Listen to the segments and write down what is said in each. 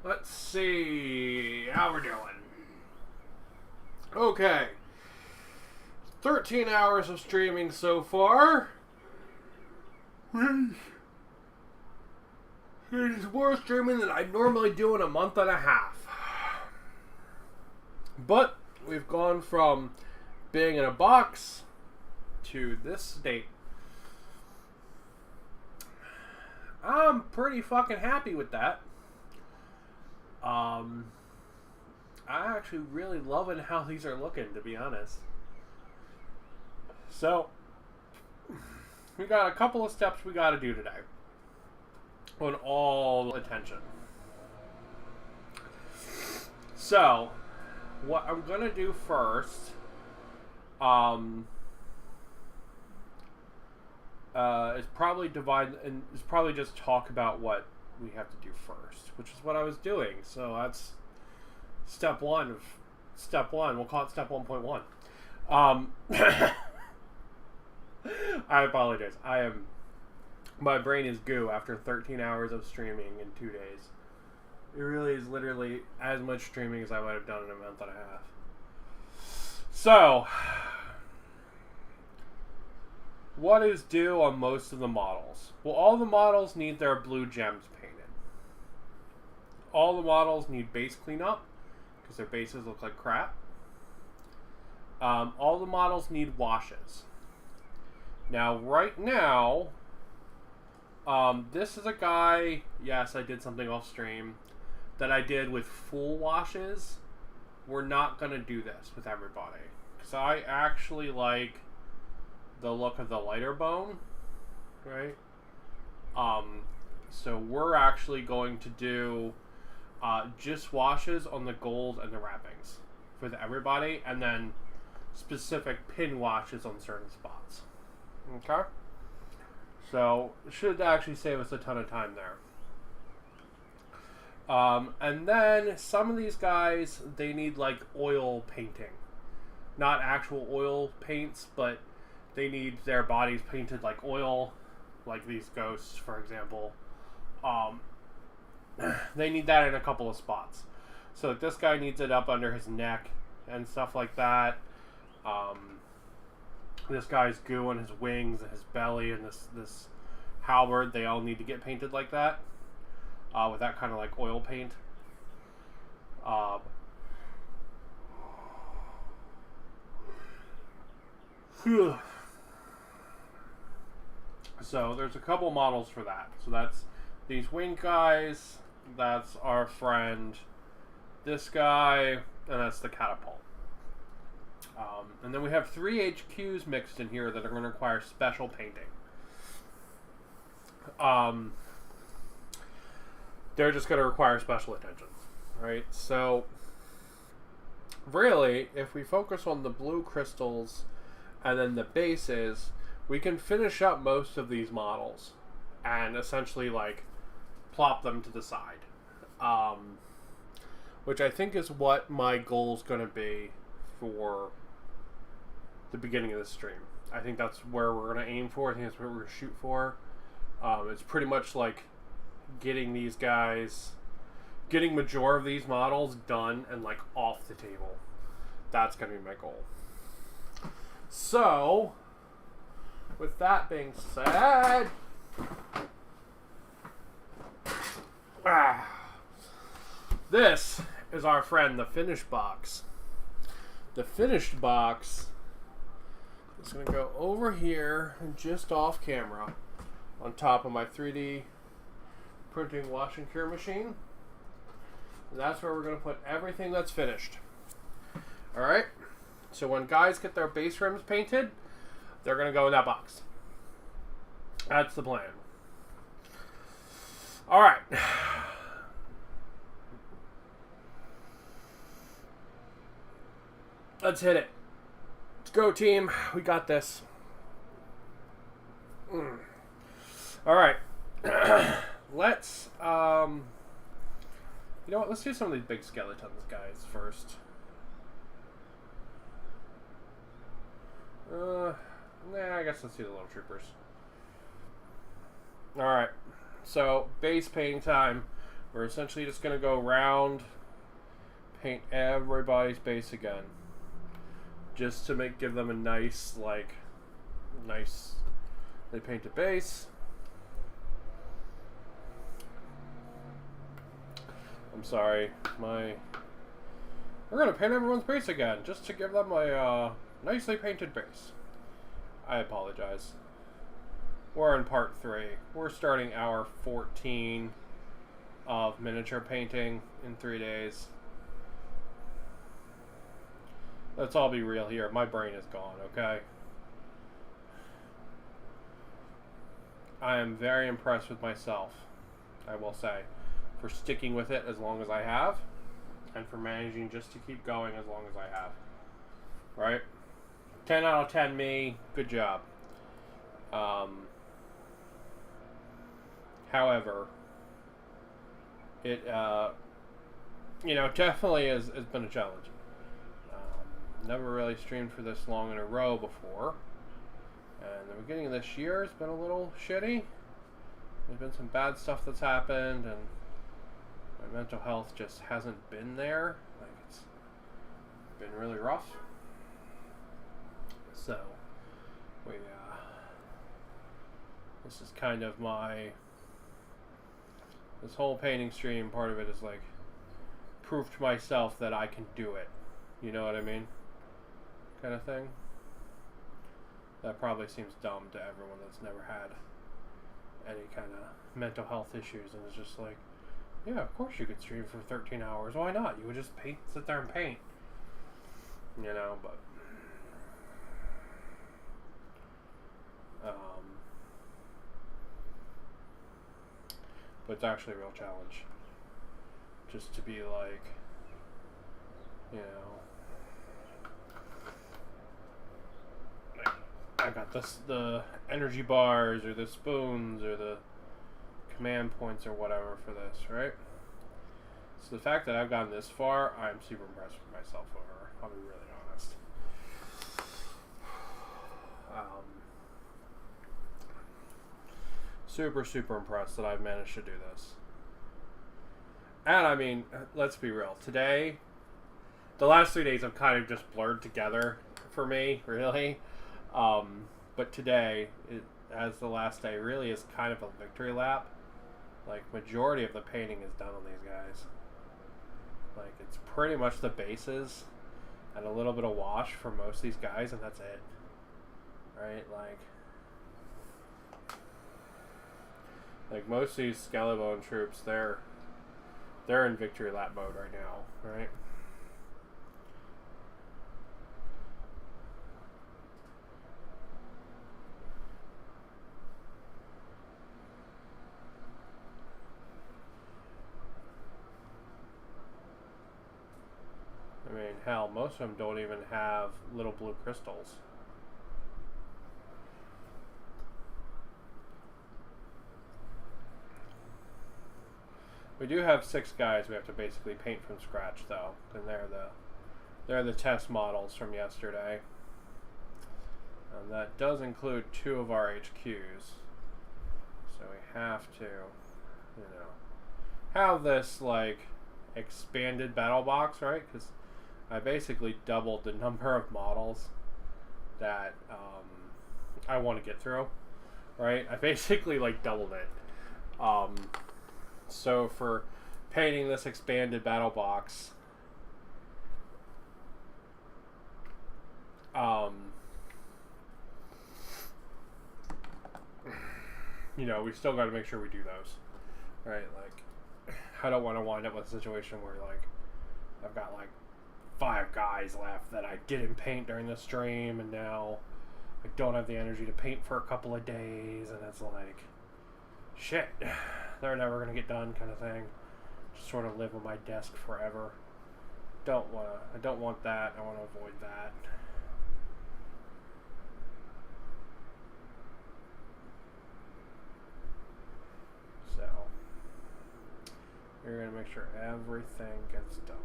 Let's see how we're doing. Okay. 13 hours of streaming so far. It's more streaming than I normally do in a month and a half. But we've gone from being in a box to this state. I'm pretty fucking happy with that. I'm actually really loving how these are looking, to be honest. So, we got a couple of steps we got to do today. On all attention. So, what I'm going to do first, is probably just talk about what we have to do first, which is what I was doing. So that's step one. We'll call it step 1.1. I apologize. My brain is goo after 13 hours of streaming in 2 days. It really is literally as much streaming as I would have done in a month and a half. So, what is due on most of the models? Well, all the models need their blue gems painted. All the models need base cleanup because their bases look like crap. All the models need washes. Now, right now, this is a guy, yes, I did something off stream, that I did with full washes. We're not going to do this with everybody. Because I actually like the look of the lighter bone, right? So we're actually going to do just washes on the gold and the wrappings for everybody, and then specific pin washes on certain spots. Okay? So, should actually save us a ton of time there. And then, some of these guys, they need, like, oil painting. Not actual oil paints, but they need their bodies painted like oil, like these ghosts, for example. They need that in a couple of spots. So, this guy needs it up under his neck and stuff like that. This guy's goo on his wings and his belly and this halberd, they all need to get painted like that. With that kind of like oil paint. So there's a couple models for that. So that's these wing guys, that's our friend, this guy, and that's the catapult. And then we have 3 HQs mixed in here that are going to require special painting. They're just going to require special attention, right? So, really, if we focus on the blue crystals and then the bases, we can finish up most of these models and essentially, like, plop them to the side. Which I think is what my goal is going to be for the beginning of the stream. I think that's where we're going to aim for. I think that's what we're going to shoot for. It's pretty much like getting these guys, getting majority of these models done and like off the table. That's going to be my goal. So, with that being said, this is our friend, the finished box. The finished box is going to go over here and just off camera on top of my 3D printing wash and cure machine. And that's where we're going to put everything that's finished. Alright? So when guys get their base rims painted, they're going to go in that box. That's the plan. Alright. Let's hit it. Let's go, team. We got this. Alright. Let's, you know what? Let's do some of these big skeletons, guys, first. I guess let's do the little troopers. Alright. So, base painting time. We're essentially just going to go around, paint everybody's base again. Just to give them a nice, they paint a base. I'm sorry, we're going to paint everyone's base again, just to give them a nicely painted base. I apologize. We're in part 3. We're starting hour 14 of miniature painting in 3 days. Let's all be real here. My brain is gone, okay? I am very impressed with myself, I will say, for sticking with it as long as I have, and for managing just to keep going as long as I have. Right? 10 out of 10 me. Good job. However, it, definitely has been a challenge. Never really streamed for this long in a row before. And the beginning of this year has been a little shitty. There's been some bad stuff that's happened, and my mental health just hasn't been there. Like, it's been really rough. So, this is kind of this whole painting stream, part of it is like proof to myself that I can do it. You know what I mean? Kind of thing. That probably seems dumb to everyone that's never had any kind of mental health issues, and it's just like, yeah, of course you could stream for 13 hours. Why not? You would just sit there and paint. But it's actually a real challenge. Just to be like, I got the energy bars or the spoons or the command points or whatever for this, right? So the fact that I've gotten this far, I'm super impressed with myself over. I'll be really honest. Super impressed that I've managed to do this. And I mean, let's be real. Today, the last 3 days have kind of just blurred together for me, really. But today, as the last day, really is kind of a victory lap. Like, majority of the painting is done on these guys. Like, it's pretty much the bases and a little bit of wash for most of these guys, and that's it. Right? Like most of these Skeleton troops, they're in victory lap mode right now, right? I mean, hell, most of them don't even have little blue crystals. We do have 6 guys we have to basically paint from scratch, though, and they're the test models from yesterday. And that does include 2 of our HQs, so we have to, have this like expanded battle box, right? Because I basically doubled the number of models that I want to get through, right? I basically like doubled it. So for painting this expanded battle box, we still got to make sure we do those, right? Like, I don't want to wind up with a situation where like I've got like 5 guys left that I didn't paint during the stream, and now I don't have the energy to paint for a couple of days, and it's like, shit, they're never gonna get done, kind of thing. Just sort of live on my desk forever. I don't want that. I want to avoid that. So we're gonna make sure everything gets done.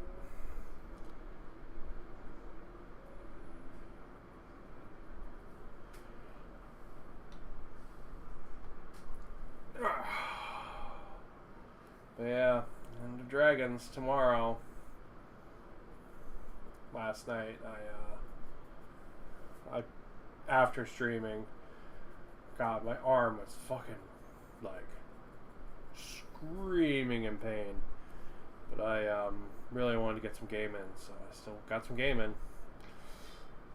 But yeah, into Dragons tomorrow. Last night, I after streaming, God, my arm was fucking like screaming in pain. But I really wanted to get some game in, so I still got some game in.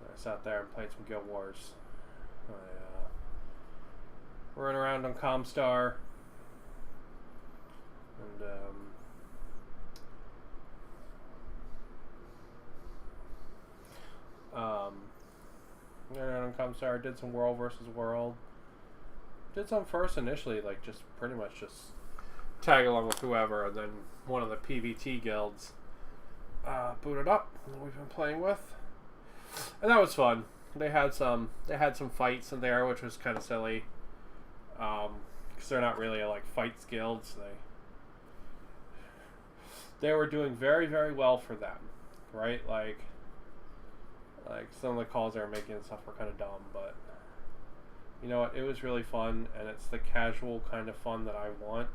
I sat there and played some Guild Wars. I ran around on Comstar, and ran around on Comstar, did some World versus World. Did some first initially, like just pretty much just tag along with whoever, and then one of the PvT guilds booted up that we've been playing with, and that was fun. They had some fights in there, which was kind of silly, because they're not really like fights guilds. They were doing very, very well for them, right? Like some of the calls they were making and stuff were kind of dumb, but you know what? It was really fun, and it's the casual kind of fun that I want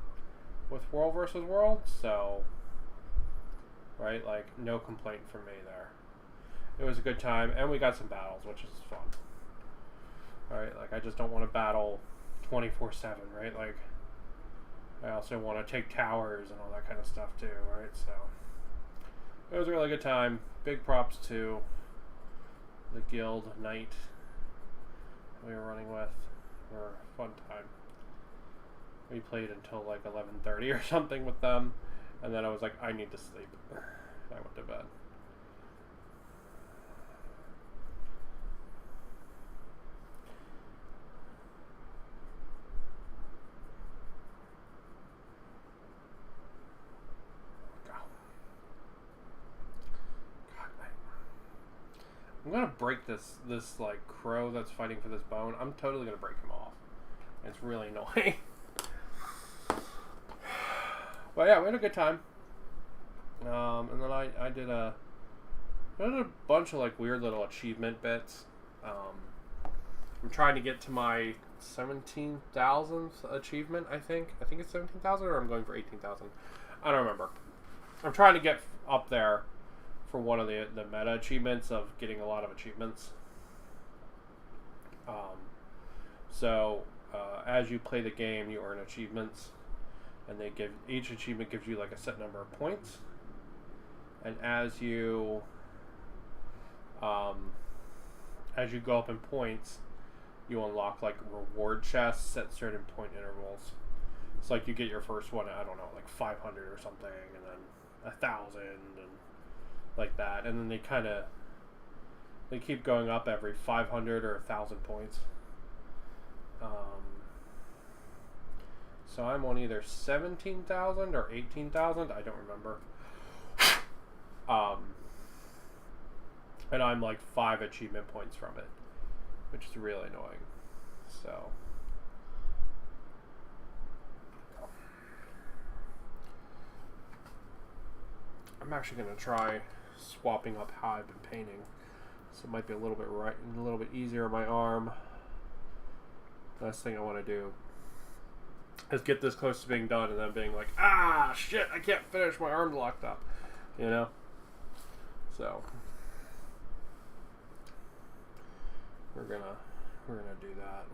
with World versus World. So, right, like no complaint from me there. It was a good time, and we got some battles, which is fun. Right, like I just don't want to battle 24/7, right? Like I also want to take towers and all that kind of stuff too, right? So it was a really good time. Big props to the guild knight we were running with. For a fun time. We played until like 11:30 or something with them, and then I was like, I need to sleep. I went to bed. I'm gonna break this like crow that's fighting for this bone. I'm totally gonna break him off. It's really annoying. But yeah, we had a good time. And then I did a bunch of like weird little achievement bits. I'm trying to get to my 17,000th achievement. I think it's 17,000, or I'm going for 18,000. I don't remember. I'm trying to get up there for one of the meta achievements of getting a lot of achievements. So as you play the game, you earn achievements, and each achievement gives you like a set number of points. And as you go up in points, you unlock like reward chests at certain point intervals. It's like you get your first one at, I don't know, like 500 or something, and then 1,000, and like that, and then they keep going up every 500 or 1,000 points. So I'm on either 17,000 or 18,000. I don't remember. And I'm like 5 achievement points from it, which is really annoying. So I'm actually going to try swapping up how I've been painting, so it might be a little bit easier on my arm. Last thing I want to do is get this close to being done and then being like, ah, shit, I can't finish, my arm's locked up, you know? So we're gonna do that.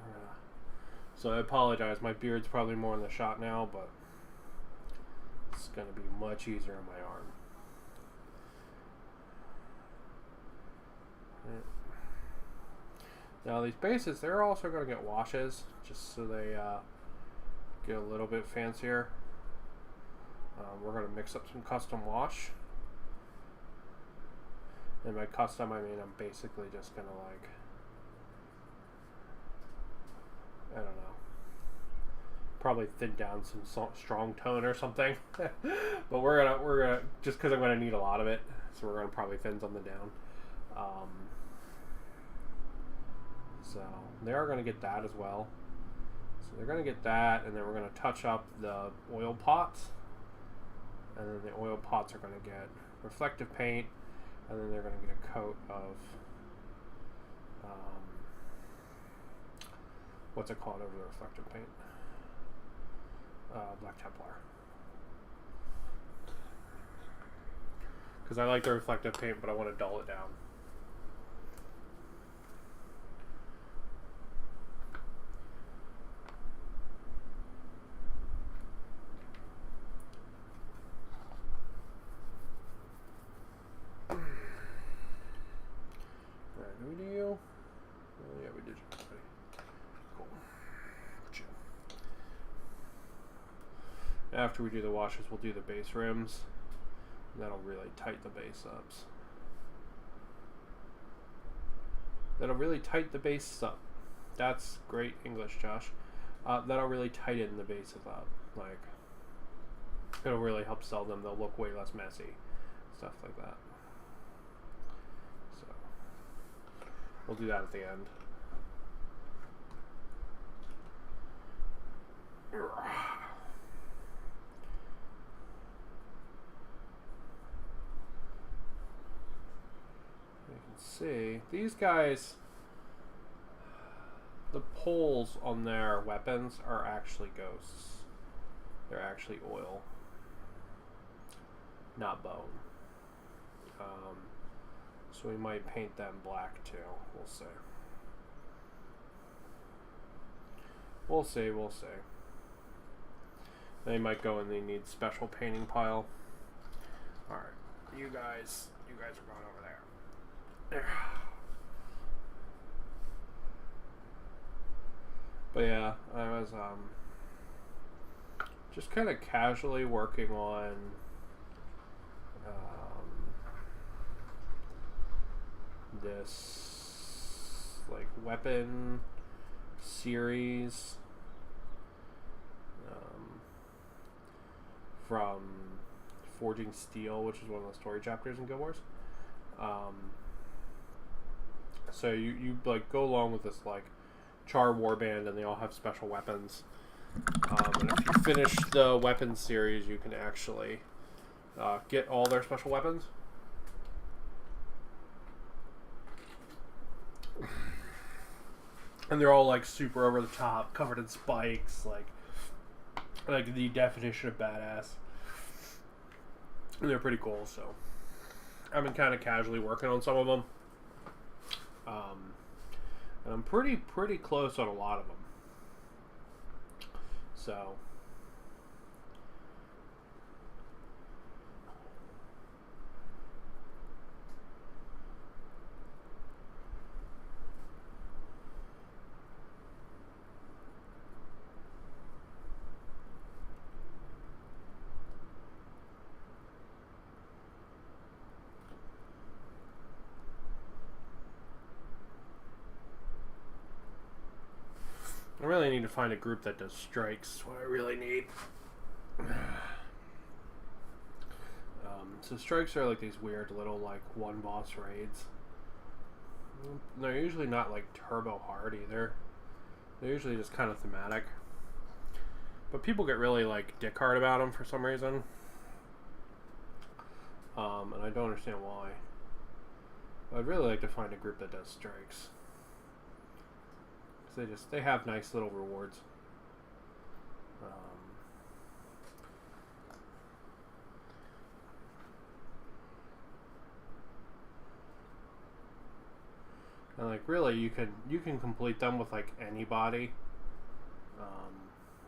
So I apologize, my beard's probably more in the shot now, but it's gonna be much easier on my arm. Now these bases, they're also going to get washes, just so they get a little bit fancier. We're going to mix up some custom wash. And by custom, I mean I'm basically just going to like, I don't know, probably thin down some strong tone or something. But we're gonna just because I'm going to need a lot of it, so we're going to probably thin something down. So they are going to get that as well. So they're going to get that, and then we're going to touch up the oil pots. And then the oil pots are going to get reflective paint, and then they're going to get a coat of, what's it called over the reflective paint? Black Templar. Because I like the reflective paint, but I want to dull it down. Alright, do we do you? Oh, yeah, we did you. Cool. Put you. After we do the washes, we'll do the base rims. And that'll really tighten the base ups. That'll really tighten the base up. That's great English, Josh. That'll really tighten the bases up. Like, it'll really help sell them. They'll look way less messy. Stuff like that. So, we'll do that at the end. See, these guys, the poles on their weapons are actually ghosts. They're actually oil, not bone. So we might paint them black too. We'll see. We'll see, we'll see. They might go and they need special painting pile. Alright, you guys are going over there. But yeah, I was just kind of casually working on this like weapon series from Forging Steel, which is one of the story chapters in Guild Wars. So you like go along with this like Char warband, and they all have special weapons. And if you finish the weapons series, you can actually get all their special weapons. And they're all like super over the top, covered in spikes, like the definition of badass. And they're pretty cool. So I've been kind of casually working on some of them. And I'm pretty close on a lot of them. So I really need to find a group that does strikes. What I really need. So strikes are like these weird little like one boss raids. They're usually not like turbo hard either. They're usually just kind of thematic. But people get really like dick hard about them for some reason. And I don't understand why. But I'd really like to find a group that does strikes. They have nice little rewards. And like really, you can complete them with like anybody.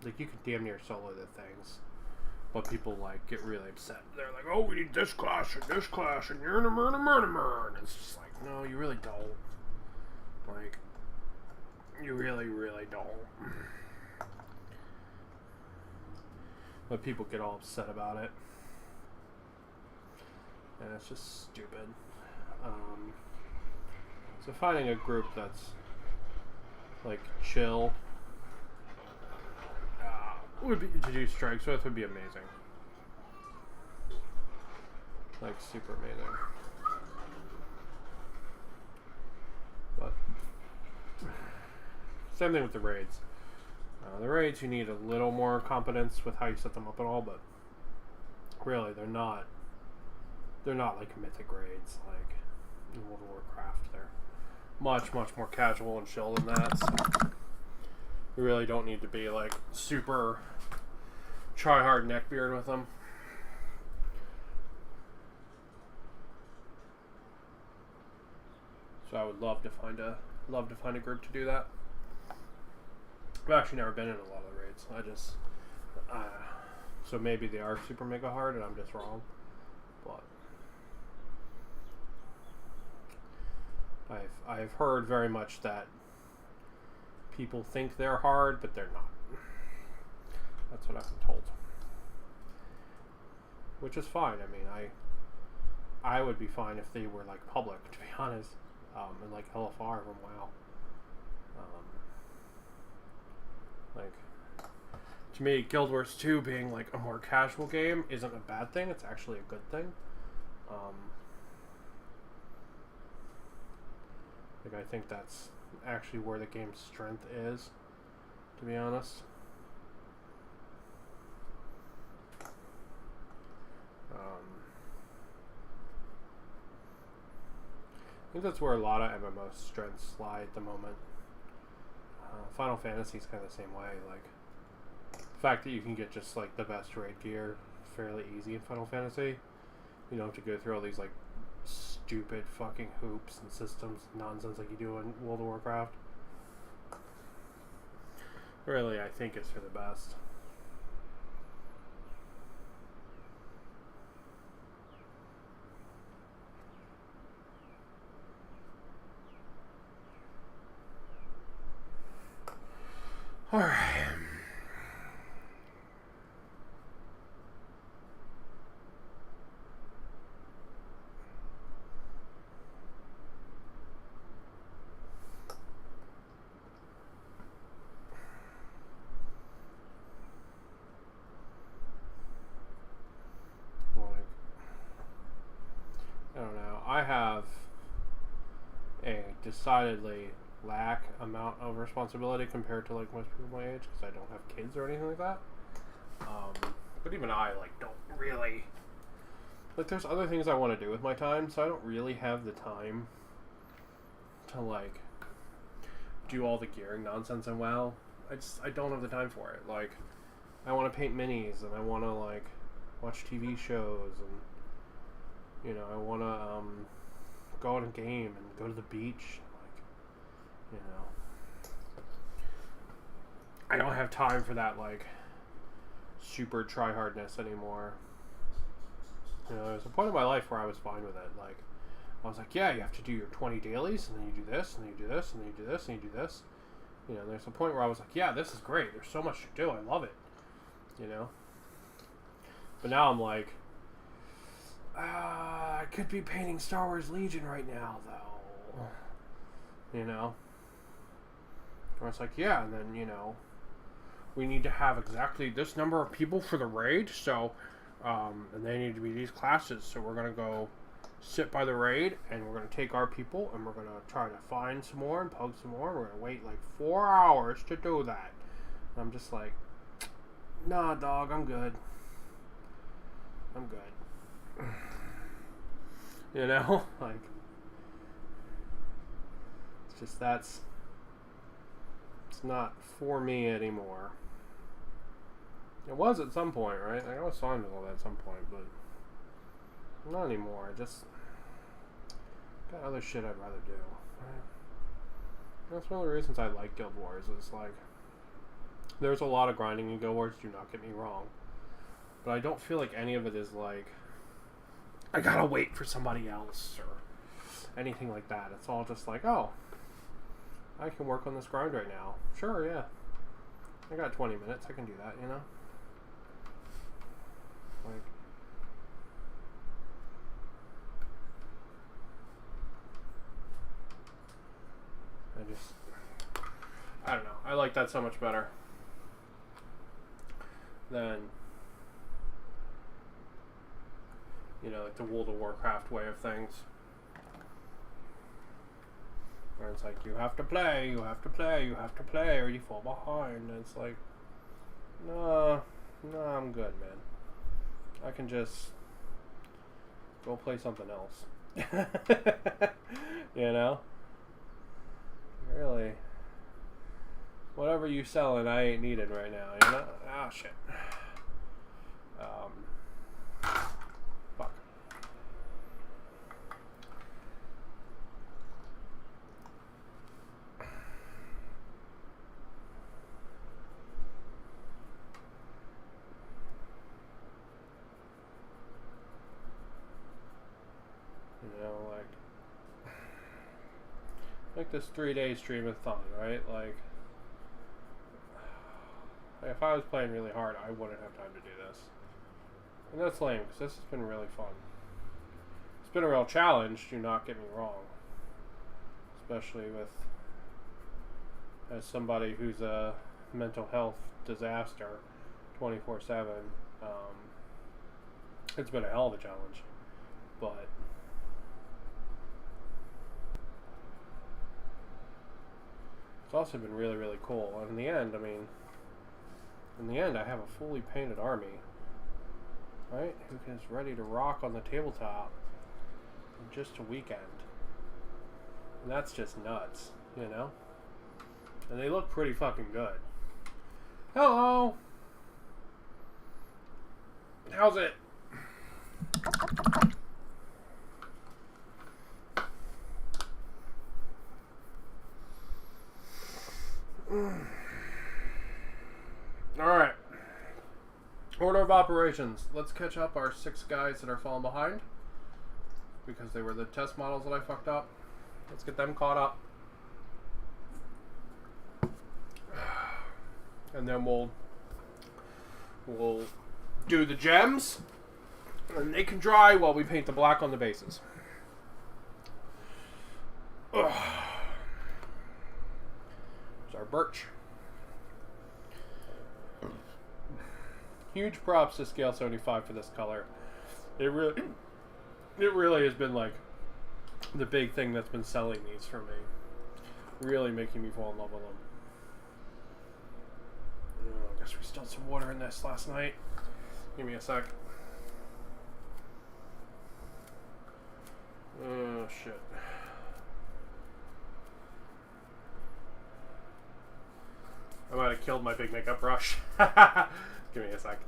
Like you can damn near solo the things, but people like get really upset. They're like, "Oh, we need this class, and you're in a murder," and it's just like, no, you really don't. Like, you really, really don't. But people get all upset about it, and it's just stupid. So finding a group that's like chill would be to do strikes with would be amazing. Like super amazing. But same thing with the raids. The raids, you need a little more competence with how you set them up and all, but really they're not like mythic raids like in World of Warcraft. They're much more casual and chill than that. So you really don't need to be like super try hard neckbeard with them. So I would love to find a group to do that. I've actually never been in a lot of the raids. So maybe they are super mega hard and I'm just wrong. But I've heard very much that people think they're hard, but they're not. That's what I've been told. Which is fine. I mean, I would be fine if they were like public, to be honest, and like LFR from WoW. Like, to me, Guild Wars 2 being like a more casual game isn't a bad thing. It's actually a good thing. Like, I think that's actually where the game's strength is, to be honest. I think that's where a lot of MMO strengths lie at the moment. Final Fantasy is kind of the same way. Like, the fact that you can get just like the best raid gear fairly easy in Final Fantasy. You don't have to go through all these like stupid fucking hoops and systems nonsense like you do in World of Warcraft. Really, I think it's for the best. Alright. I don't know. I have a decidedly lack amount of responsibility compared to like most people my age because I don't have kids or anything like that. But even I like don't really like. There's other things I want to do with my time, so I don't really have the time to like do all the gearing nonsense in WoW. I don't have the time for it. Like, I want to paint minis and I want to like watch TV shows and I want to go out and game and go to the beach. I don't have time for that, like, super try-hardness anymore. There's a point in my life where I was fine with it. Like, I was like, yeah, you have to do your 20 dailies, and then you do this, and then you do this, and then you do this, and you do this. There's a point where I was like, yeah, this is great. There's so much to do. I love it. But now I'm like, I could be painting Star Wars Legion right now, though. Where it's like, yeah, and then, we need to have exactly this number of people for the raid, so, and they need to be these classes, so we're going to go sit by the raid, and we're going to take our people, and we're going to try to find some more and poke some more, and we're going to wait like 4 hours to do that. And I'm just like, nah, dog, I'm good. I'm good. Like, it's just, it's not for me anymore. It was at some point, right? I was fine with all that at some point, but not anymore. I just got other shit I'd rather do. Right? That's one of the reasons I like Guild Wars. Is like, there's a lot of grinding in Guild Wars, do not get me wrong. But I don't feel like any of it is like, I gotta wait for somebody else or anything like that. It's all just like, oh, I can work on this grind right now. Sure, yeah. I got 20 minutes. I can do that, Like, I don't know. I like that so much better than, like the World of Warcraft way of things. Where it's like, you have to play, you have to play, you have to play, or you fall behind. And it's like, no, I'm good, man. I can just go play something else. Really. Whatever you selling, I ain't needed right now, Ah, shit. Fuck. You know, like this 3-day stream-a-thon, right? Like, if I was playing really hard, I wouldn't have time to do this. And that's lame, because this has been really fun. It's been a real challenge, do not get me wrong. Especially with, as somebody who's a mental health disaster 24/7, it's been a hell of a challenge. But it's also been really, really cool. And in the end, I mean, I have a fully painted army, right? Who is ready to rock on the tabletop in just a weekend. And that's just nuts, you know? And they look pretty fucking good. Hello! How's it? Alright. Order of operations. Let's catch up our 6 guys that are falling behind, because they were the test models that I fucked up. Let's get them caught up. And then we'll do the gems, and they can dry while we paint the black on the bases. There's our birch. Huge props to Scale 75 for this color. It really has been like the big thing that's been selling these for me. Really making me fall in love with them. I guess we spilled some water in this last night. Give me a sec. Oh, shit. I might have killed my big makeup brush. Give me a sec.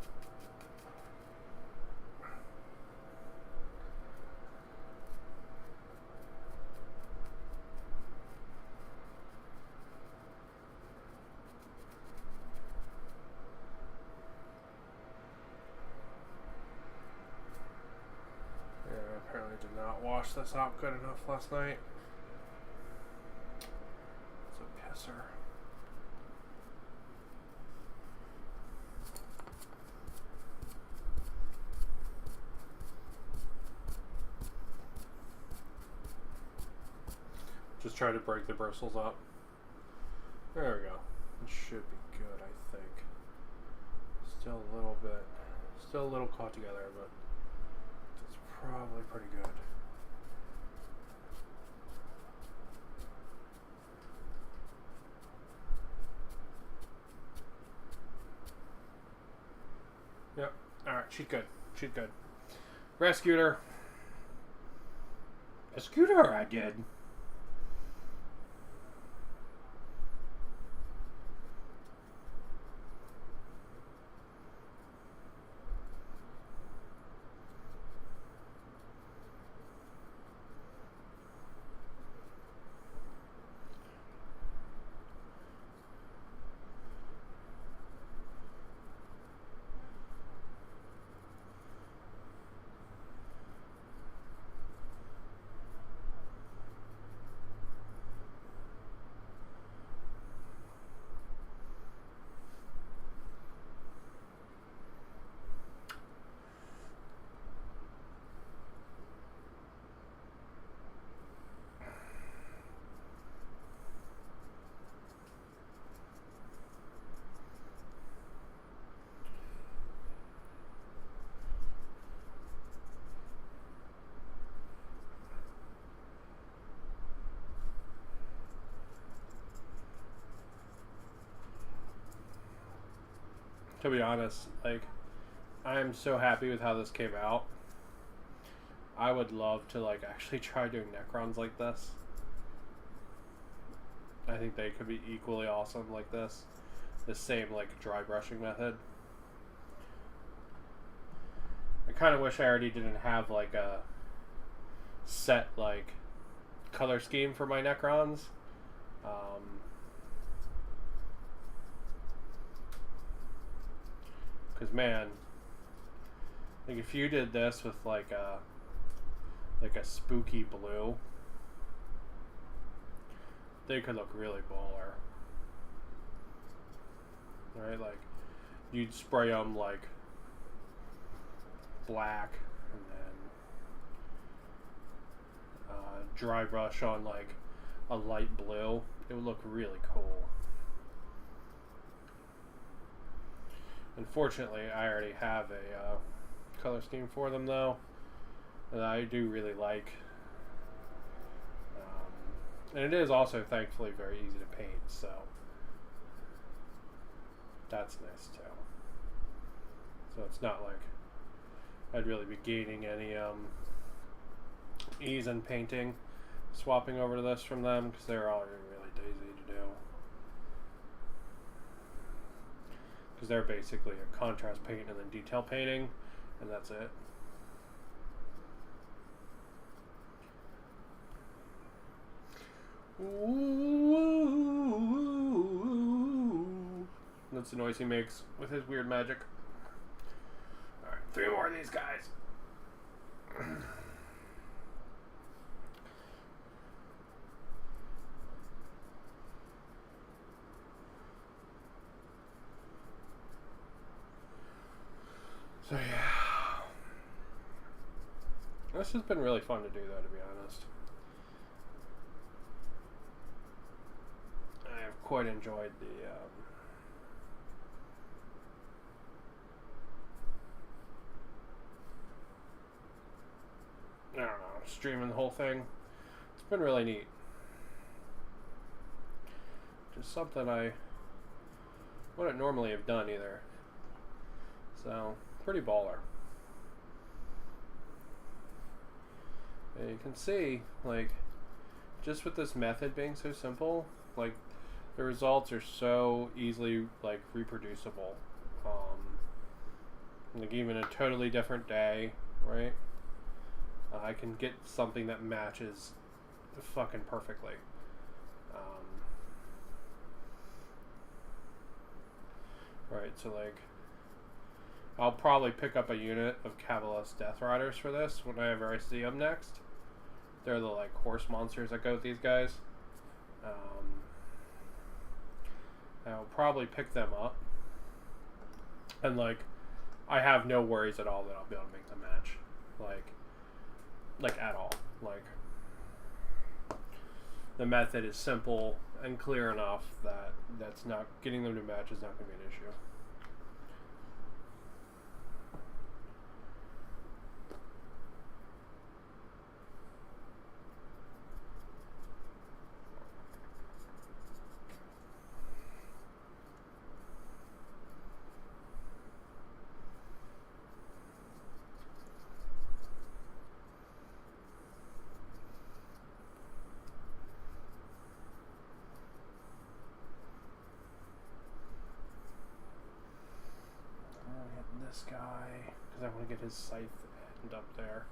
Apparently did not wash this out good enough last night. It's a pisser. Just try to break the bristles up. There we go. It should be good, I think. Still a little caught together, but it's probably pretty good. Yep. Alright, she's good. She's good. Rescued her. Rescued her, I did. To be honest, like, I'm so happy with how this came out. I would love to, like, actually try doing Necrons like this. I think they could be equally awesome like this. The same, like, dry brushing method. I kind of wish I already didn't have, like, a set, like, color scheme for my Necrons. Because, man, like, if you did this with, like, like a spooky blue, they could look really baller. Right, like you'd spray them like black and then dry brush on like a light blue. It would look really cool. Unfortunately, I already have a color scheme for them though that I do really like. And it is also thankfully very easy to paint, so that's nice too. So it's not like I'd really be gaining any ease in painting, swapping over to this from them, because they're already really easy to do. Because they're basically a contrast paint and then detail painting, and that's it. Ooh. That's the noise he makes with his weird magic. Alright, 3 more of these guys. So yeah. This has been really fun to do though, to be honest. I have quite enjoyed the I don't know, streaming the whole thing. It's been really neat. Just something I wouldn't normally have done either. So, pretty baller. And you can see, like, just with this method being so simple, like, the results are so easily, like, reproducible. Like, even a totally different day, right? I can get something that matches fucking perfectly. Right, so, like, I'll probably pick up a unit of Cavalus Death Riders for this whenever I see them next. They're the, like, horse monsters that go with these guys. I'll probably pick them up. And, like, I have no worries at all that I'll be able to make them match. Like at all. Like, the method is simple and clear enough that that's not, getting them to match is not going to be an issue. This guy, because I want to get his scythe end up there.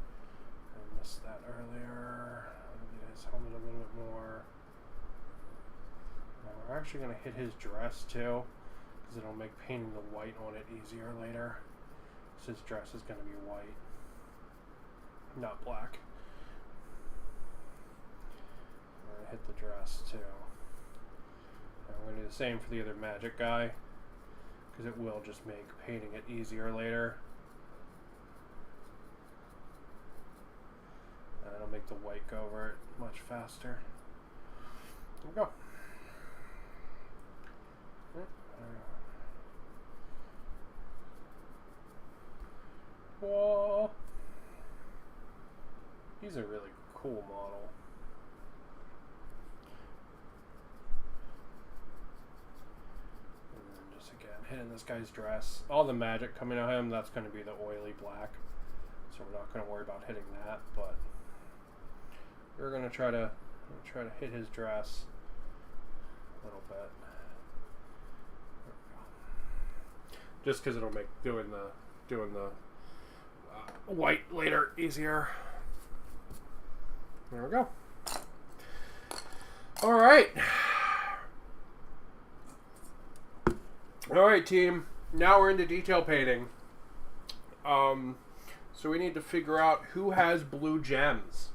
I missed that earlier. I'll get his helmet a little bit more. Now we're actually going to hit his dress too, because it'll make painting the white on it easier later. So his dress is going to be white, not black. I'm going to hit the dress too. And we're going to do the same for the other magic guy, because it will just make painting it easier later. And it'll make the white go over it much faster. There we go. Whoa. He's a really cool model. Hitting this guy's dress. All the magic coming out of him, that's going to be the oily black. So we're not going to worry about hitting that, but we're going to try to hit his dress a little bit. Just because it'll make doing the white later easier. There we go. All right. Alright team, now we're into detail painting. So we need to figure out who has blue gems.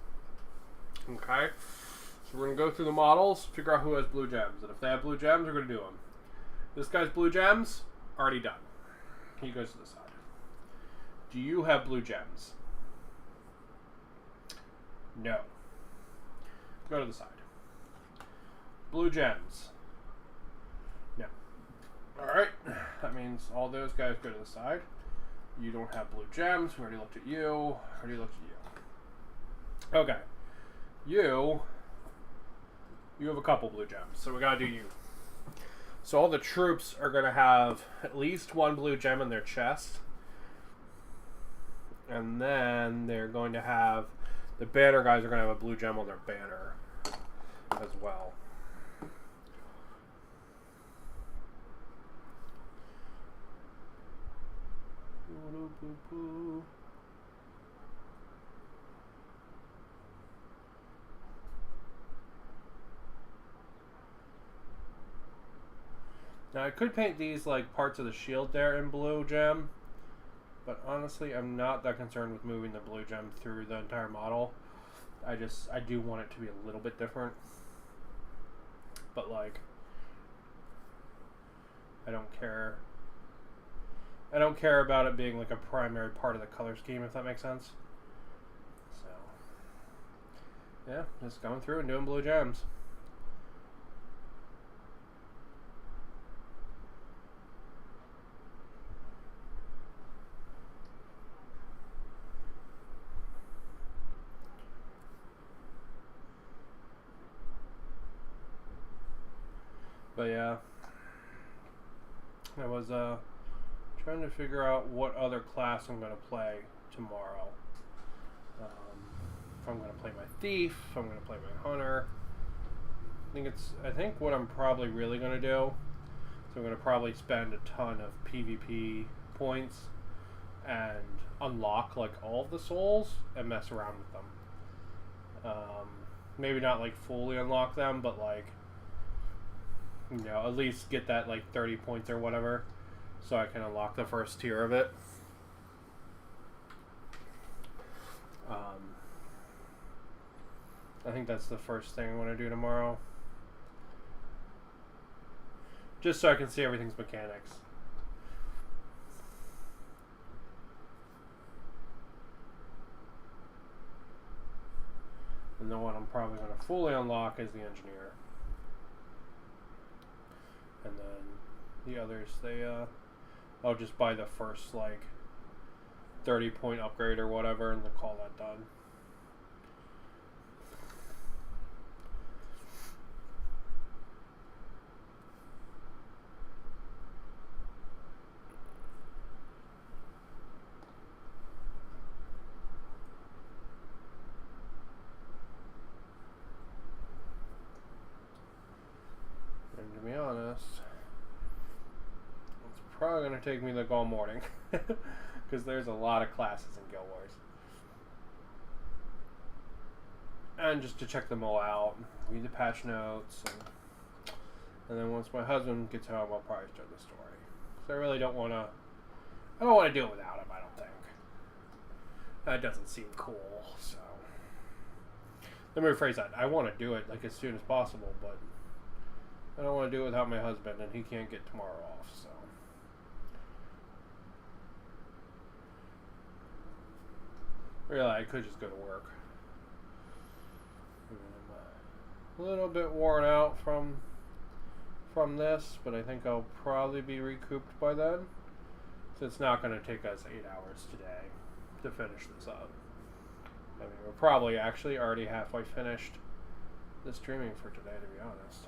Okay? So we're going to go through the models, figure out who has blue gems. And if they have blue gems, we're going to do them. This guy's blue gems, already done. He goes to the side. Do you have blue gems? No. Go to the side. Blue gems. No. Alright. That means all those guys go to the side. You don't have blue gems. We already looked at you. Already looked at you. Okay. You have a couple blue gems. So we gotta do you. So all the troops are gonna have at least one blue gem in their chest. And then they're going to have... The banner guys are going to have a blue gem on their banner as well. Now I could paint these like parts of the shield there in blue gem. But honestly, I'm not that concerned with moving the blue gem through the entire model. I do want it to be a little bit different. But like, I don't care. I don't care about it being like a primary part of the color scheme, if that makes sense. So, yeah, just going through and doing blue gems. But yeah, I was trying to figure out what other class I'm going to play tomorrow. If I'm going to play my thief, if I'm going to play my hunter. I think what I'm probably really going to do is I'm going to probably spend a ton of PvP points and unlock like all of the souls and mess around with them. Maybe not like fully unlock them, but like, you know, at least get that like 30 points or whatever so I can unlock the first tier of it. I think that's the first thing I want to do tomorrow. Just so I can see everything's mechanics. And the one I'm probably going to fully unlock is the engineer. And then the others, I'll just buy the first like 30 point upgrade or whatever and then call that done. And to be honest, it's probably going to take me like all morning because there's a lot of classes in Guild Wars. And just to check them all out, read the patch notes, and then once my husband gets home, I'll probably start the story. So I really don't want to. I don't want to do it without him. I don't think that doesn't seem cool. So let me rephrase that. I want to do it like as soon as possible, but I don't want to do it without my husband, and he can't get tomorrow off. So really, I could just go to work. I'm a little bit worn out from this, but I think I'll probably be recouped by then. So it's not going to take us 8 hours today to finish this up. I mean, we're probably actually already halfway finished the streaming for today, to be honest.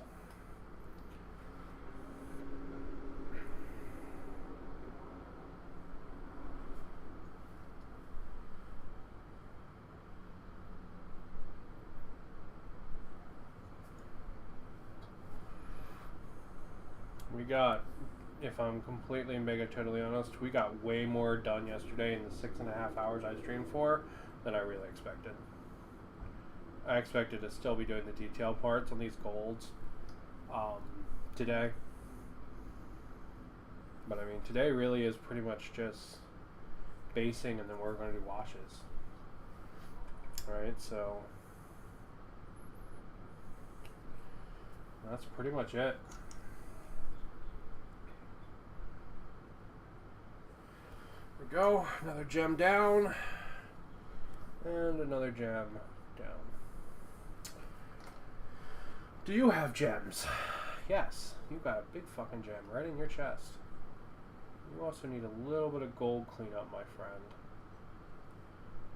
We got, if I'm completely mega totally honest, we got way more done yesterday in the 6.5 hours I streamed for than I really expected. I expected to still be doing the detail parts on these golds today. But I mean, today really is pretty much just basing, and then we're going to do washes. Alright, so that's pretty much it. There we go. Another gem down. And another gem down. Do you have gems? Yes. You got a big fucking gem right in your chest. You also need a little bit of gold cleanup, my friend.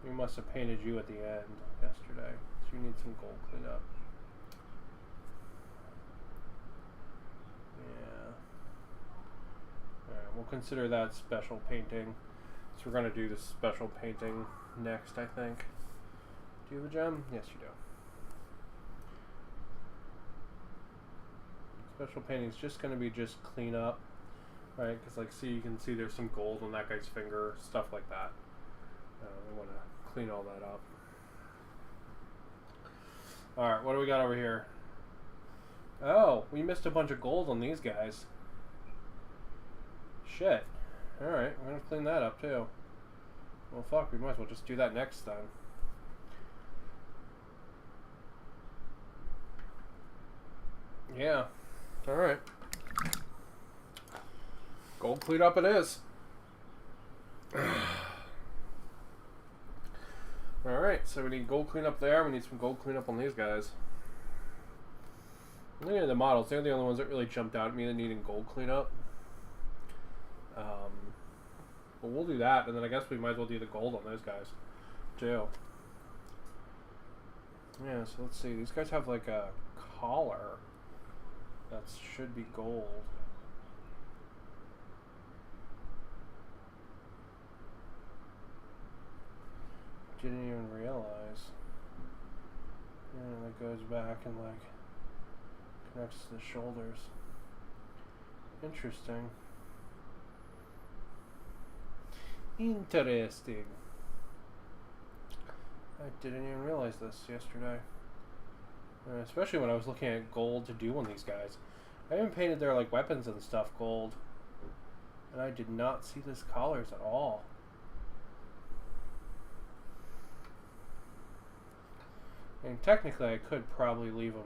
We must have painted you at the end yesterday. So you need some gold cleanup. Yeah. Alright, we'll consider that special painting. So we're going to do the special painting next, I think. Do you have a gem? Yes, you do. Special painting is just going to be just clean up, right? Because, like, see, you can see there's some gold on that guy's finger, stuff like that. We want to clean all that up. Alright, what do we got over here? Oh, we missed a bunch of gold on these guys. Shit. Alright, we're going to clean that up, too. Well, fuck, we might as well just do that next then. Yeah. Alright. Gold clean up it is. Alright, so we need gold cleanup there. We need some gold cleanup on these guys. Looking at the models, they're the only ones that really jumped out at me that needing gold cleanup. But we'll do that, and then I guess we might as well do the gold on those guys, too. Yeah, so let's see. These guys have like a collar that should be gold. Didn't even realize. Yeah, that goes back and like connects to the shoulders. Interesting. Interesting. I didn't even realize this yesterday. Especially when I was looking at gold to do on these guys. I even painted their like weapons and stuff gold. And I did not see this collars at all. And technically I could probably leave them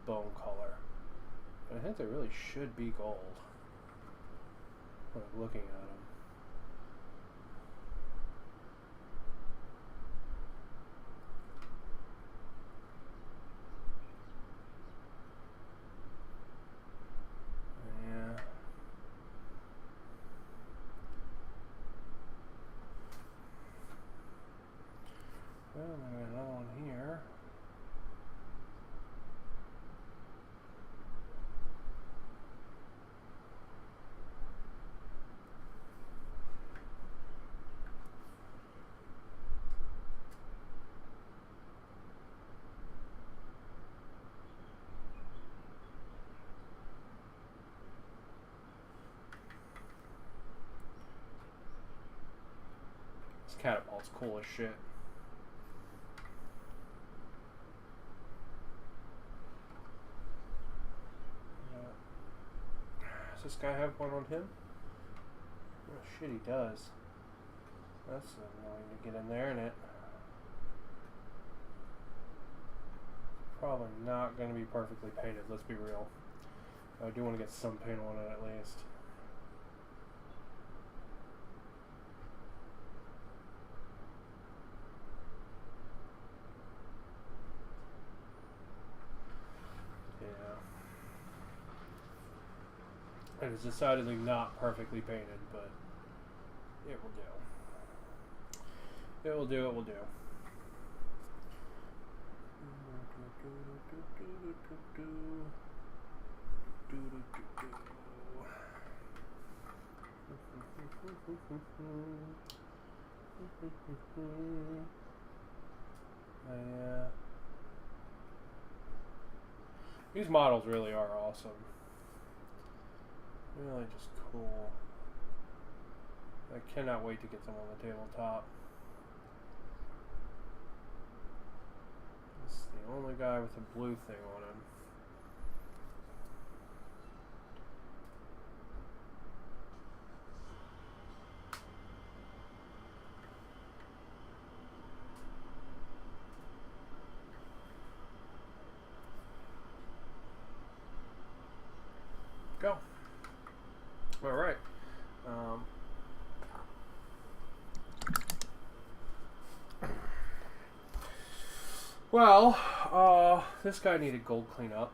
bone color. But I think they really should be gold. When I'm looking at them. Yeah. Well, I got another one here. This catapult's cool as shit. Does this guy have one on him? Oh shit, he does. That's annoying to get in there, isn't it? Probably not going to be perfectly painted, let's be real. I do want to get some paint on it at least. It is decidedly not perfectly painted, but it will do. It will do, it will do. These models really are awesome. Really just cool. I cannot wait to get them on the tabletop. This is the only guy with a blue thing on him. Well, this guy needed gold cleanup.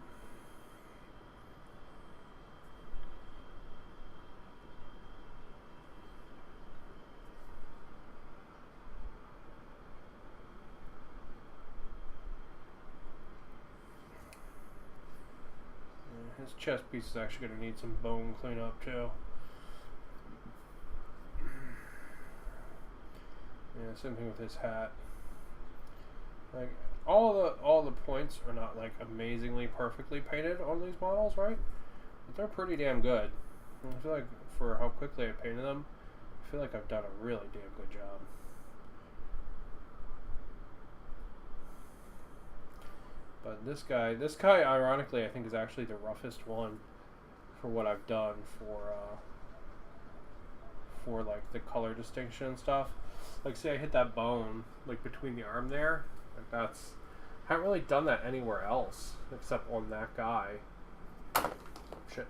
His chest piece is actually going to need some bone cleanup too. Yeah, same thing with his hat. Like all the points are not like amazingly perfectly painted on these models, right? But they're pretty damn good. And I feel like for how quickly I painted them, I feel like I've done a really damn good job. But this guy, ironically, I think is actually the roughest one for what I've done for like the color distinction and stuff. Like, see, I hit that bone like between the arm there. Like that's, I haven't really done that anywhere else except on that guy. Oh, shit.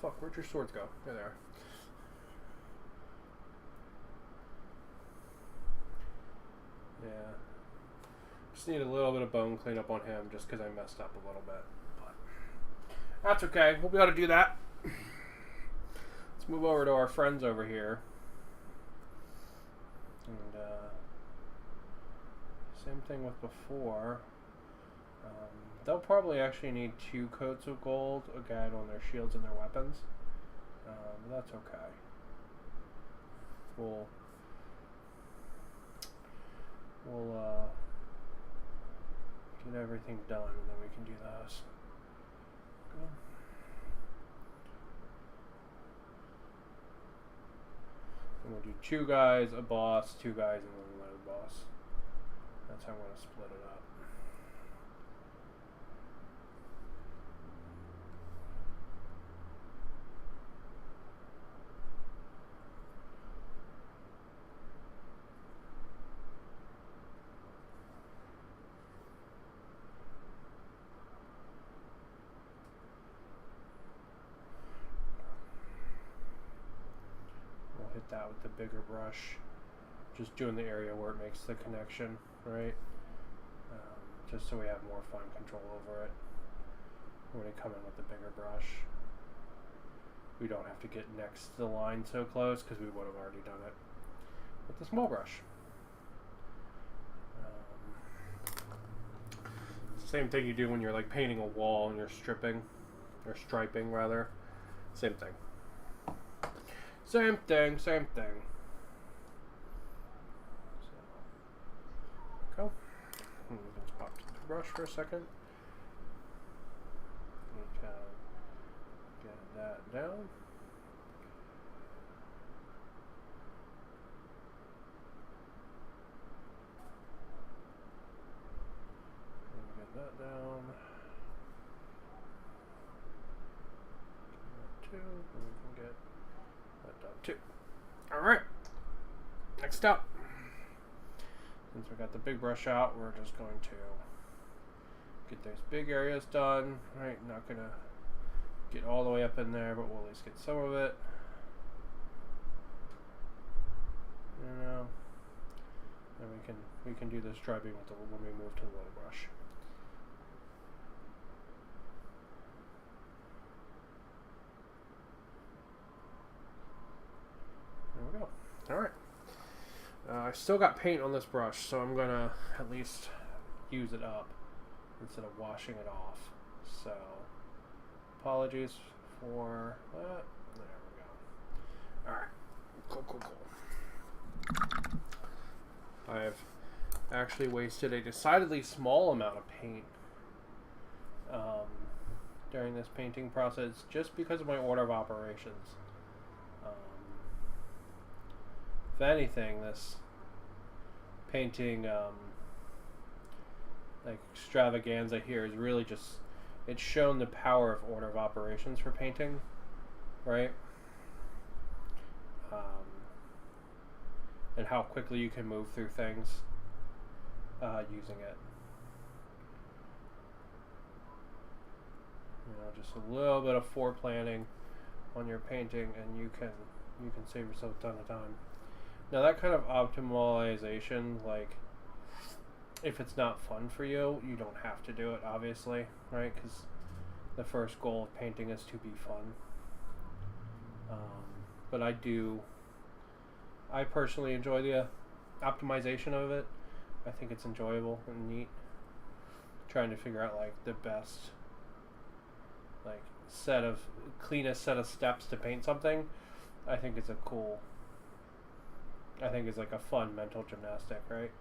Fuck, where'd your swords go? There they are. Yeah. Just need a little bit of bone cleanup on him just because I messed up a little bit. But that's okay. We'll be able to do that. Let's move over to our friends over here. And same thing with before. They'll probably actually need 2 coats of gold, again, on their shields and their weapons. But that's okay. We'll get everything done, and then we can do those. Good. I'm going to do 2 guys, a boss, 2 guys, and then another boss. That's how I'm going to split it up. Hit that with the bigger brush, just doing the area where it makes the connection, right? Just so we have more fine control over it when we come in with the bigger brush. We don't have to get next to the line so close because we would have already done it with the small brush. Same thing you do when you're like painting a wall and you're stripping, or striping rather. Same thing. Same thing, same thing. So, go. Let's pop the brush for a second. Okay. Get that down. Get that down. Get that too, and we can get that done too. Alright. Next up. Since we got the big brush out, we're just going to get those big areas done. Right, not gonna get all the way up in there, but we'll at least get some of it. You know. And we can do this striping with when we move to the little brush. There we go. Alright. I still got paint on this brush, so I'm going to at least use it up instead of washing it off. So, apologies for that. There we go. Alright. Cool, cool, cool. I've actually wasted a decidedly small amount of paint during this painting process just because of my order of operations. If anything, this painting like extravaganza here is really just, it's shown the power of order of operations for painting, right? And how quickly you can move through things using it. You know, just a little bit of foreplanning on your painting, and you can save yourself a ton of time. Now that kind of optimization, like if it's not fun for you, you don't have to do it, obviously, right? Because the first goal of painting is to be fun. But I personally enjoy the optimization of it. I think it's enjoyable and neat. Trying to figure out like the best, like cleanest set of steps to paint something. I think it's like a fun mental gymnastic, right?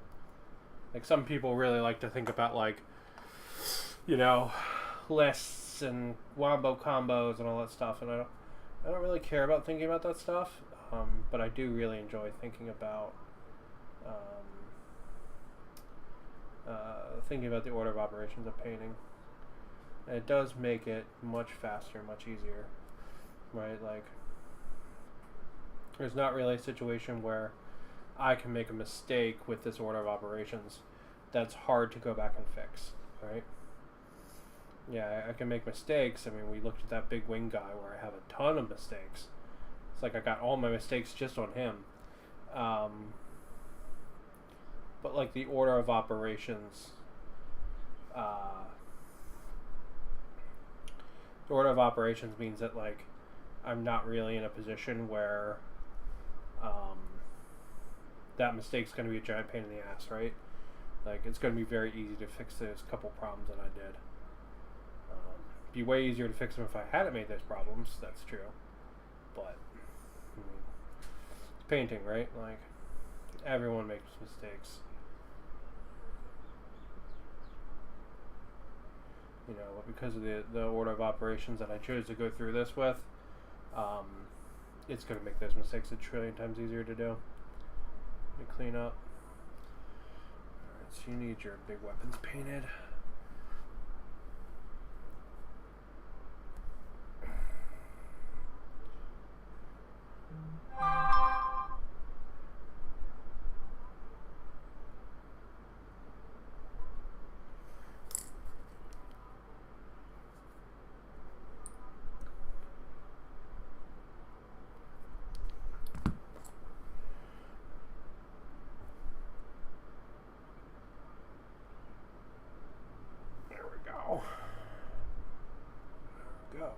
Like some people really like to think about like, lists and wombo combos and all that stuff, and I don't really care about thinking about that stuff, but I do really enjoy thinking about the order of operations of painting. And it does make it much faster, much easier, right? Like, there's not really a situation where I can make a mistake with this order of operations that's hard to go back and fix, right? Yeah, I can make mistakes. I mean, we looked at that big wing guy where I have a ton of mistakes. It's like I got all my mistakes just on him. But like the order of operations, means that like I'm not really in a position where that mistake's going to be a giant pain in the ass, right? Like it's going to be very easy to fix those couple problems that I did. Be way easier to fix them if I hadn't made those problems. That's true, but it's painting, right? Like everyone makes mistakes. But because of the order of operations that I chose to go through this with, it's going to make those mistakes a trillion times easier to do. Let me clean up. Alright, so you need your big weapons painted. Go.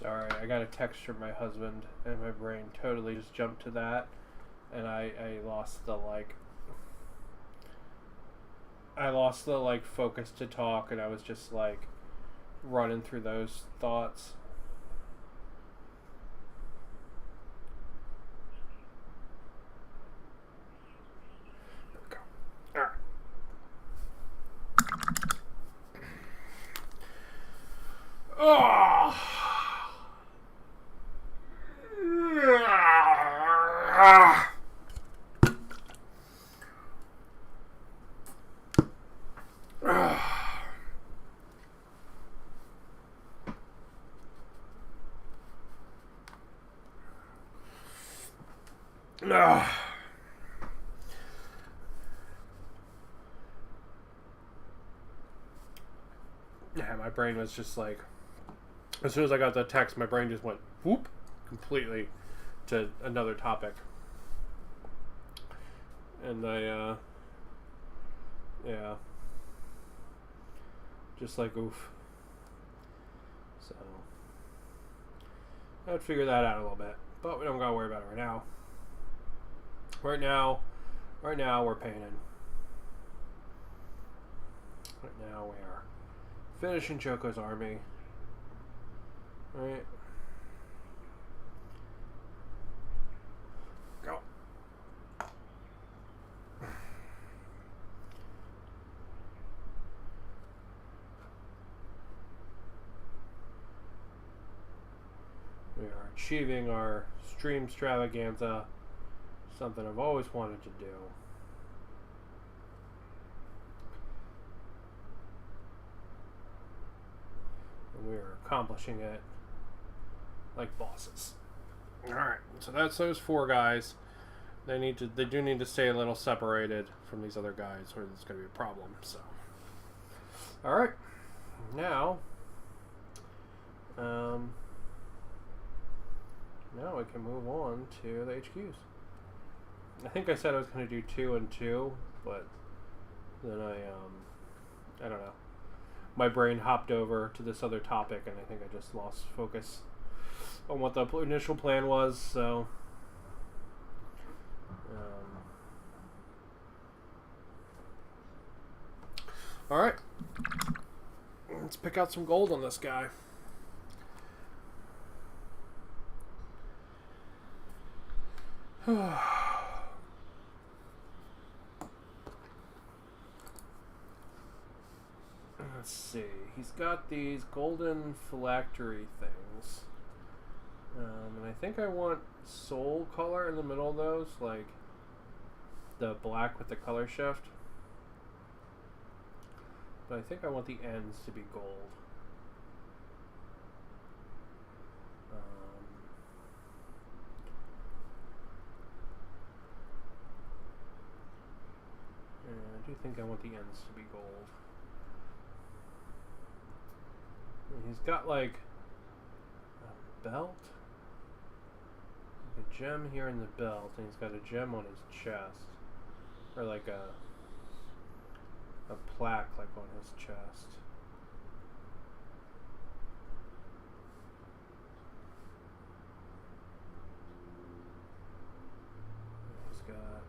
Sorry, I got a text from my husband, and my brain totally just jumped to that, and I lost the focus to talk, and I was just like running through those thoughts. There we go. All right. Oh. Yeah, my brain was just like, as soon as I got that text, my brain just went whoop completely to another topic. And I just like oof. So I'd figure that out a little bit, but we don't gotta worry about it right now. Right now we're painting. Right now we are finishing Joko's army. Right. Go. We are achieving our stream extravaganza, something I've always wanted to do. we are accomplishing it like bosses. Alright, so that's those 4 guys. They do need to stay a little separated from these other guys, or there's going to be a problem. So, all right, now we can move on to the HQs. I think I said I was going to do 2 and 2, but then I don't know. My brain hopped over to this other topic, and I think I just lost focus on what the initial plan was. So. Alright, let's pick out some gold on this guy. Let's see, he's got these golden phylactery things. And I think I want soul color in the middle of those, like the black with the color shift. But I think I want the ends to be gold. And I do think I want the ends to be gold. And he's got like a belt, like a gem here in the belt, and he's got a gem on his chest, or like a plaque like on his chest. He's got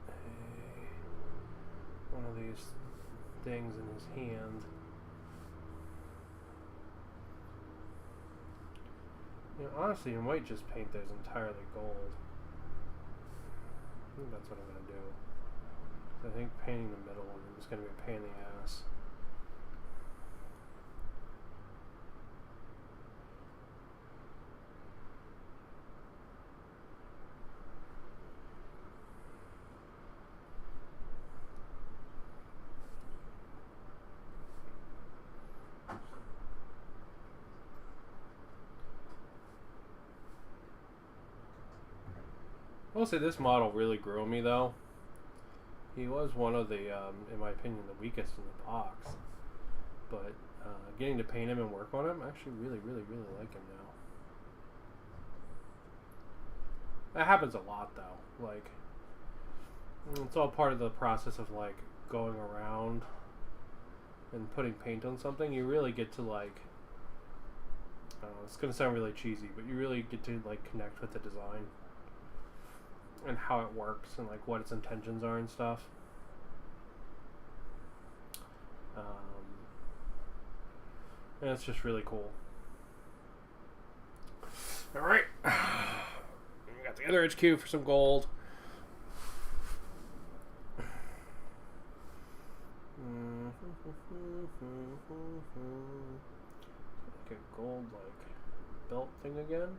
one of these things in his hand. You know, honestly, I might just paint those entirely gold. I think that's what I'm going to do. I think painting the middle one is going to be a pain in the ass. I will say this model really grew on me though. He was one of the, in my opinion, the weakest in the box. But getting to paint him and work on him, I actually really like him now. That happens a lot though. Like, it's all part of the process of like going around and putting paint on something. You really get to like, it's gonna sound really cheesy, but you really get to like connect with the design and how it works and like what its intentions are and stuff. And it's just really cool. Alright. We got the other HQ for some gold. Like a gold like belt thing again.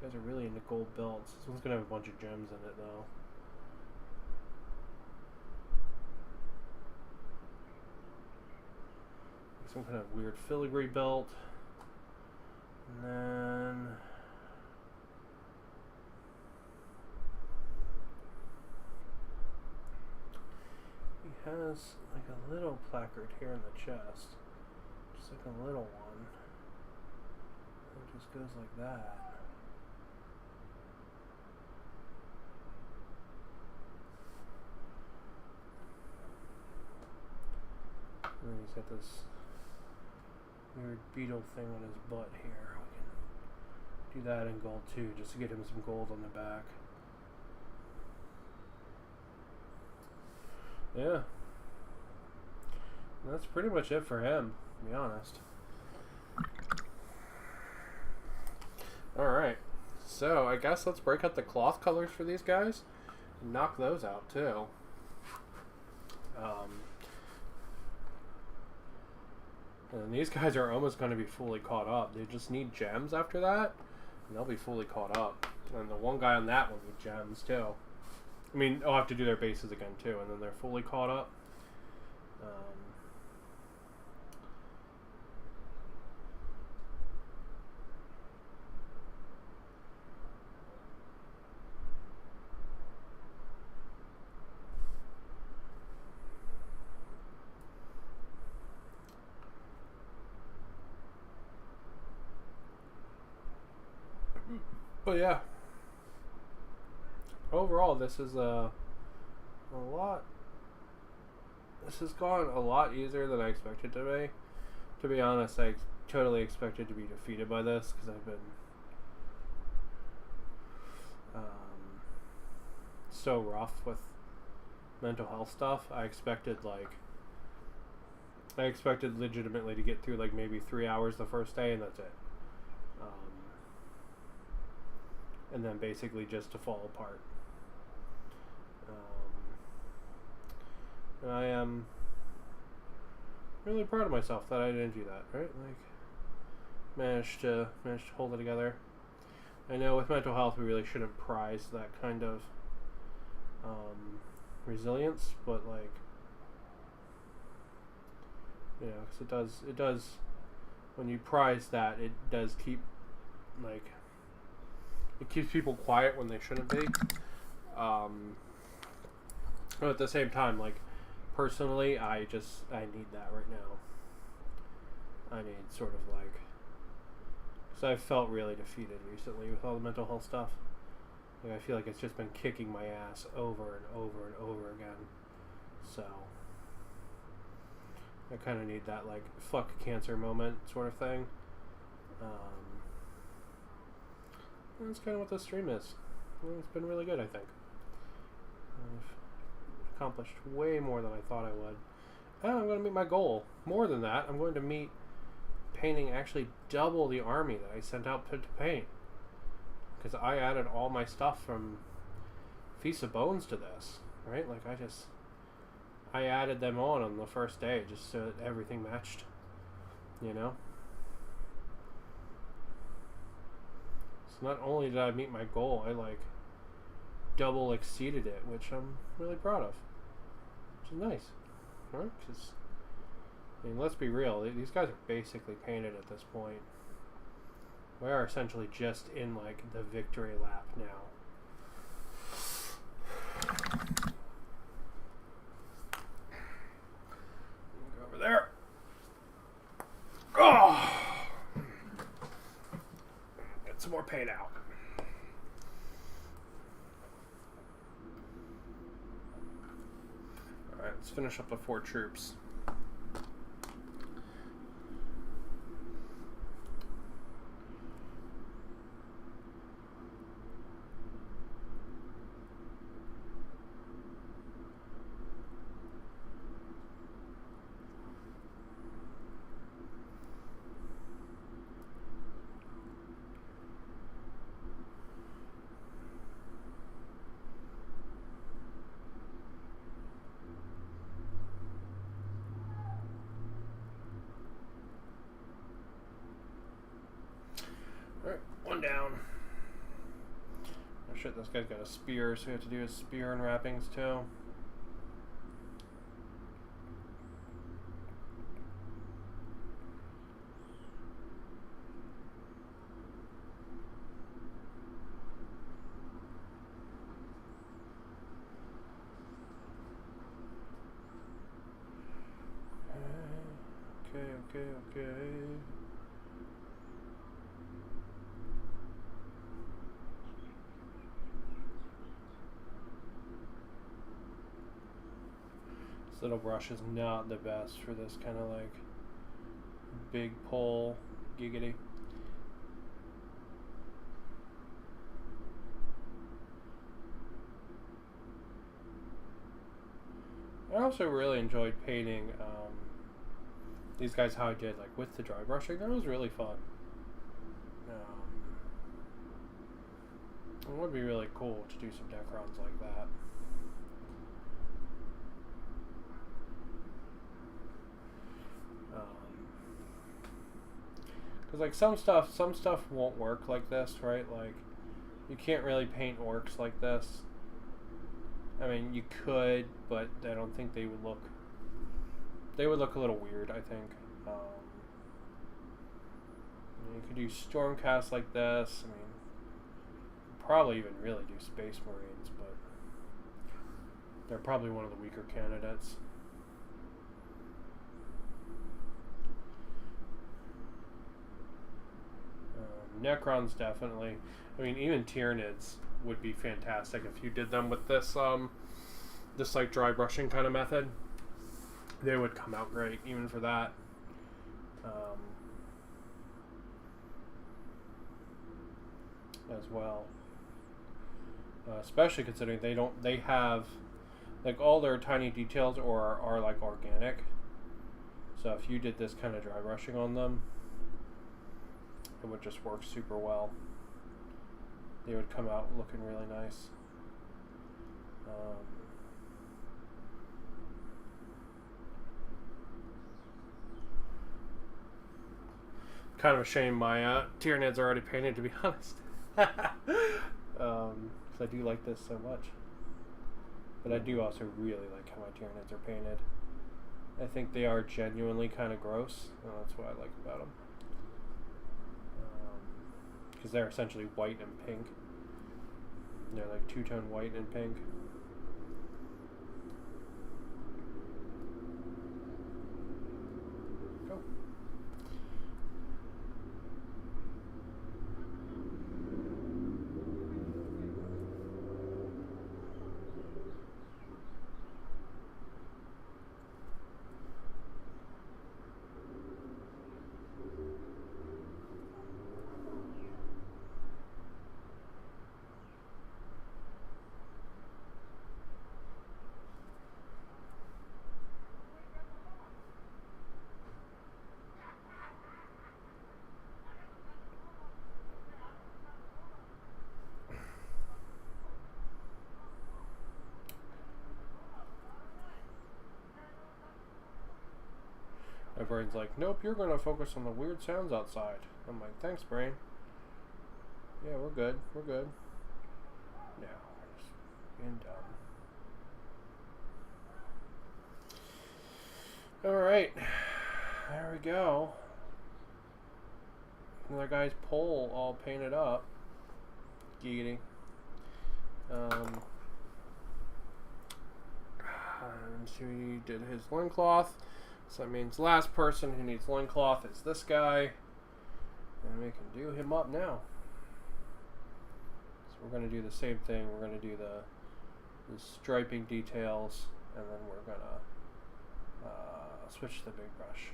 You guys are really into gold belts. This one's gonna have a bunch of gems in it though. Some kind of weird filigree belt. And then he has like a little placard here in the chest. Just like a little one. It just goes like that. And then he's got this weird beetle thing on his butt here. We can do that in gold too, just to get him some gold on the back. Yeah. And that's pretty much it for him, to be honest. Alright. So, I guess let's break out the cloth colors for these guys and knock those out too. And these guys are almost going to be fully caught up. They just need gems after that, and they'll be fully caught up. And the one guy on that will need gems too. I mean, they'll have to do their bases again too, and then they're fully caught up. But yeah, overall, this is a lot. This has gone a lot easier than I expected to be. To be honest, I totally expected to be defeated by this because I've been so rough with mental health stuff. I expected legitimately to get through like maybe 3 hours the first day, and that's it. And then basically just to fall apart. And I am really proud of myself that I didn't do that, right? Like, managed to hold it together. I know with mental health we really shouldn't prize that kind of resilience, but like, you know, because it does when you prize that, it does keep like, it keeps people quiet when they shouldn't be. But at the same time, like, personally, I need that right now. I need sort of like, because I've felt really defeated recently with all the mental health stuff. Like, I feel like it's just been kicking my ass over and over and over again. So I kind of need that like fuck cancer moment sort of thing. And that's kind of what this stream is. It's been really good, I think. I've accomplished way more than I thought I would. And I'm going to meet my goal. More than that, I'm going to meet painting actually double the army that I sent out to paint. Because I added all my stuff from Feast of Bones to this. Right? Like, I added them on the first day just so that everything matched. You know? So not only did I meet my goal, I like double exceeded it, which I'm really proud of. Which is nice. Right? Because, I mean, let's be real. These guys are basically painted at this point. We are essentially just in like the victory lap now. Go over there. Oh! Get some more paint out. Alright, let's finish up the 4 troops. Alright, 1 down. Oh shit, this guy's got a spear, so we have to do his spear and wrappings too. Okay. This little brush is not the best for this kind of like big pole giggity. I also really enjoyed painting these guys how I did, like with the dry brushing. That was really fun. It would be really cool to do some Necrons like that. Because like some stuff won't work like this, right? Like, you can't really paint orcs like this. I mean, you could, but I don't think they would look. They would look a little weird, I think. You could do Stormcast like this. I mean, probably even really do Space Marines, but they're probably one of the weaker candidates. Necrons definitely. I mean, even Tyranids would be fantastic if you did them with this this like dry brushing kind of method. They would come out great even for that. As well. Especially considering they have like all their tiny details are like organic. So if you did this kind of dry brushing on them, it would just work super well. They would come out looking really nice. Kind of a shame my Tyranids are already painted, to be honest. Because I do like this so much. But I do also really like how my Tyranids are painted. I think they are genuinely kind of gross, and that's what I like about them. Because they're essentially white and pink. They're like two-tone white and pink. Go. My brain's like, nope, you're going to focus on the weird sounds outside. I'm like, thanks, brain. Yeah, we're good. We're good. Yeah, we're just being dumb. Alright. There we go. Another guy's pole all painted up. Giggity. And she did his loincloth. So that means last person who needs loincloth is this guy. And we can do him up now. So we're going to do the same thing. We're going to do the striping details. And then we're going to switch to the big brush.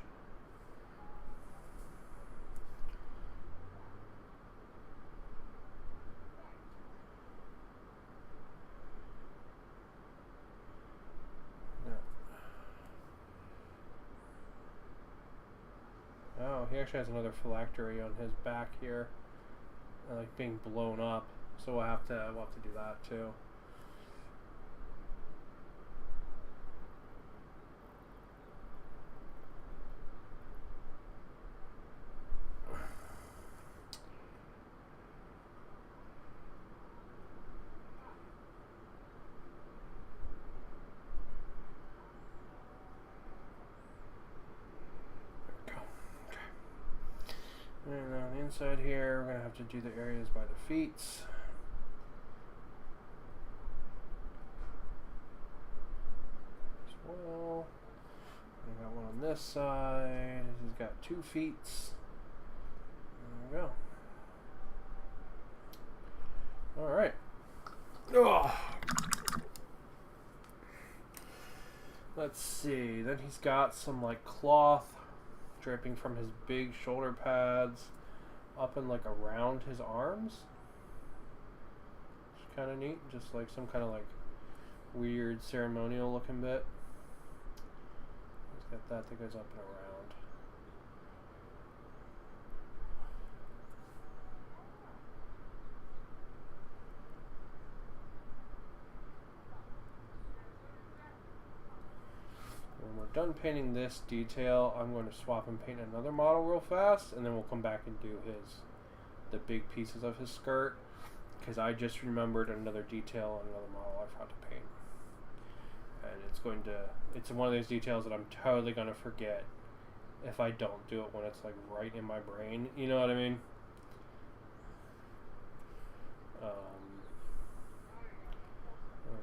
Oh, he actually has another phylactery on his back here, like being blown up. So we'll have to do that too. And on the inside here, we're going to have to do the areas by the feet. As well. I got one on this side. He's got 2 feet. There we go. Alright. Let's see. Then he's got some like cloth dripping from his big shoulder pads up and like around his arms. It's kind of neat, just like some kind of like weird ceremonial looking bit. He's got that goes up and around. When we're done painting this detail, I'm going to swap and paint another model real fast, and then we'll come back and do the big pieces of his skirt, because I just remembered another detail on another model I forgot to paint. And it's one of those details that I'm totally going to forget if I don't do it when it's like right in my brain, you know what I mean?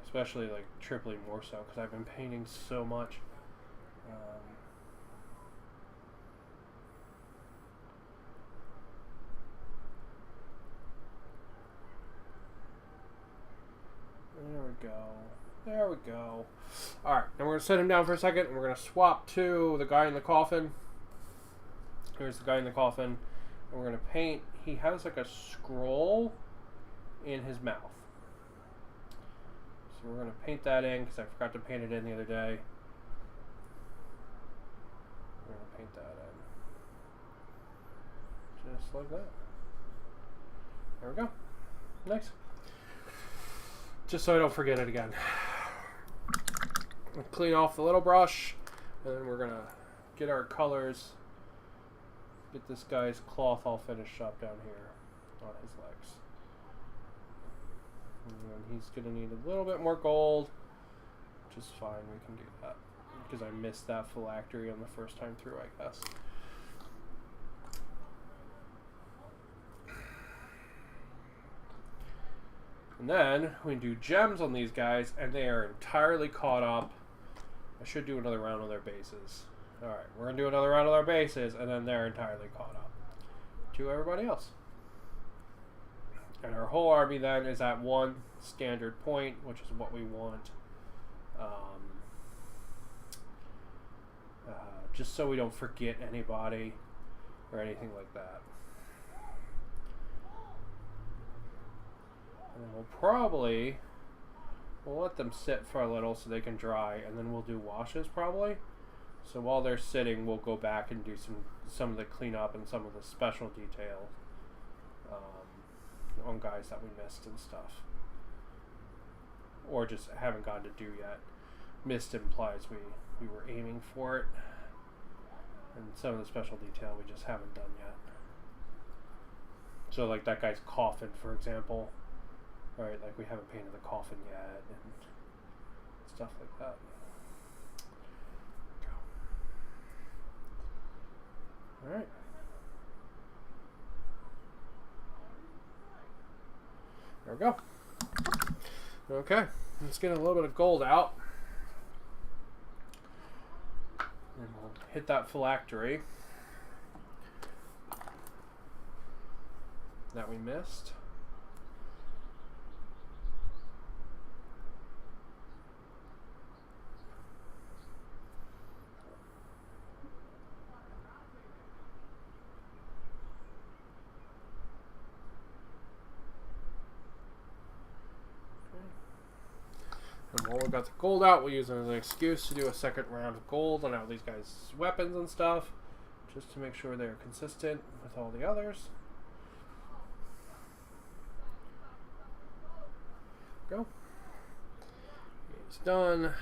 Especially like triply more so, because I've been painting so much. go. There we go. Alright, and we're going to set him down for a second, and we're going to swap to the guy in the coffin. Here's the guy in the coffin. And we're going to paint. He has like a scroll in his mouth. So we're going to paint that in, because I forgot to paint it in the other day. We're going to paint that in. Just like that. There we go. Nice. Just so I don't forget it again. Clean off the little brush, and then we're gonna get our colors. Get this guy's cloth all finished up down here on his legs. And he's gonna need a little bit more gold, which is fine. We can do that because I missed that phylactery on the first time through, I guess. And then we can do gems on these guys, and they are entirely caught up. I should do another round of their bases. Alright, we're going to do another round of their bases, and then they're entirely caught up to everybody else. And our whole army then is at one standard point, which is what we want. Just so we don't forget anybody or anything like that. And then we'll let them sit for a little so they can dry, and then we'll do washes probably. So while they're sitting, we'll go back and do some of the cleanup and some of the special detail on guys that we missed and stuff. Or just haven't gotten to do yet. Missed implies we were aiming for it. And some of the special detail we just haven't done yet. So like that guy's coffin, for example. Right, like we haven't painted the coffin yet and stuff like that. Alright. There we go. Okay, let's get a little bit of gold out. And we'll hit that phylactery that we missed. And while we got the gold out, we'll use it as an excuse to do a second round of gold on all these guys' weapons and stuff, just to make sure they're consistent with all the others. Go. It's done.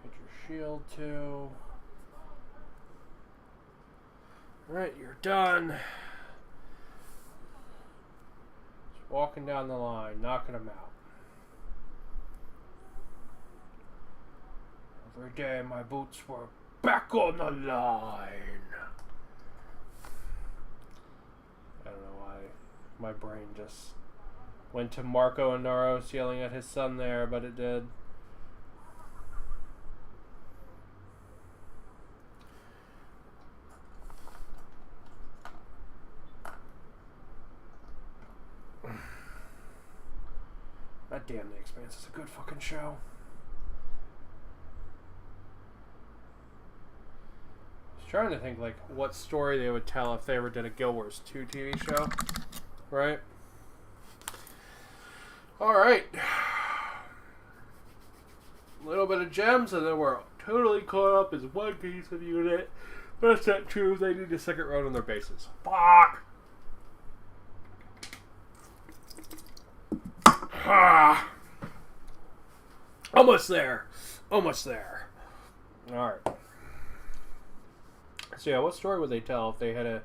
Hit your shield too. Alright, you're done. Walking down the line, knocking them out. Every day my boots were back on the line. I don't know why my brain just went to Marco and Naros yelling at his son there, but it did. God damn, The Expanse is a good fucking show. I was trying to think like what story they would tell if they ever did a Guild Wars 2 TV show. Right? Alright. A little bit of gems and then we're totally caught up as one piece of unit. That's not true. They need a second round on their bases. Fuck! Ah, almost there. Almost there. Alright. So yeah, what story would they tell if they had a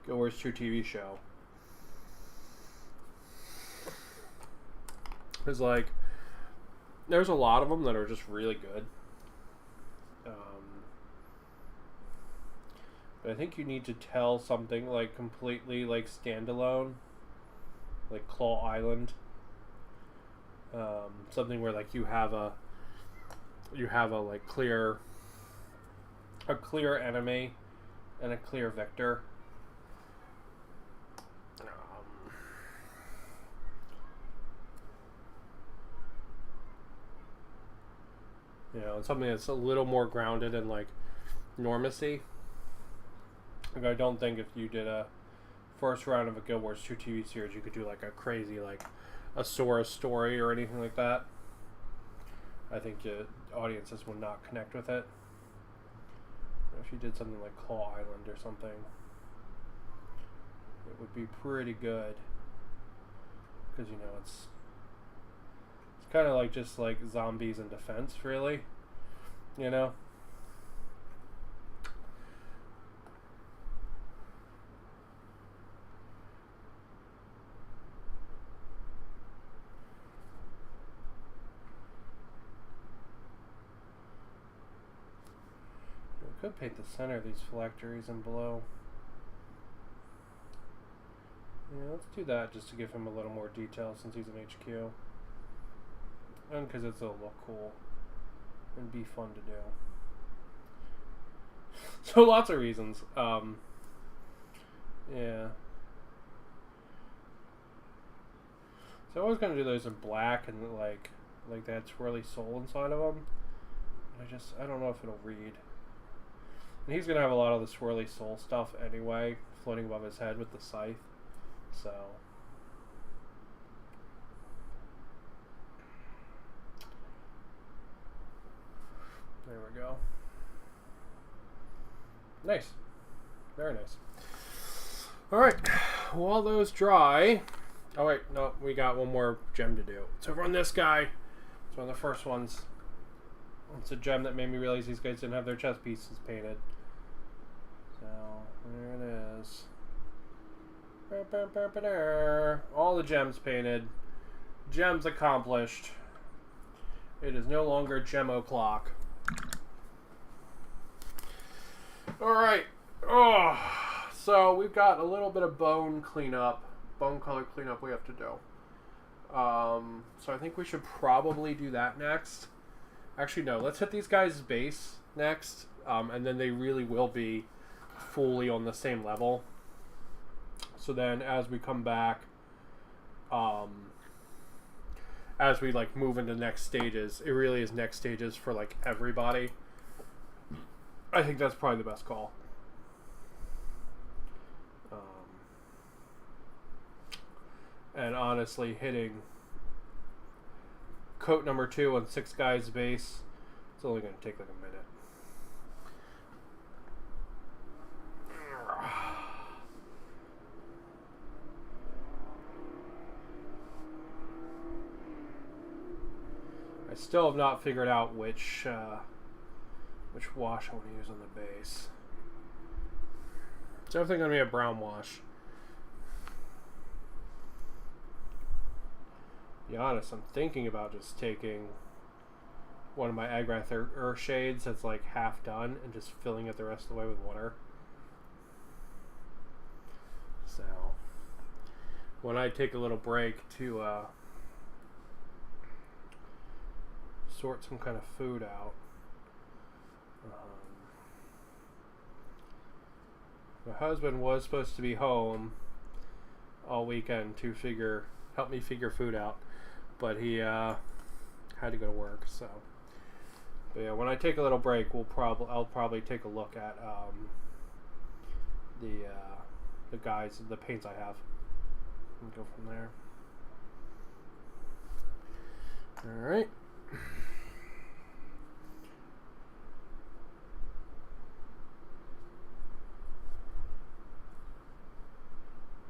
Guild Wars 2 TV show? Because like, there's a lot of them that are just really good. But I think you need to tell something like completely like standalone. Like Claw Island. Something where like you have a like clear enemy and a clear victor. You know, and something that's a little more grounded in like normacy. Like, I don't think if you did a first round of a Guild Wars 2 TV series, you could do like a crazy like a Sora story or anything like that. I think the audiences would not connect with it. If you did something like Claw Island or something, it would be pretty good. Because, you know, it's kind of like just like zombies in defense, really. You know? We could paint the center of these phylacteries and below. Yeah, let's do that just to give him a little more detail since he's an HQ. And because it'll look cool and be fun to do. So lots of reasons. Yeah. So I was going to do those in black and like that swirly soul inside of them. I don't know if it'll read. And he's going to have a lot of the swirly soul stuff anyway, floating above his head with the scythe. So, there we go. Nice. Very nice. Alright, while those dry... Oh wait, no, we got one more gem to do. So on this guy, it's one of the first ones. It's a gem that made me realize these guys didn't have their chest pieces painted. So, there it is. All the gems painted. Gems accomplished. It is no longer gem o'clock. Alright. Oh, so we've got a little bit of bone cleanup. Bone color cleanup we have to do. So I think we should probably do that next. Actually, no. Let's hit these guys' base next. And then they really will be fully on the same level. So then as we come back, as we like move into next stages, it really is next stages for like everybody. I think that's probably the best call. And honestly, hitting coat number 2 on 6 guys base, it's only going to take like a minute. I still have not figured out which wash I want to use on the base. It's definitely going to be a brown wash. To be honest, I'm thinking about just taking one of my Agrath Ur shades that's like half done and just filling it the rest of the way with water. So when I take a little break to sort some kind of food out. My husband was supposed to be home all weekend to help me figure food out, but he had to go to work. So, but yeah, when I take a little break, I'll probably take a look at the paints I have, and go from there. All right.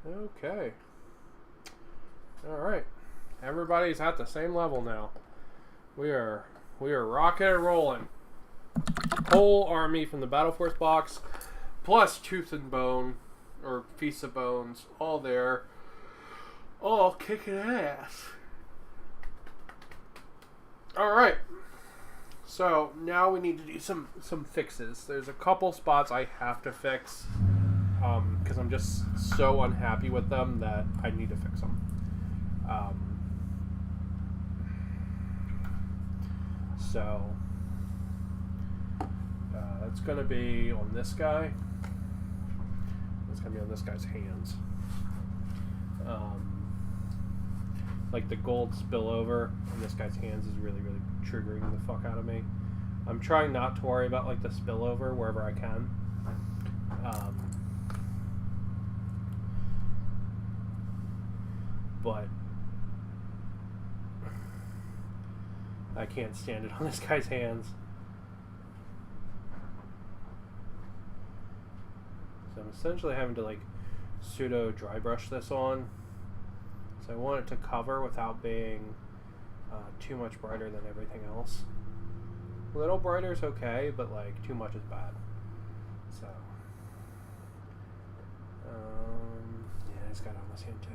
Okay. Alright. Everybody's at the same level now. We are rocking and rolling. Whole army from the Battle Force box, plus Tooth and Bone, or Feast of Bones, all there. All kicking ass. Alright. So, now we need to do some fixes. There's a couple spots I have to fix. Because I'm just so unhappy with them that I need to fix them. So that's going to be on this guy. It's going to be on this guy's hands. Like the gold spillover on this guy's hands is really, really triggering the fuck out of me. I'm trying not to worry about like the spillover wherever I can. But I can't stand it on this guy's hands. So I'm essentially having to like pseudo dry brush this on. So I want it to cover without being too much brighter than everything else. A little brighter is okay, but like too much is bad. So yeah, he's got it on his hand too.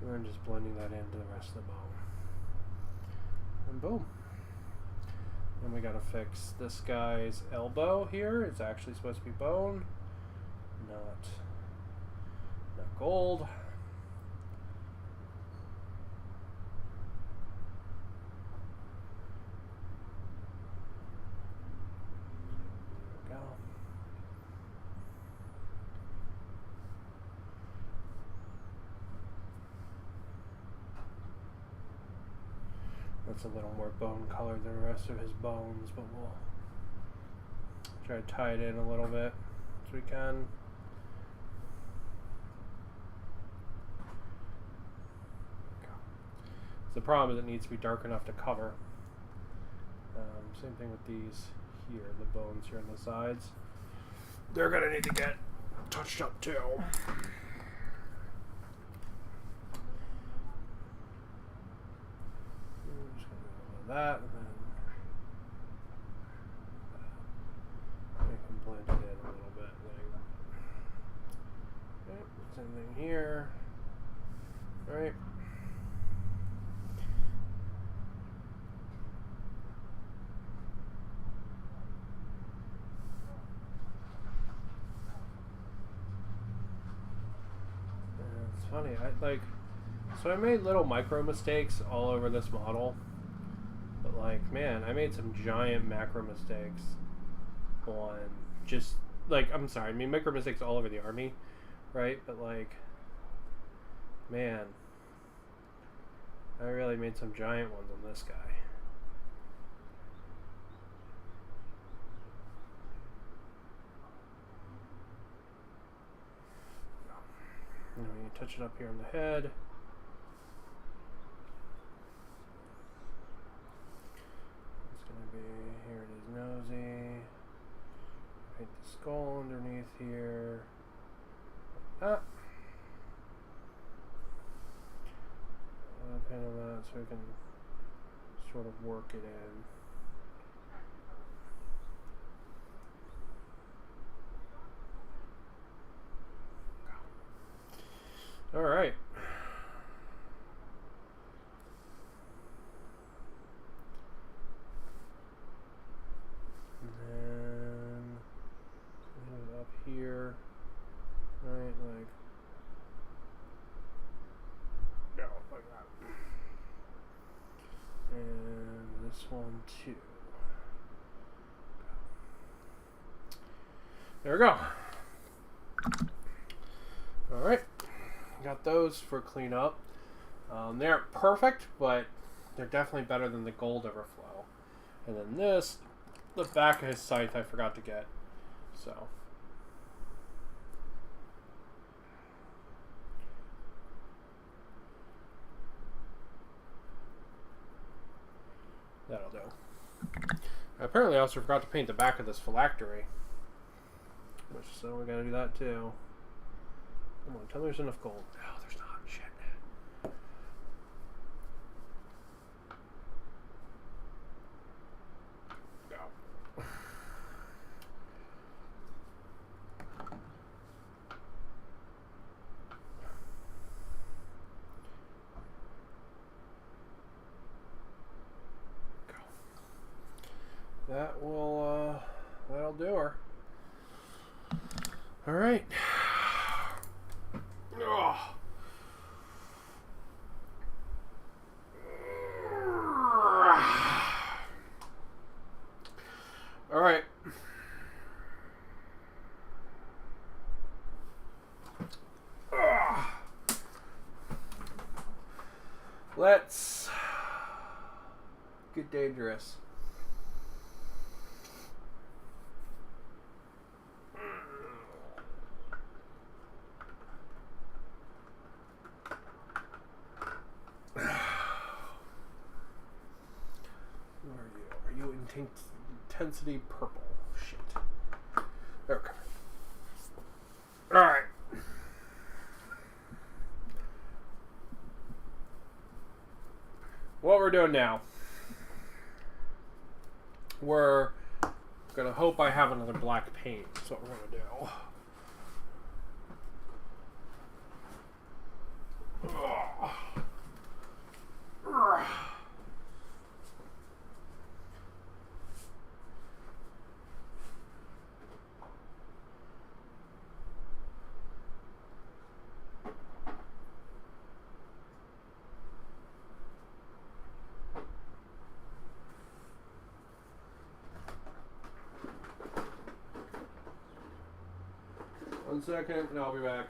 And then just blending that into the rest of the bone. And boom. Then we gotta fix this guy's elbow here. It's actually supposed to be bone, not gold. There we go. That's a little more bone color than the rest of his bones, but we'll try to tie it in a little bit as we can. The problem is it needs to be dark enough to cover. Same thing with these here, the bones here on the sides. They're going to need to get touched up too. I'm just going to do a little of that, and then I can blend it in a little bit. Like, okay, same thing here. All right. Funny, so I made little micro mistakes all over this model, but like, man, I made some giant macro mistakes on just like, I'm sorry, I mean micro mistakes all over the army, right? But like, man, I really made some giant ones on this guy. And we touch it up here on the head. It's going to be, here it is, nosy. Paint the skull underneath here. Ah. Kind of that so we can sort of work it in. All right. And then up here, right, like, no, like that. And this one too. There we go. All right. Got those for cleanup. They aren't perfect, but they're definitely better than the gold overflow. And then this, the back of his scythe I forgot to get. So. That'll do. Apparently I also forgot to paint the back of this phylactery. So we gotta do that too. Come on, tell me there's enough gold. No, there's not. Shit. No. Go. That will, that'll do her. All right. Ugh. All right. Let's get dangerous. Are you intensity purple? Shit. Okay. Alright. What we're doing now, we're gonna hope I have another black paint. That's what we're gonna do. One second, and I'll be back.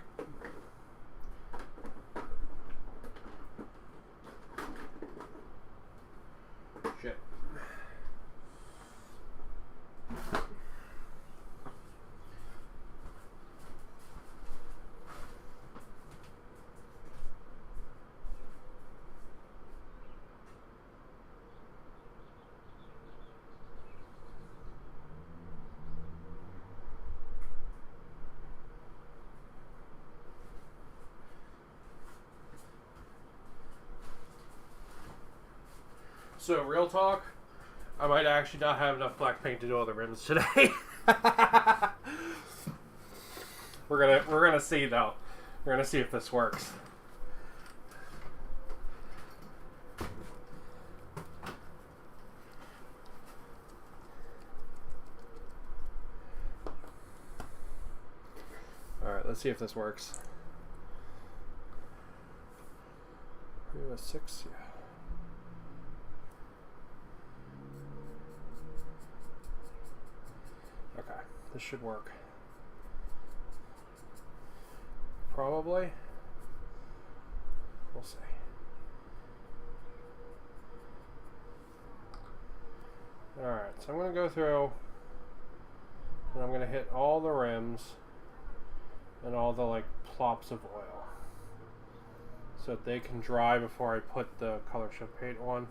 Shit. So, real talk, I might actually not have enough black paint to do all the rims today. We're gonna see though. We're gonna see if this works. Alright, let's see if this works. Are you a 6? Yeah. Okay, this should work. Probably. We'll see. Alright, so I'm going to go through and I'm going to hit all the rims and all the like plops of oil so that they can dry before I put the color shift paint on.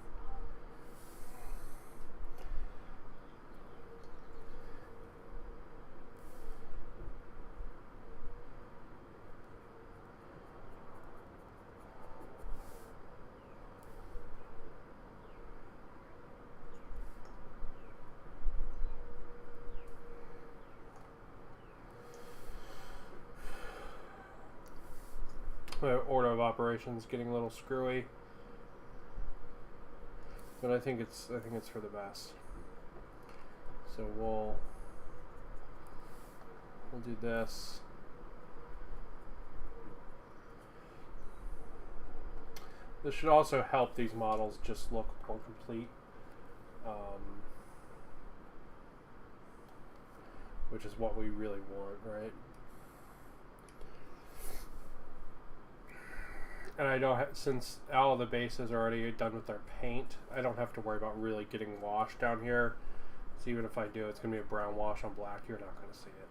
My order of operations getting a little screwy, but I think it's for the best. So we'll do this. This should also help these models just look more complete, which is what we really want, right? And I don't since all the bases are already done with their paint, I don't have to worry about really getting washed down here. So even if I do, it's going to be a brown wash on black. You're not going to see it.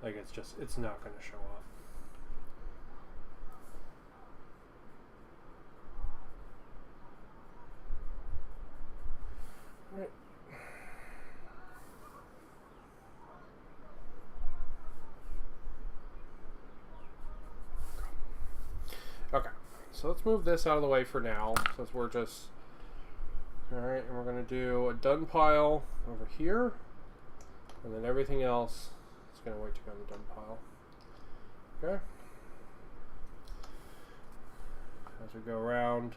Like it's not going to show up. Right. Okay, so let's move this out of the way for now, since we're just... Alright, and we're going to do a done pile over here, and then everything else is going to wait to go in the done pile. Okay? As we go around,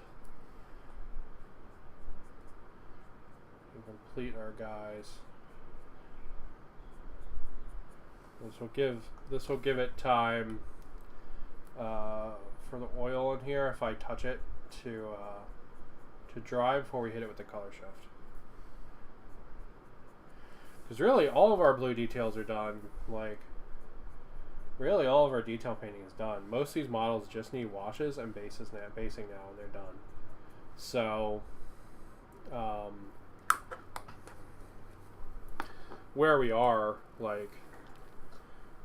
we complete our guys. This will give it time for the oil in here, if I touch it, to dry before we hit it with the color shift. Because really, all of our blue details are done. Like, Really, all of our detail painting is done. Most of these models just need washes and basing now, and they're done. So, where we are, like,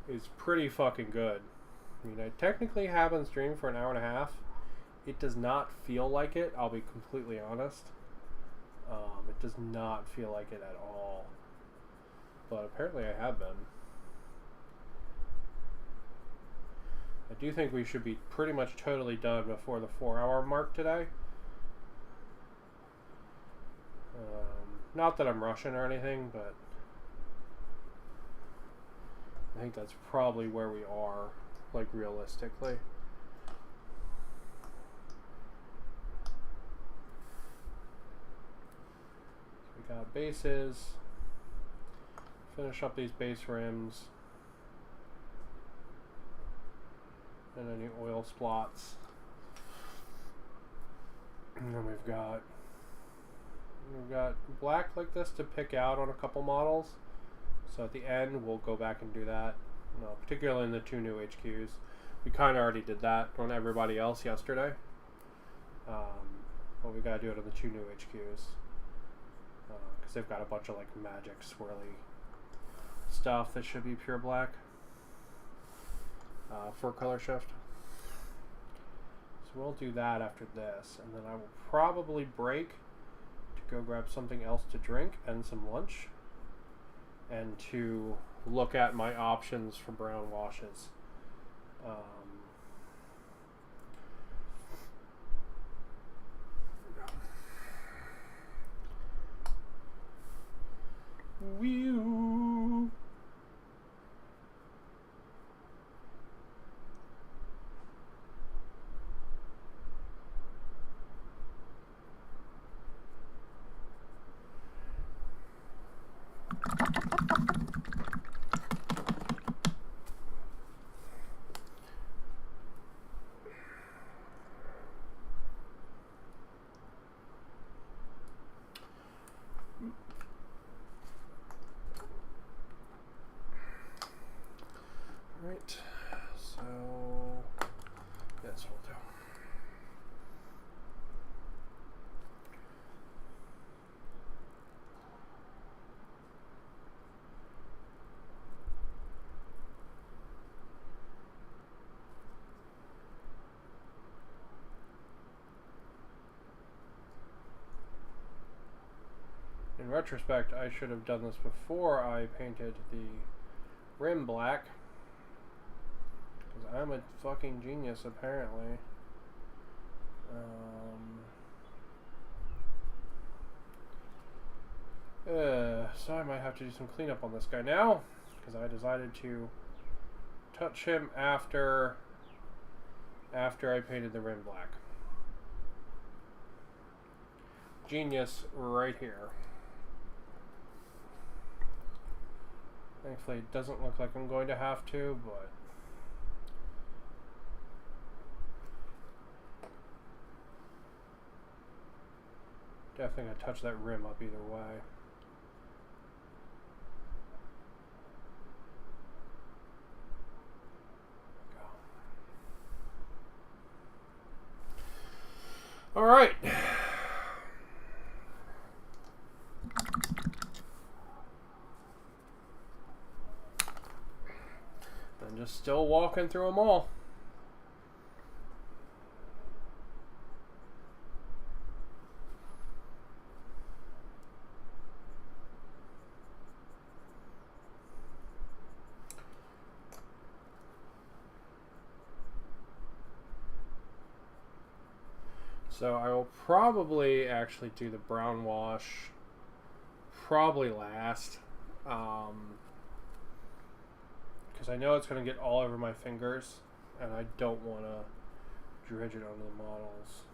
is pretty fucking good. I mean, I technically have been streaming for an hour and a half. It does not feel like it, I'll be completely honest. It does not feel like it at all. But apparently I have been. I do think we should be pretty much totally done before the 4-hour mark today. Not that I'm rushing or anything, but I think that's probably where we are, like, realistically. We got bases. Finish up these base rims. And any oil splots. And then we've got black like this to pick out on a couple models. So at the end we'll go back and do that. Particularly in the 2 new HQs. We kind of already did that on everybody else yesterday. But we gotta do it on the 2 new HQs. Because they've got a bunch of like magic swirly stuff that should be pure black. For color shift. So we'll do that after this, and then I will probably break to go grab something else to drink and some lunch, and to look at my options for brown washes. Wee-oo. Right, so yes, we'll do. In retrospect, I should have done this before I painted the rim black. Because I'm a fucking genius, apparently. So I might have to do some cleanup on this guy now. Because I decided to touch him after I painted the rim black. Genius right here. Thankfully, it doesn't look like I'm going to have to, but definitely gonna touch that rim up either way. All right. I'm just still walking through them all. So I will probably actually do the brown wash probably last, because I know it's going to get all over my fingers, and I don't want to dredge it onto the models.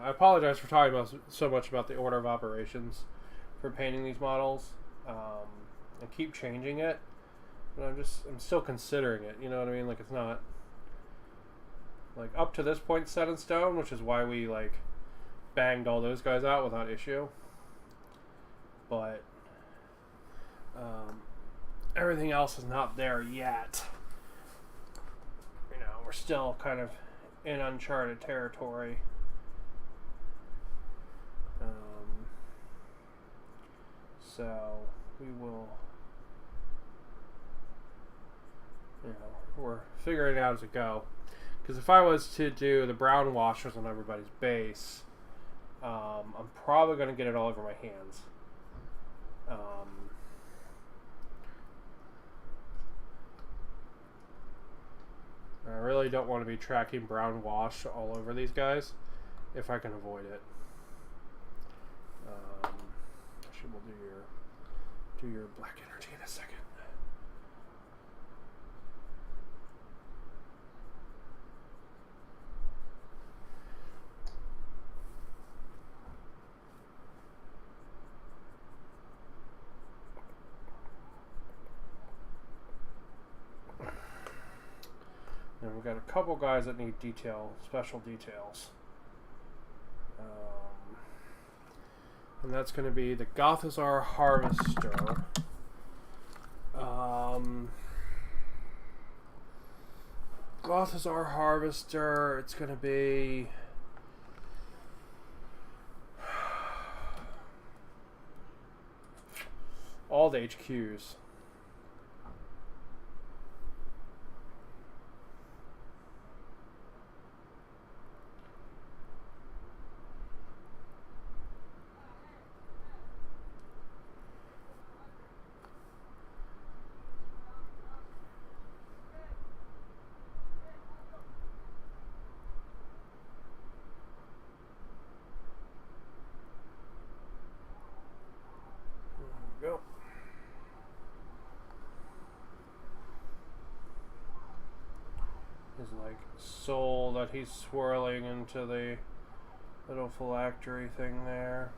I apologize for talking about so much about the order of operations for painting these models. I keep changing it, but I'm still considering it. You know what I mean? Like, it's not like up to this point set in stone, which is why we like banged all those guys out without issue. But everything else is not there yet. You know, we're still kind of in uncharted territory. So we will, you know, we're figuring it out as we go. Because if I was to do the brown washers on everybody's base, I'm probably going to get it all over my hands. I really don't want to be tracking brown wash all over these guys if I can avoid it. Actually, we'll do your black energy in a second. And we've got a couple guys that need special details. And that's going to be the Gothazar Harvester. Gothazar Harvester, it's going to be... all the HQs. Go. His like soul that he's swirling into the little phylactery thing there.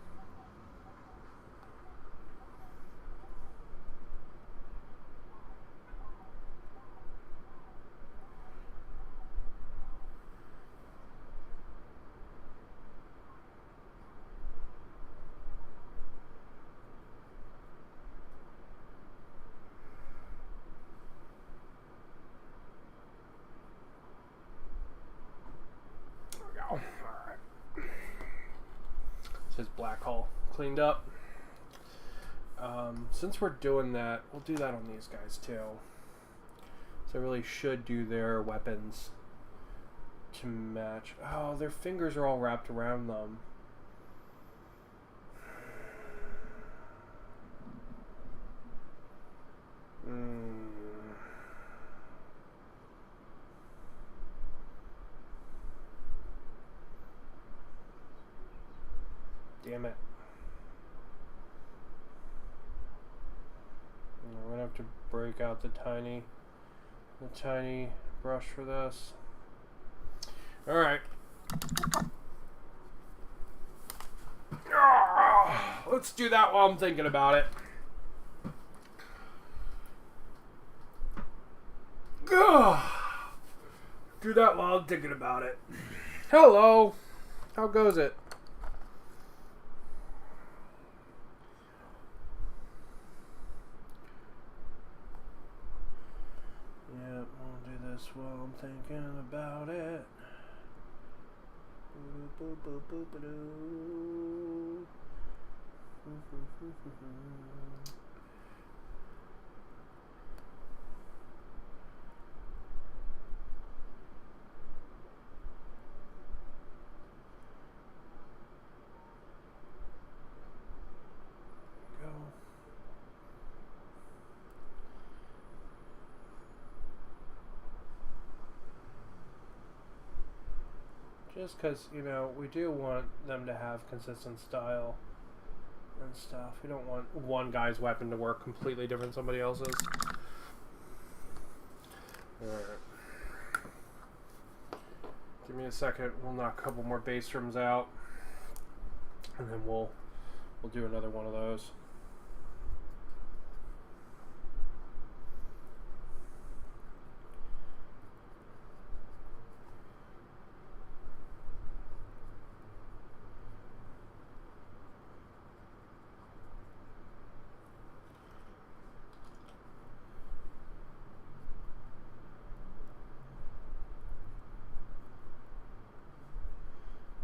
His black hole cleaned up. Since we're doing that, we'll do that on these guys too. So I really should do their weapons to match. Oh, their fingers are all wrapped around them. Damn it. I'm gonna have to break out the tiny brush for this. Alright. Let's do that while I'm thinking about it. Do that while I'm thinking about it. Hello. How goes it? Yep, I'll do this while I'm thinking about it. Just because, you know, we do want them to have consistent style and stuff. We don't want one guy's weapon to work completely different than somebody else's. Alright. Give me a second. We'll knock a couple more base rooms out. And then we'll do another one of those.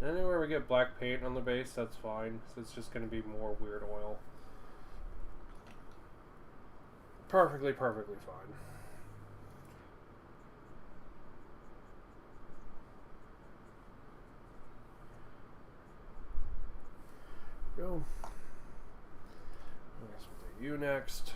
Anywhere we get black paint on the base, that's fine. So it's just going to be more weird oil. Perfectly fine. Go. I guess we'll do you next.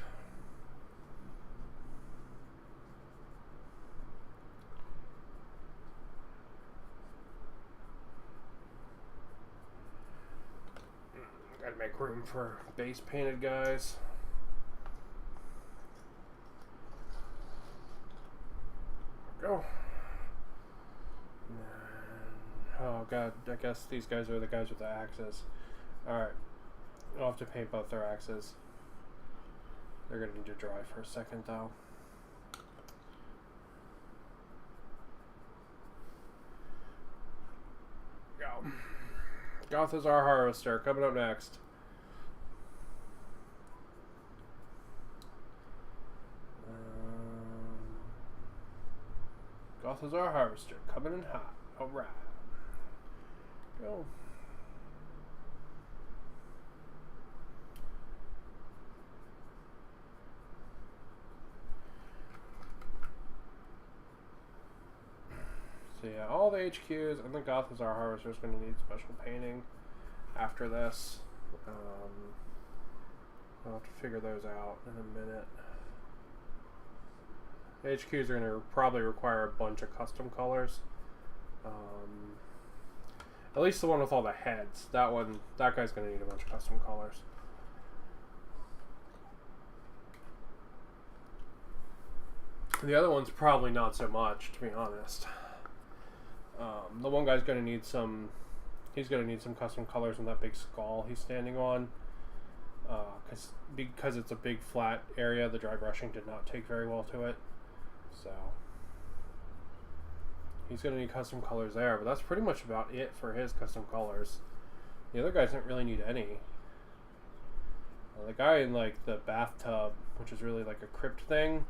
Gotta make room for base painted guys. Go. Oh god, I guess these guys are the guys with the axes. Alright. I'll have to paint both their axes. They're gonna need to dry for a second though. Go. Goth is our harvester. Coming up next. Goth is our harvester. Coming in hot. Alright. Go. So yeah, all the HQs and the Goth is our harvester is going to need special painting after this. I'll have to figure those out in a minute. The HQs are going to probably require a bunch of custom colors. At least the one with all the heads. That guy's going to need a bunch of custom colors. The other one's probably not so much, to be honest. The one guy's going to need some. He's going to need some custom colors on that big skull he's standing on. Because it's a big flat area, the dry brushing did not take very well to it. So he's going to need custom colors there, but that's pretty much about it for his custom colors. The other guys don't really need any. The guy in like the bathtub, which is really like a crypt thing,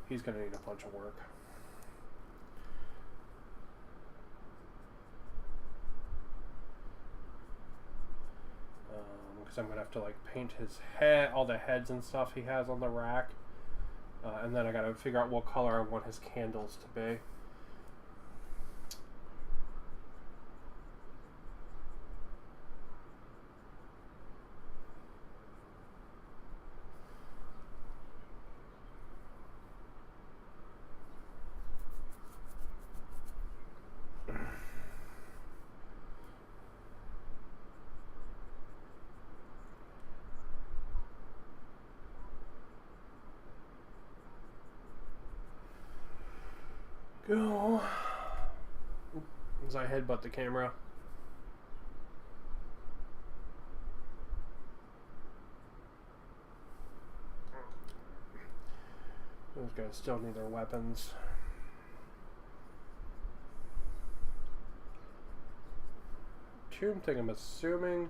he's going to need a bunch of work. Because I'm going to have to like paint his head, all the heads and stuff he has on the rack. And then I got to figure out what color I want his candles to be. Go. As I headbutt the camera. Those guys still need their weapons. Tomb thing, I'm assuming.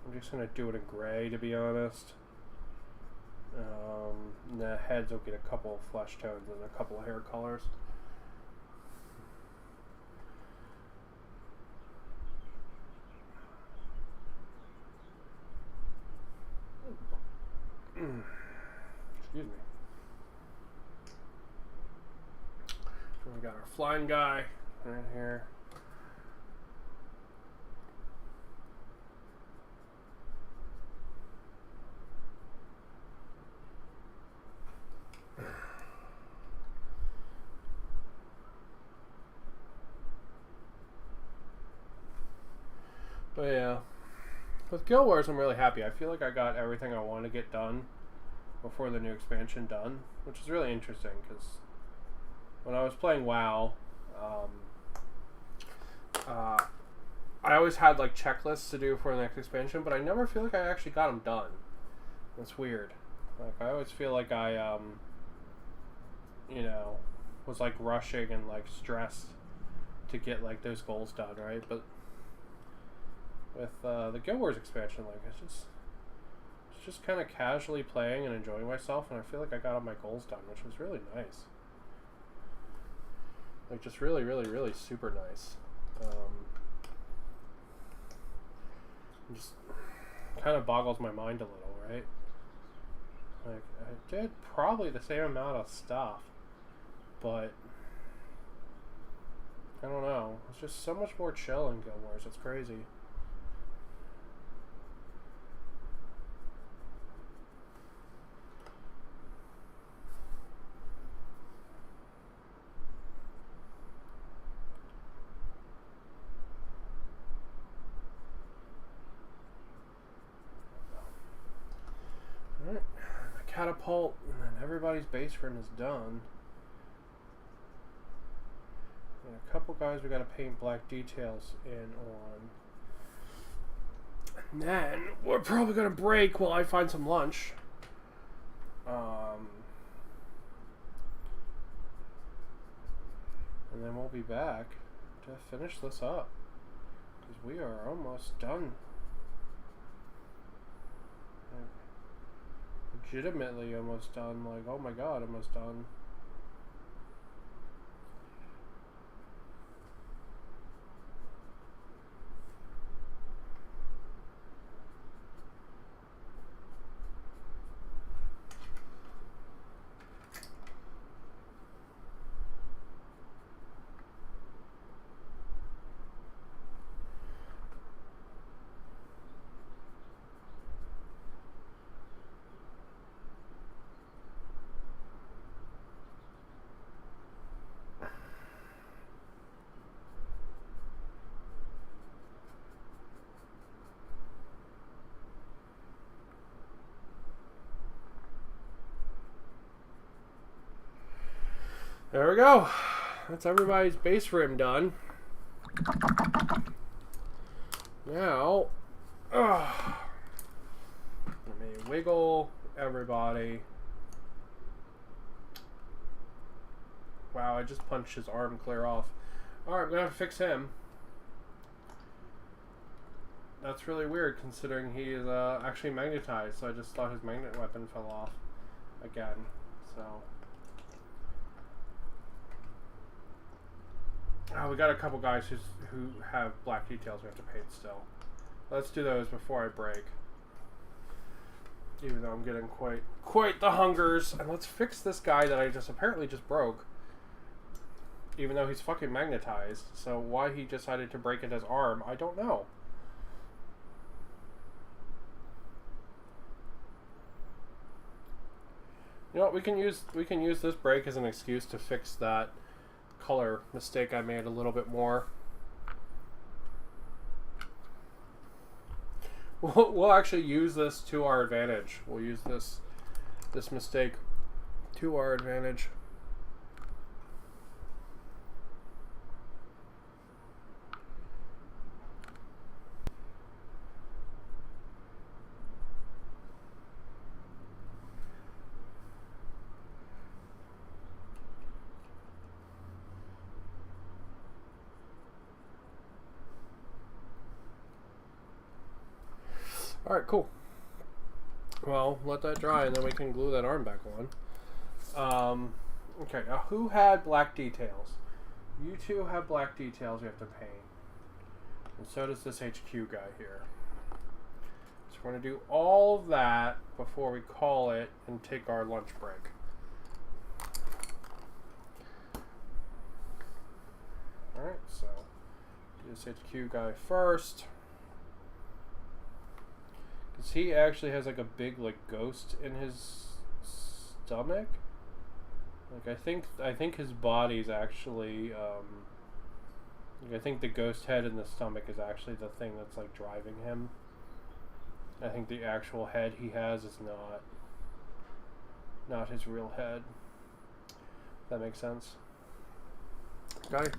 I'm just going to do it in gray, to be honest. And the heads will get a couple of flesh tones and a couple of hair colors. Excuse me. So we got our flying guy right here. But yeah, with Guild Wars I'm really happy. I feel like I got everything I want to get done before the new expansion done, which is really interesting because when I was playing WoW, I always had like checklists to do for the next expansion, but I never feel like I actually got them done. That's weird. Like I always feel like I, you know, was like rushing and like stressed to get like those goals done, right? But with the Guild Wars expansion, like it's just kind of casually playing and enjoying myself, and I feel like I got all my goals done, which was really nice. Like just really super nice. It just kind of boggles my mind a little, right? Like, I did probably the same amount of stuff, but I don't know. It's just so much more chill in Guild Wars. It's crazy. Alright, the catapult, and then everybody's base frame is done. And a couple guys we gotta paint black details in on. And then we're probably gonna break while I find some lunch. And then we'll be back to finish this up, because we are almost done. Legitimately almost done. Like, oh my god, almost done. There we go. That's everybody's base rim done. Now, let me wiggle everybody. Wow, I just punched his arm clear off. Alright, I'm gonna have to fix him. That's really weird considering he is actually magnetized, so I just thought his magnet weapon fell off again. So. We got a couple guys who have black details we have to paint still. Let's do those before I break. Even though I'm getting quite the hungers. And let's fix this guy that I apparently just broke. Even though he's fucking magnetized. So why he decided to break in his arm, I don't know. You know what, we can use this break as an excuse to fix that color mistake I made a little bit more. We'll actually use this to our advantage. We'll use this mistake to our advantage. Alright, cool. Well, let that dry and then we can glue that arm back on. Okay, now who had black details? You two have black details you have to paint. And so does this HQ guy here. So we're going to do all of that before we call it and take our lunch break. Alright, so do this HQ guy first. He actually has like a big ghost in his stomach. Like I think his body's actually I think the ghost head in the stomach is actually the thing that's like driving him. I think the actual head he has is not his real head. If that makes sense. Okay.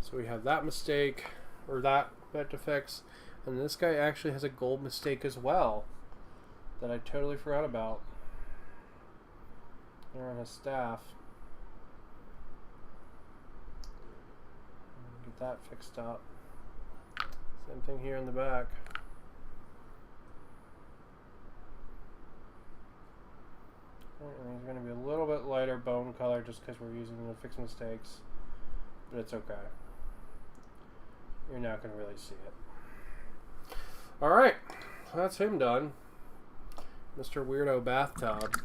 So we have that mistake or that to fix. And this guy actually has a gold mistake as well that I totally forgot about. Here on his staff. Get that fixed up. Same thing here in the back. And he's going to be a little bit lighter bone color just because we're using him to fix mistakes. But it's okay. You're not going to really see it. Alright, that's him done. Mr. Weirdo Bathtub.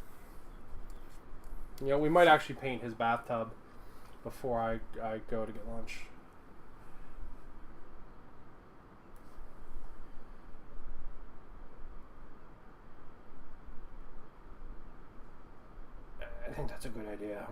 You know, we might actually paint his bathtub before I go to get lunch. I think that's a good idea.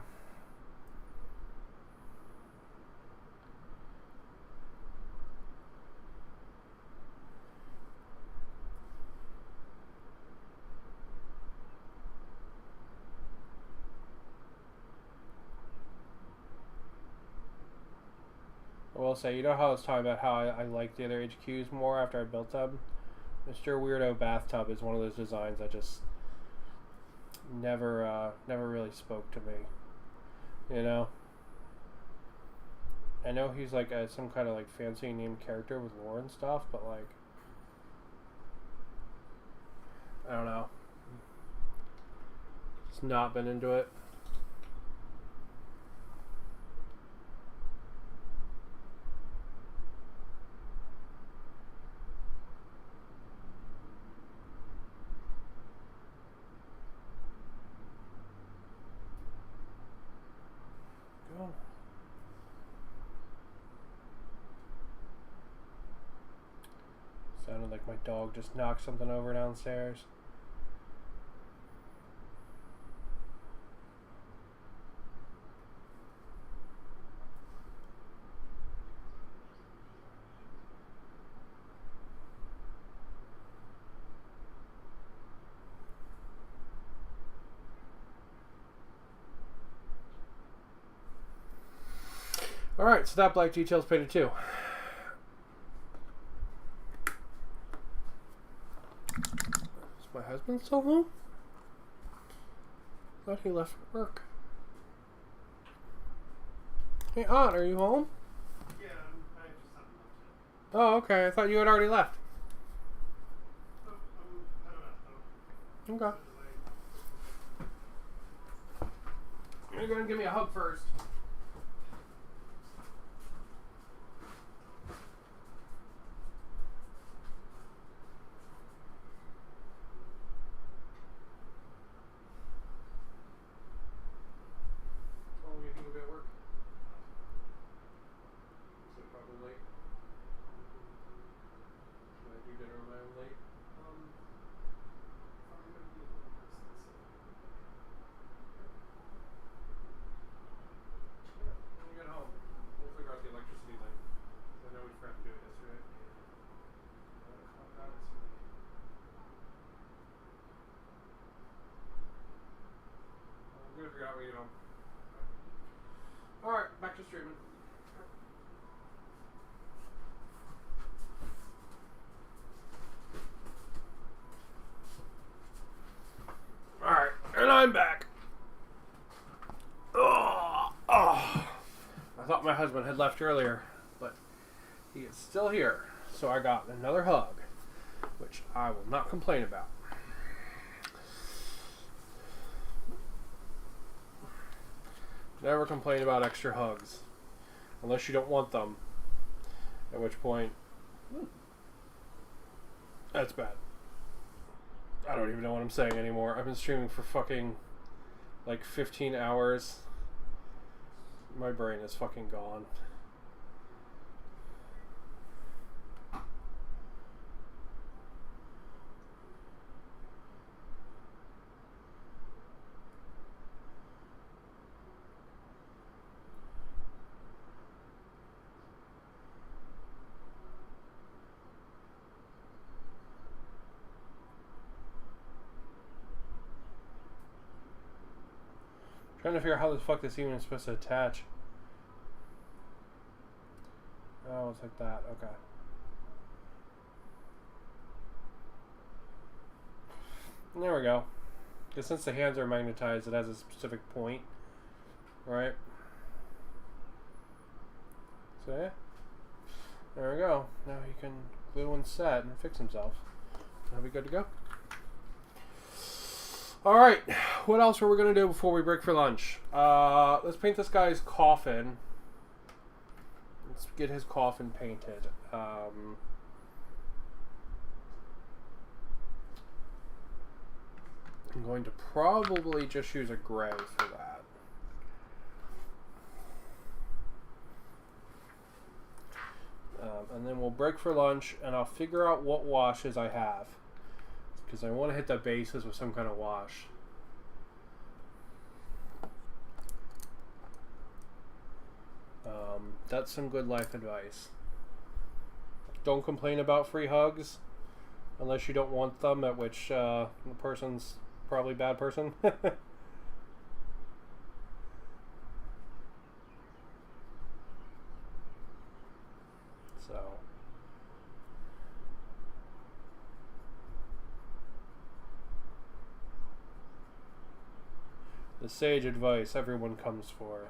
I will say, you know how I was talking about how I like the other HQs more after I built them? Mr. Weirdo Bathtub is one of those designs that just never really spoke to me. You know? I know he's like some kind of like fancy named character with lore and stuff, but like, I don't know. Just not been into it. Sounded like my dog just knocked something over downstairs. Alright, so that black detail's painted too. Is my husband still home? I thought he left for work. Hey, Aunt, are you home? Yeah, I just haven't left Oh, okay. I thought you had already left. yet. I don't know. Okay. You're going to give me a hug first. How long do you think you'll be at work? Is it probably late? Should I do dinner when I'm late? I'm gonna be a little Yeah, when we get home, we'll figure out the electricity thing. I know we forgot to do it yesterday. We're gonna figure out when we get home. Alright, back to streaming. Alright, and I'm back. Oh. I thought my husband had left earlier, but he is still here. So I got another hug, which I will not complain about. Never complain about extra hugs, unless you don't want them, at which point, that's bad. I don't even know what I'm saying anymore. I've been streaming for fucking like 15 hours. My brain is fucking gone. Trying to figure out how the fuck this even is supposed to attach. Oh, it's like that. Okay. And there we go. Because since the hands are magnetized, it has a specific point. Right? So yeah. There we go. Now he can glue and set and fix himself. That'll be good to go. Alright, what else are we going to do before we break for lunch? Let's paint this guy's coffin. Let's get his coffin painted. I'm going to probably just use a gray for that. And then we'll break for lunch, and I'll figure out what washes I have, because I want to hit the bases with some kind of wash. That's some good life advice. Don't complain about free hugs unless you don't want them, at which the person's probably a bad person. So the sage advice everyone comes for.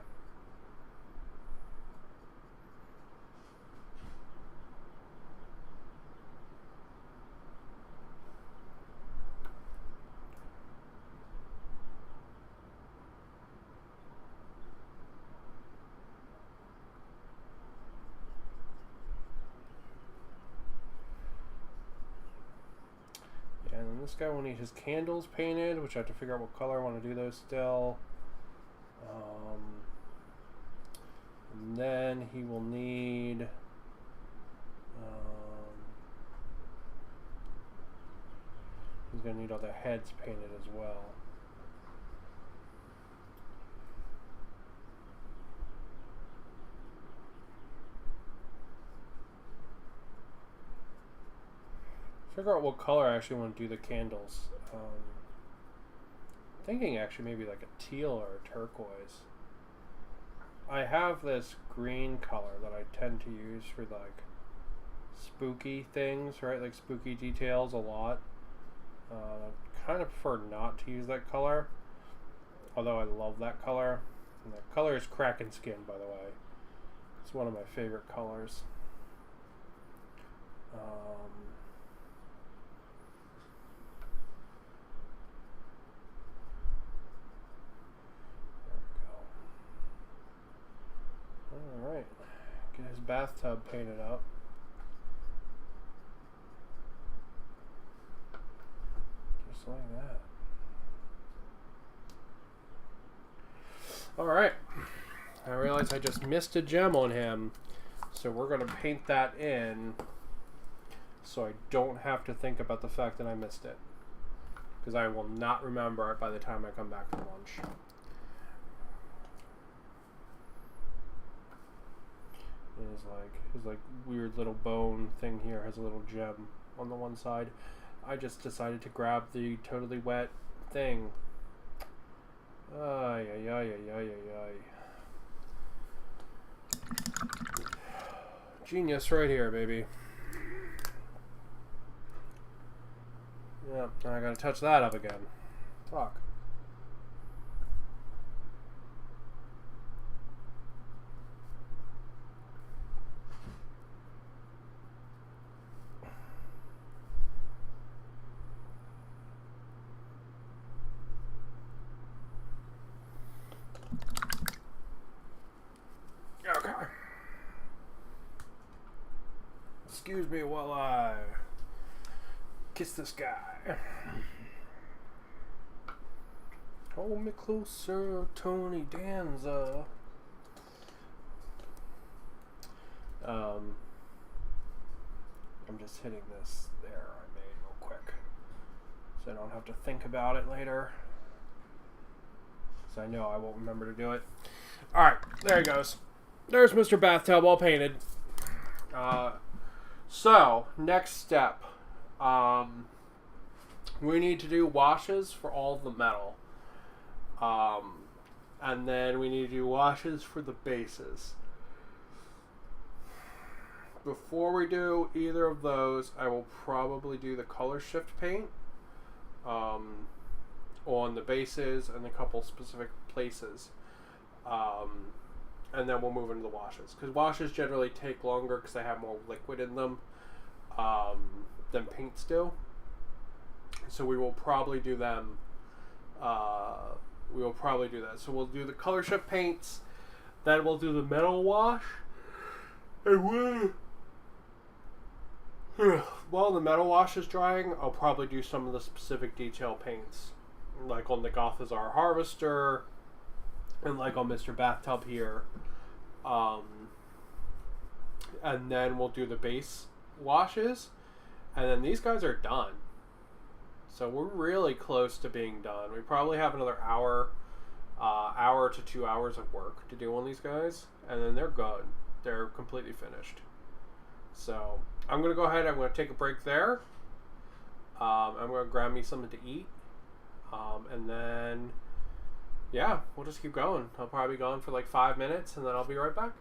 And this guy will need his candles painted, which I have to figure out what color I want to do those still. And then he will need he's going to need all the heads painted as well. Figure out what color I actually want to do the candles. Thinking actually maybe like a teal or a turquoise. I have this green color that I tend to use for like spooky things, right? Like spooky details a lot. I kind of prefer not to use that color, although I love that color. And that color is Kraken Skin, by the way. It's one of my favorite colors. Alright, get his bathtub painted up. Just like that. Alright, I realize I just missed a gem on him, so we're going to paint that in so I don't have to think about the fact that I missed it, because I will not remember it by the time I come back from lunch. His like weird little bone thing here has a little gem on the one side. I just decided to grab the totally wet thing. Ay, ay, ay, ay, ay, ay. Genius right here, baby. Yeah, I gotta touch that up again. Fuck. Excuse me while I kiss this guy. Hold me closer, Tony Danza. I'm just hitting this there I made real quick, so I don't have to think about it later, because I know I won't remember to do it. Alright, there he goes. There's Mr. Bathtub all painted. So, next step. We need to do washes for all of the metal. And then we need to do washes for the bases. Before we do either of those, I will probably do the color shift paint on the bases and a couple specific places. And then we'll move into the washes, because washes generally take longer because they have more liquid in them than paints do. So we will probably do them. We will probably do that. So we'll do the color shift paints, then we'll do the metal wash, and while the metal wash is drying, I'll probably do some of the specific detail paints. like on the Gothazar Harvester, and like on Mr. Bathtub here. And then we'll do the base washes, and then these guys are done. So we're really close to being done. We probably have another hour to 2 hours of work to do on these guys, and then they're good. They're completely finished. So I'm going to go ahead. I'm going to take a break there. I'm going to grab me something to eat. And then, yeah, we'll just keep going. I'll probably be gone for like 5 minutes, and then I'll be right back.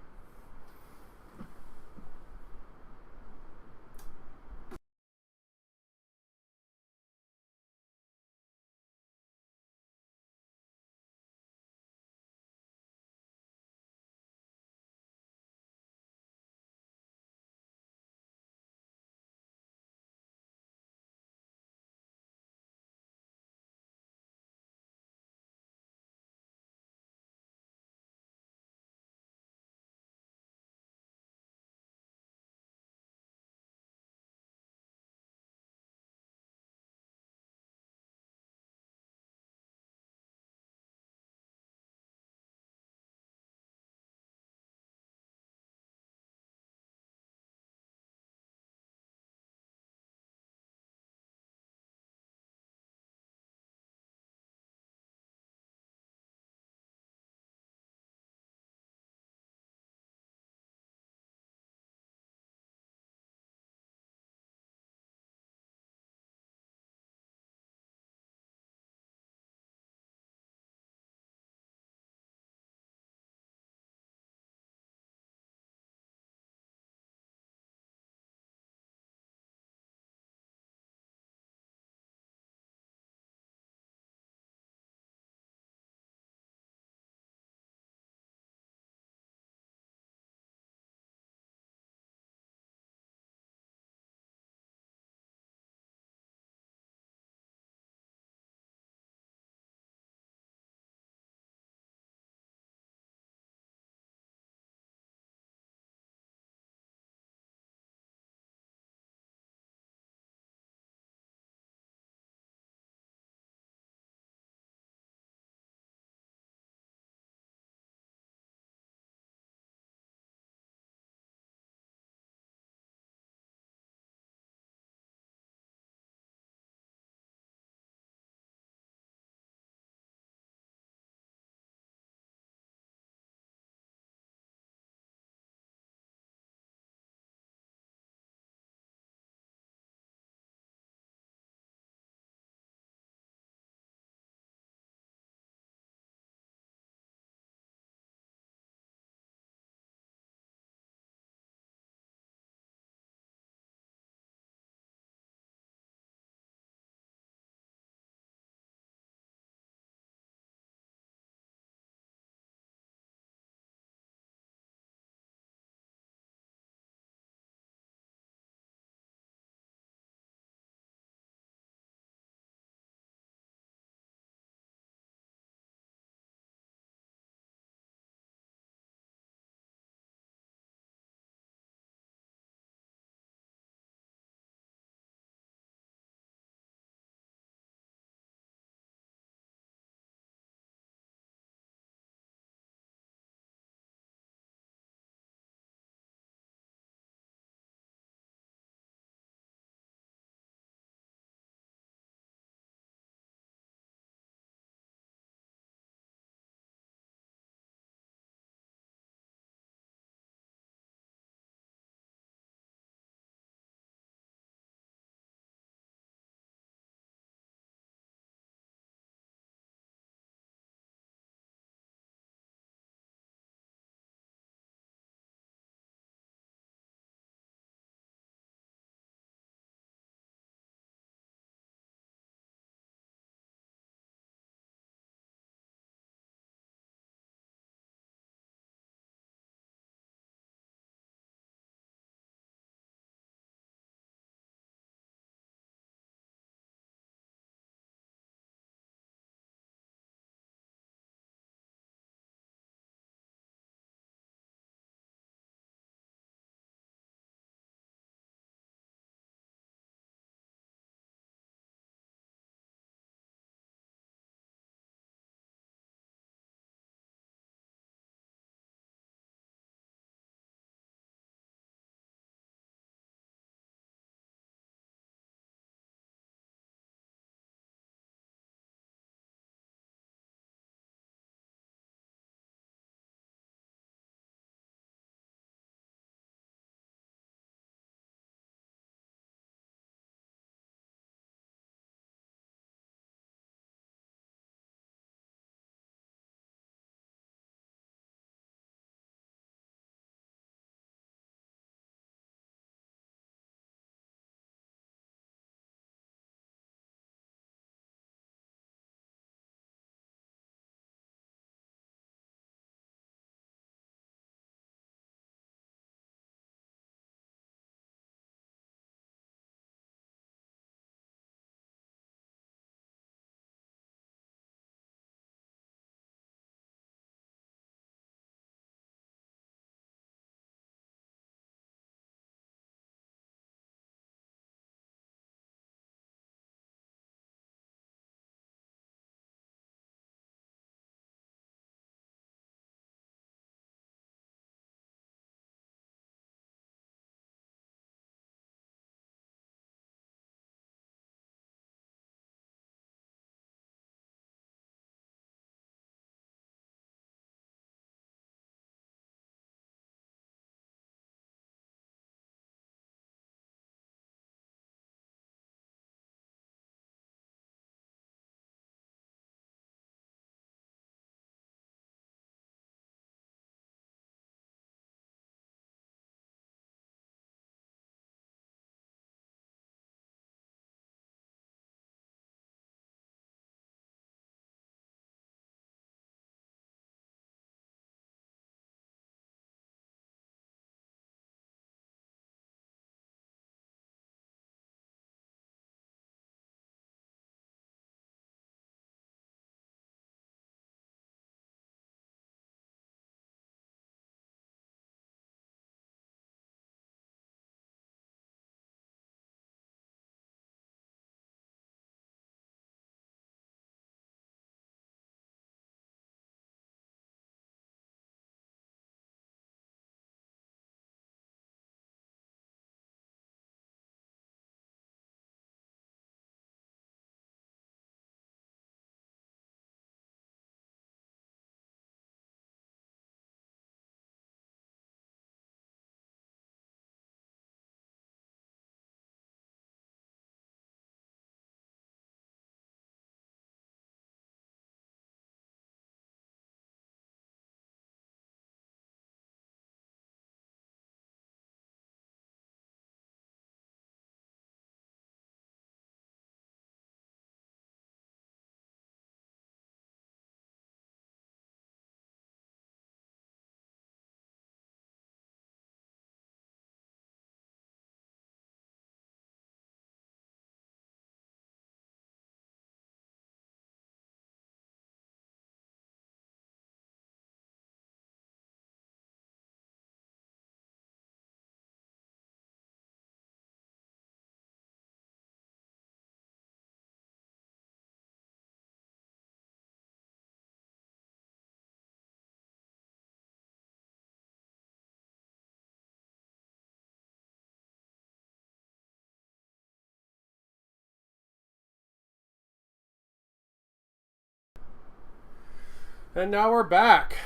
And now we're back.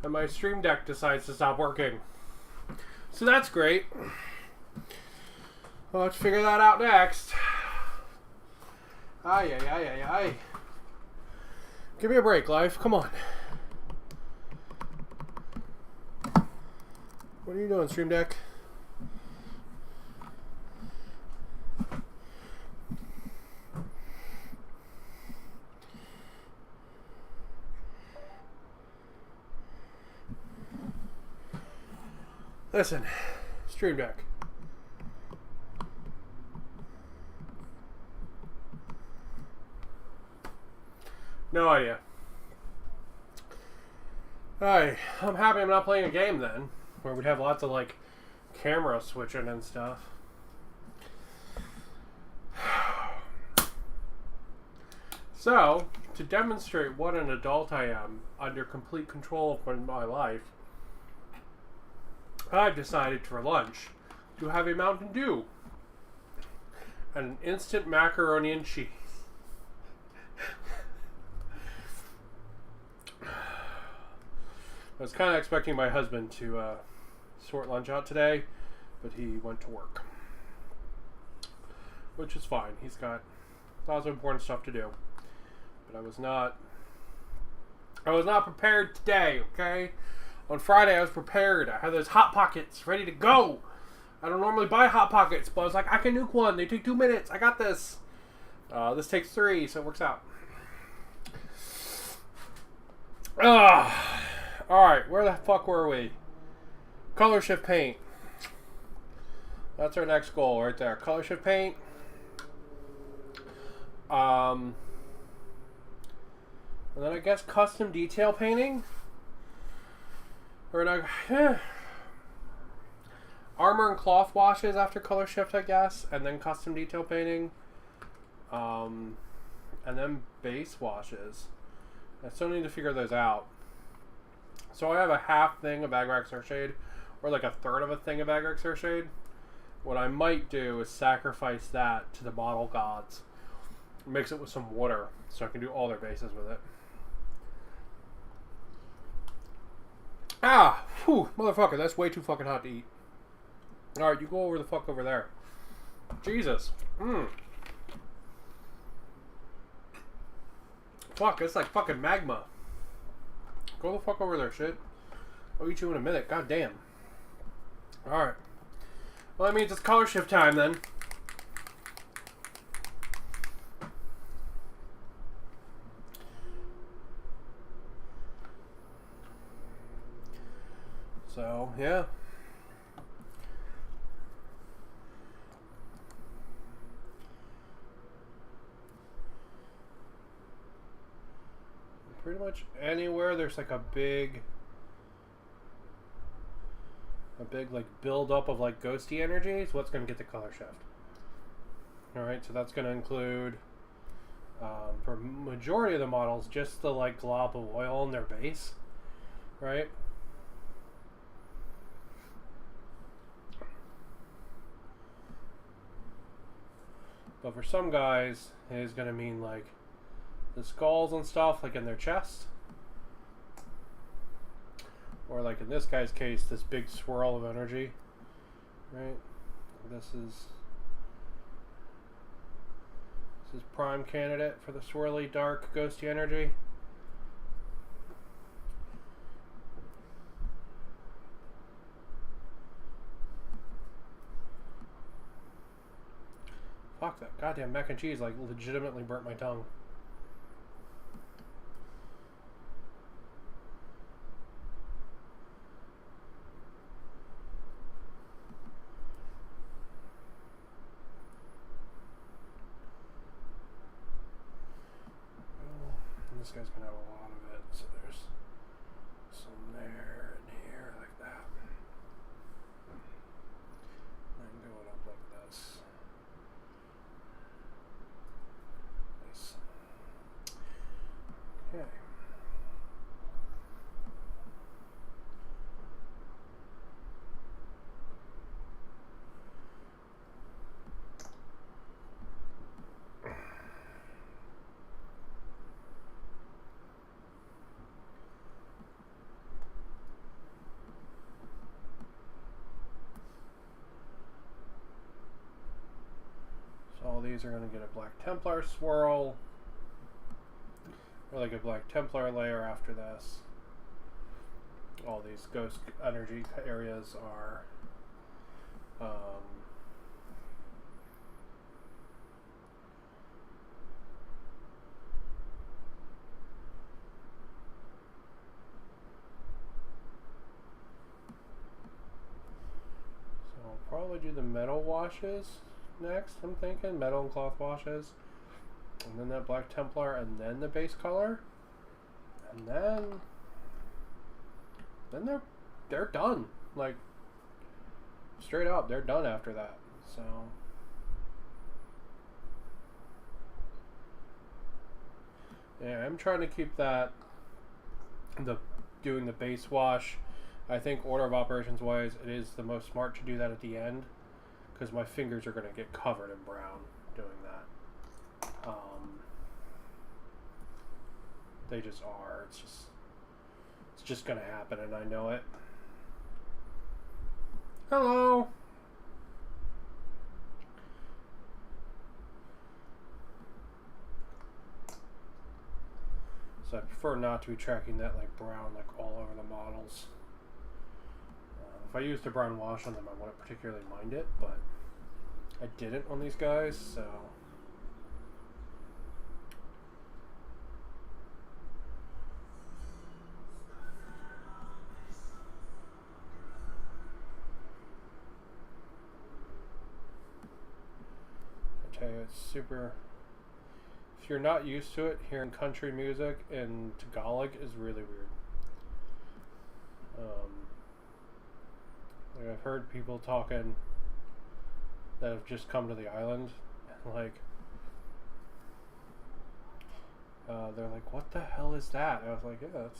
And my Stream Deck decides to stop working. So that's great. Well, let's figure that out next. Ay, ay, ay, ay, ay. Give me a break, life. Come on. What are you doing, Stream Deck? Listen, Stream Deck. No idea. Alright, I'm happy I'm not playing a game then, where we'd have lots of like camera switching and stuff. So, to demonstrate what an adult I am under complete control of my life, I've decided for lunch to have a Mountain Dew and an instant macaroni and cheese. I was kind of expecting my husband to sort lunch out today, but he went to work, which is fine. He's got lots of important stuff to do, but I was not prepared today. Okay. On Friday, I was prepared. I had those Hot Pockets ready to go. I don't normally buy Hot Pockets, but I was like, I can nuke one. They take 2 minutes. I got this. This takes 3, so it works out. Alright, where the fuck were we? Color shift paint. That's our next goal right there. Color shift paint. And then I guess custom detail painting. Or armor and cloth washes after color shift, I guess, and then custom detail painting, and then base washes. I still need to figure those out. So I have a half thing of Agrax Earthshade, or like a third of a thing of Agrax Earthshade. What I might do is sacrifice that to the model gods, mix it with some water, so I can do all their bases with it. Ah, whew, motherfucker, that's way too fucking hot to eat. Alright, you go over the fuck over there. Jesus. Fuck, it's like fucking magma. Go the fuck over there, shit. I'll eat you in a minute, god damn. Alright. Well, that means it's color shift time then. So, yeah. Pretty much anywhere there's like a big like build up of like ghosty energy is what's going to get the color shift. Alright, so that's going to include for majority of the models just the like glob of oil in their base, right? But for some guys, it is going to mean like the skulls and stuff, like in their chest. Or like in this guy's case, this big swirl of energy. Right? This is prime candidate for the swirly, dark, ghosty energy. Fuck, that goddamn mac and cheese like legitimately burnt my tongue. This guy's gonna have a lot of it, so there's some there and here like that. And going up like this. Nice. Okay. these are going to get a Black Templar swirl. Or like a Black Templar layer after this. All these ghost energy areas are so I'll probably do the metal washes next, I'm thinking. Metal and cloth washes. And then that Black Templar, and then the base color. And then they're done. Like, straight up, they're done after that. So yeah, I'm trying to keep that doing the base wash. I think order of operations wise, it is the most smart to do that at the end, because my fingers are going to get covered in brown doing that. They just are. It's just going to happen, and I know it. Hello. So I prefer not to be tracking that like brown like all over the models. If I used a brown wash on them, I wouldn't particularly mind it, but I didn't on these guys, so. I tell you, it's super. If you're not used to it, hearing country music in Tagalog is really weird. Like I've heard people talking that have just come to the island, and like, they're like, "What the hell is that?" And I was like, "Yeah,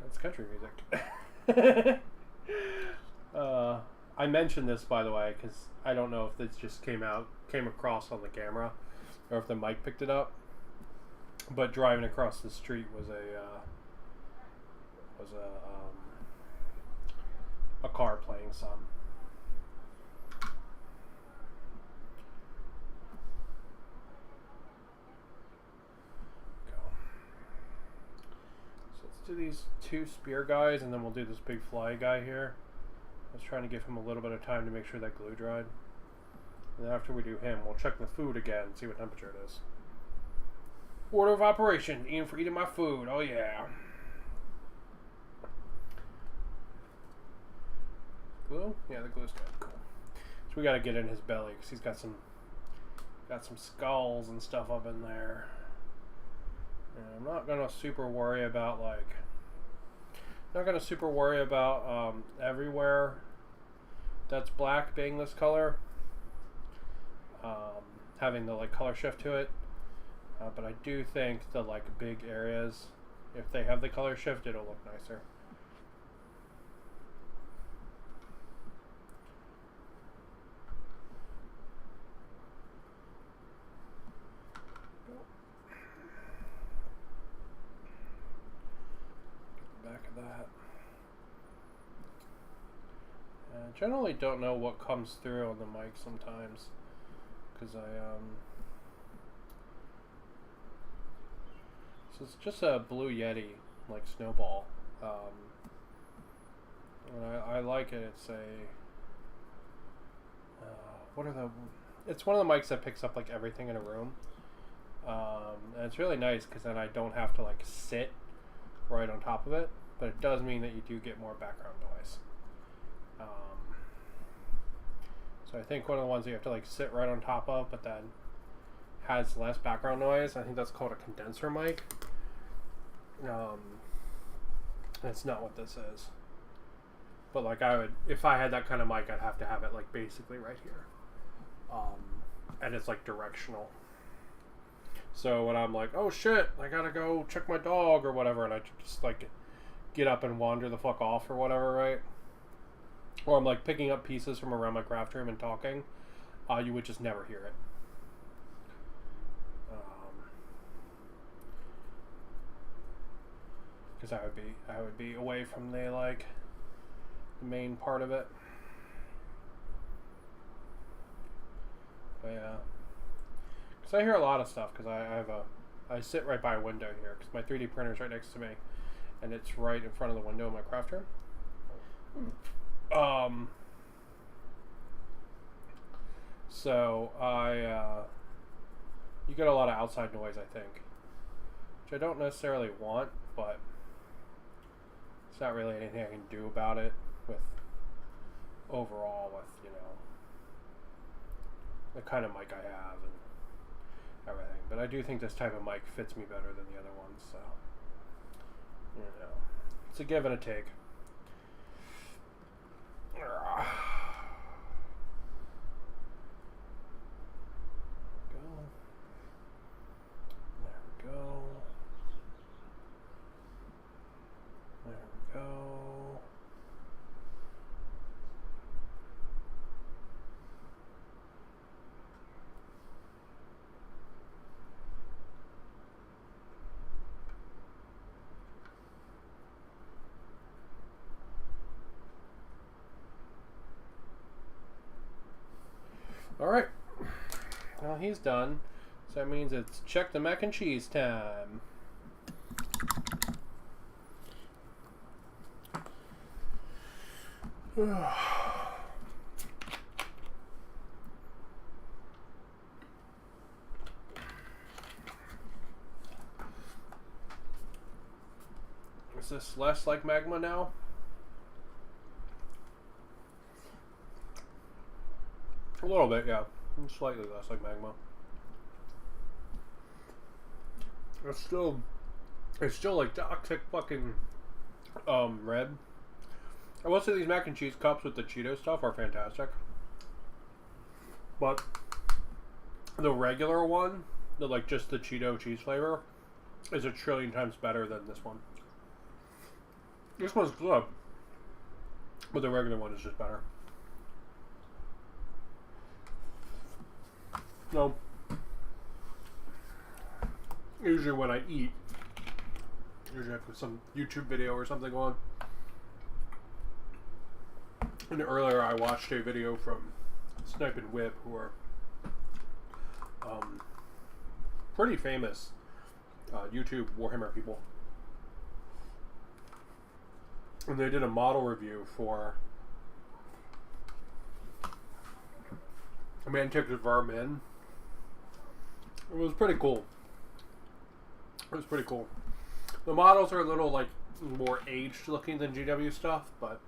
that's country music." I mentioned this, by the way, because I don't know if this just came across on the camera, or if the mic picked it up. But driving across the street was a car playing some. Go. So let's do these two spear guys, and then we'll do this big fly guy here. I was trying to give him a little bit of time to make sure that glue dried. And then after we do him, we'll check the food again and see what temperature it is. Order of operation. Ian for eating my food. Oh yeah. Glue? Yeah, the glue's good. Cool. So we gotta get in his belly because he's got some skulls and stuff up in there. And I'm not gonna super worry about everywhere that's black being this color. Having the like color shift to it. But I do think the like big areas, if they have the color shift, it'll look nicer. Back of that. I generally don't know what comes through on the mic sometimes, because so it's just a Blue Yeti, like Snowball. And I like it. It's it's one of the mics that picks up like everything in a room. And it's really nice because then I don't have to like sit right on top of it, but it does mean that you do get more background noise. So I think one of the ones you have to like sit right on top of, but then has less background noise, I think that's called a condenser mic. That's not what this is. But like if I had that kind of mic, I'd have to have it like basically right here. And it's like directional. So when I'm like, oh shit, I gotta go check my dog or whatever, and I just like get up and wander the fuck off or whatever, right? Or I'm like picking up pieces from around my craft room and talking, you would just never hear it. Because I would be away from the main part of it. But yeah. Because I hear a lot of stuff, because I sit right by a window here, because my 3D printer is right next to me, and it's right in front of the window in my craft room. So you get a lot of outside noise, I think, which I don't necessarily want, but it's not really anything I can do about it with overall with, you know, the kind of mic I have and everything. But I do think this type of mic fits me better than the other ones, so, you know, it's a give and a take. Alright, well, he's done, so that means it's check the mac and cheese time. Is this less like magma now? A little bit, yeah. Slightly less like magma. It's still like toxic fucking red. I will say these mac and cheese cups with the Cheeto stuff are fantastic. But the regular one, like just the Cheeto cheese flavor, is a trillion times better than this one. This one's good, but the regular one is just better. No. Usually when I eat, I put some YouTube video or something on. And earlier I watched a video from Snipe and Whip, who are pretty famous YouTube Warhammer people. And they did a model review for Mantic Vermin. It was pretty cool. It was pretty cool. The models are a little like more aged looking than GW stuff, but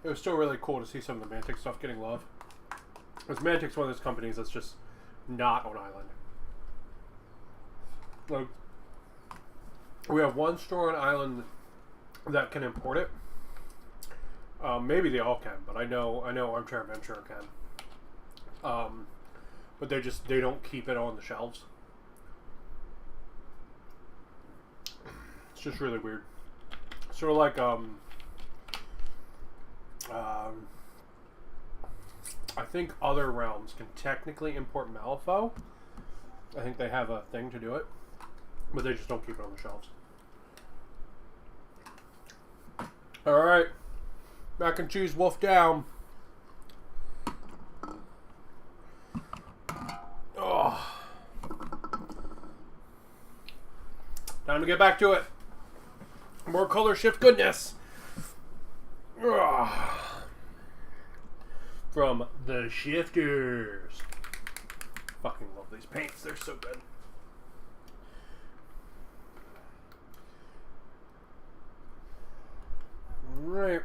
it was still really cool to see some of the Mantic stuff getting love. Because Mantic's one of those companies that's just not on island. Like, we have one store on island that can import it. Maybe they all can, but I know Armchair Adventure can. But they don't keep it on the shelves. It's just really weird. Sort of like I think other realms can technically import Malifaux. I think they have a thing to do it, but they just don't keep it on the shelves. Alright. Mac and cheese wolf down. Oh. Time to get back to it. More color shift goodness. Ugh. From the Shifters. Fucking love these paints. They're so good. Right.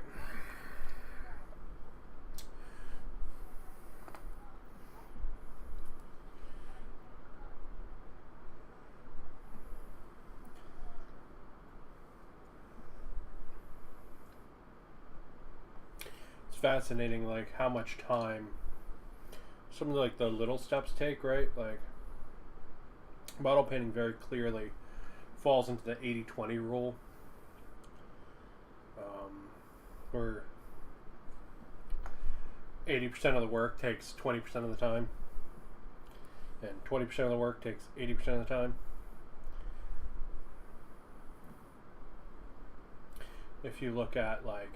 It's fascinating, like how much time some of like the little steps take, right? Like model painting very clearly falls into the 80-20 rule. Where 80% of the work takes 20% of the time, and 20% of the work takes 80% of the time. If you look at like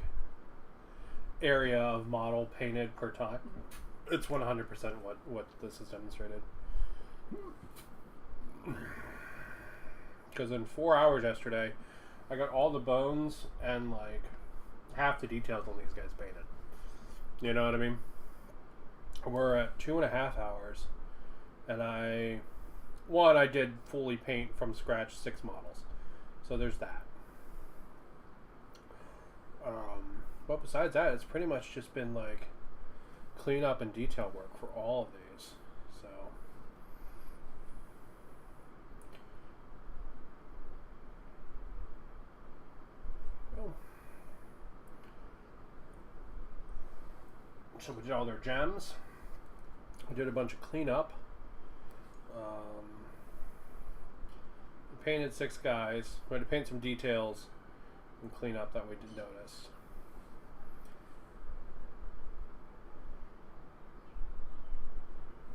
area of model painted per time. It's 100% what this has demonstrated. Because in 4 hours yesterday, I got all the bones and like half the details on these guys painted. You know what I mean? We're at 2.5 hours, and I did fully paint from scratch 6 models, so there's that. But besides that, it's pretty much just been like clean up and detail work for all of these. So we did all their gems. We did a bunch of cleanup. We painted 6 guys. We had to paint some details and clean up that we did notice.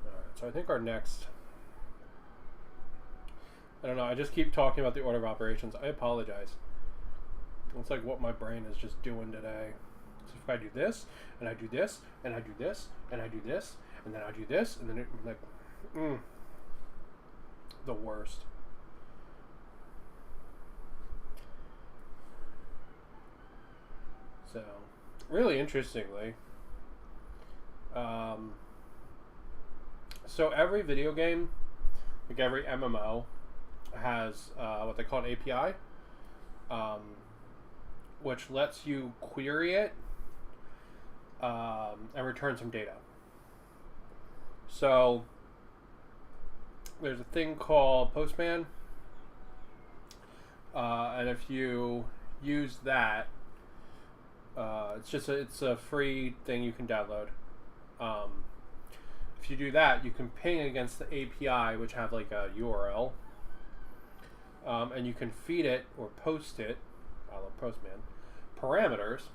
Alright, so I think our next... I don't know, I just keep talking about the order of operations. I apologize. It's like what my brain is just doing today. So if I do this, and I do this, and I do this, and I do this, and then I do this, and then the worst. So, really interestingly, so every video game, like every MMO, has what they call an API, which lets you query it and return some data. So there's a thing called Postman, and if you use that, it's a free thing you can download. If you do that, you can ping against the API, which have like a URL, and you can feed it or post it, I love Postman, parameters,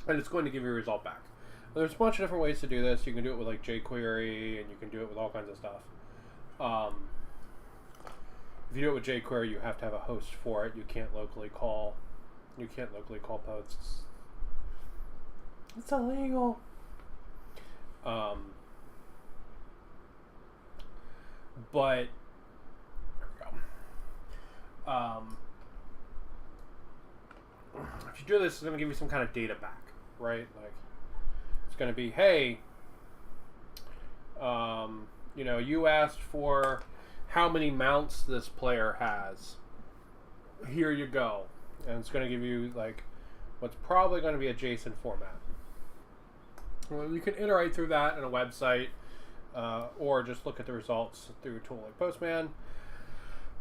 and it's going to give you a result back. There's a bunch of different ways to do this. You can do it with like jQuery, and you can do it with all kinds of stuff. If you do it with jQuery, you have to have a host for it. You can't locally call posts. It's illegal. But there we go. If you do this, it's going to give you some kind of data back, right? Like, it's going to be, hey, you asked for how many mounts this player has. Here you go. And it's going to give you, like, what's probably going to be a JSON format. Well, you can iterate through that in a website, or just look at the results through a tool like Postman.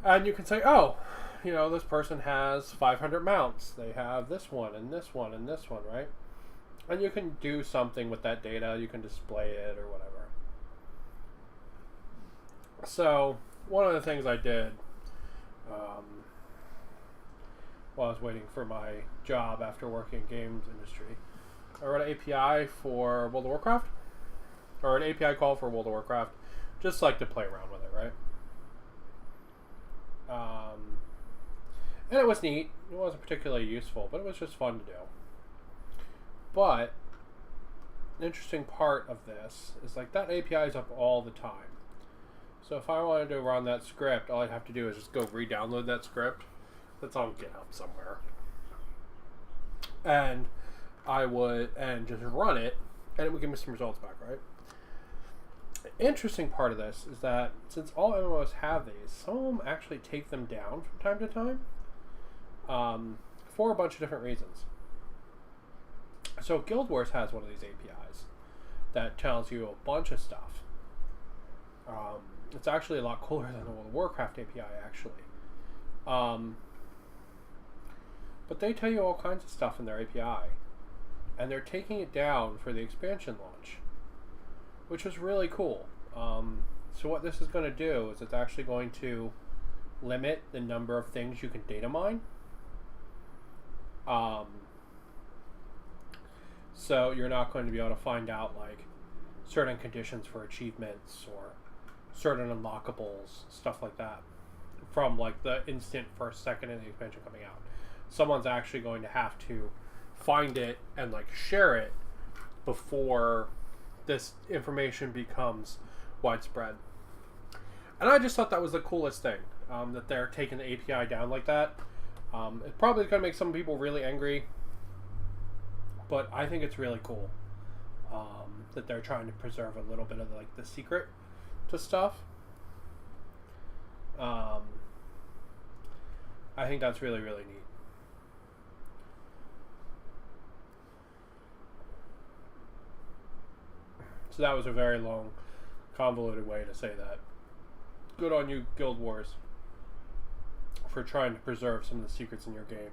And you can say, oh, this person has 500 mounts. They have this one, and this one, and this one, right? And you can do something with that data. You can display it or whatever. So, one of the things I did while I was waiting for my job after working in games industry, I wrote an API for World of Warcraft, or an API call for World of Warcraft, just like to play around with it, right? And it was neat. It wasn't particularly useful, but it was just fun to do. But an interesting part of this is like that API is up all the time. So if I wanted to run that script, all I'd have to do is just go re-download that script. That's on GitHub somewhere. And I would just run it, and it would give me some results back, right? The interesting part of this is that since all MMOs have these, some of them actually take them down from time to time for a bunch of different reasons. So Guild Wars has one of these APIs that tells you a bunch of stuff. It's actually a lot cooler than the World of Warcraft API, actually. But they tell you all kinds of stuff in their API. And they're taking it down for the expansion launch, which was really cool. So what this is going to do is it's actually going to limit the number of things you can data mine. So you're not going to be able to find out like certain conditions for achievements or certain unlockables, stuff like that, from like the instant first second in the expansion coming out. Someone's actually going to have to find it and like share it before this information becomes widespread. And I just thought that was the coolest thing, that they're taking the API down like that. It's probably going to make some people really angry, but I think it's really cool that they're trying to preserve a little bit of like the secret to stuff. I think that's really, really neat. So that was a very long, convoluted way to say that. Good on you, Guild Wars, for trying to preserve some of the secrets in your game.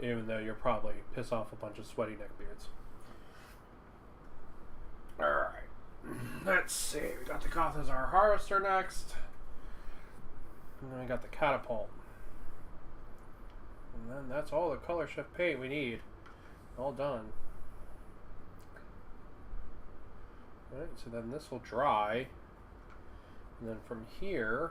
Even though you'll probably piss off a bunch of sweaty neckbeards. Alright. Let's see. We got the Gothazar Harvester next. And then we got the Catapult. And then that's all the color shift paint we need. All done. Alright, so then this will dry. And then from here,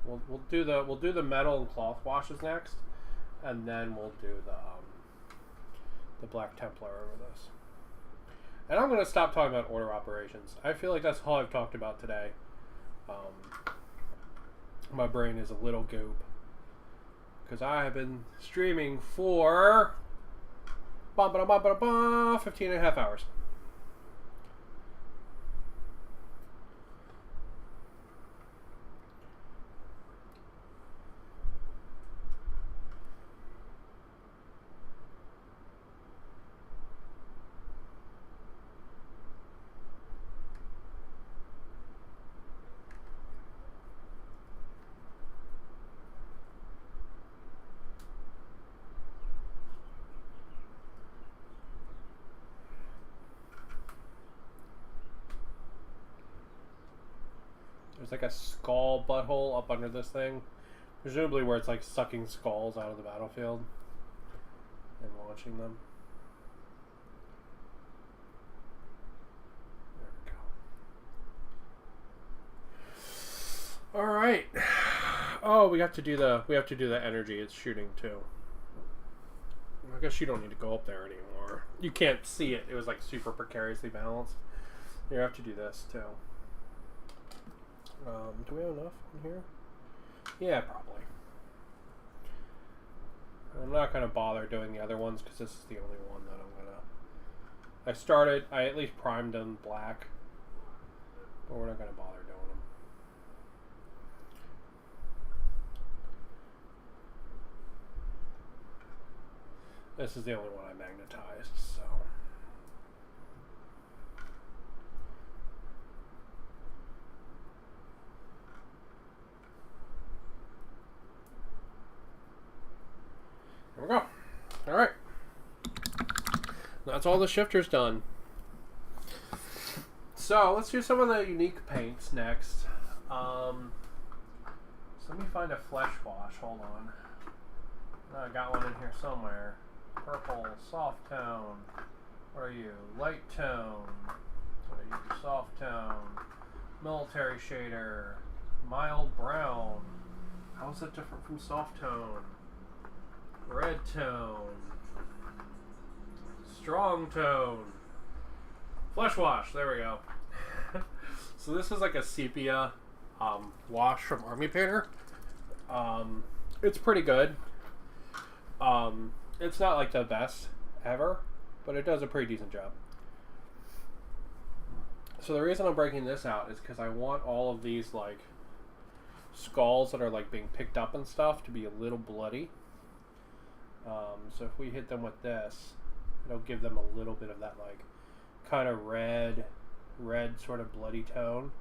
we'll do the metal and cloth washes next, and then we'll do the Black Templar over this. And I'm going to stop talking about order operations. I feel like that's all I've talked about today. My brain is a little goop because I have been streaming for 15 and a half hours. There's like a skull butthole up under this thing. Presumably where it's like sucking skulls out of the battlefield and launching them. There we go. Alright. Oh, we have to do the energy it's shooting too. I guess you don't need to go up there anymore. You can't see it. It was like super precariously balanced. You have to do this too. Do we have enough in here? Yeah, probably. I'm not going to bother doing the other ones because this is the only one that I'm going to... I at least primed them black, but we're not going to bother doing them. This is the only one I magnetized, so... There we go. Alright. That's all the shifters done. So, let's do some of the unique paints next. So let me find a flesh wash. Hold on. I got one in here somewhere. Purple, soft tone. What are you? Light tone. What are you? Soft tone. Military shader. Mild brown. How is that different from soft tone? Red tone. Strong tone. Flesh wash. There we go. So this is like a sepia wash from Army Painter. It's pretty good. It's not like the best ever, but it does a pretty decent job. So the reason I'm breaking this out is because I want all of these like skulls that are like being picked up and stuff to be a little bloody. So if we hit them with this, it'll give them a little bit of that like kind of red sort of bloody tone.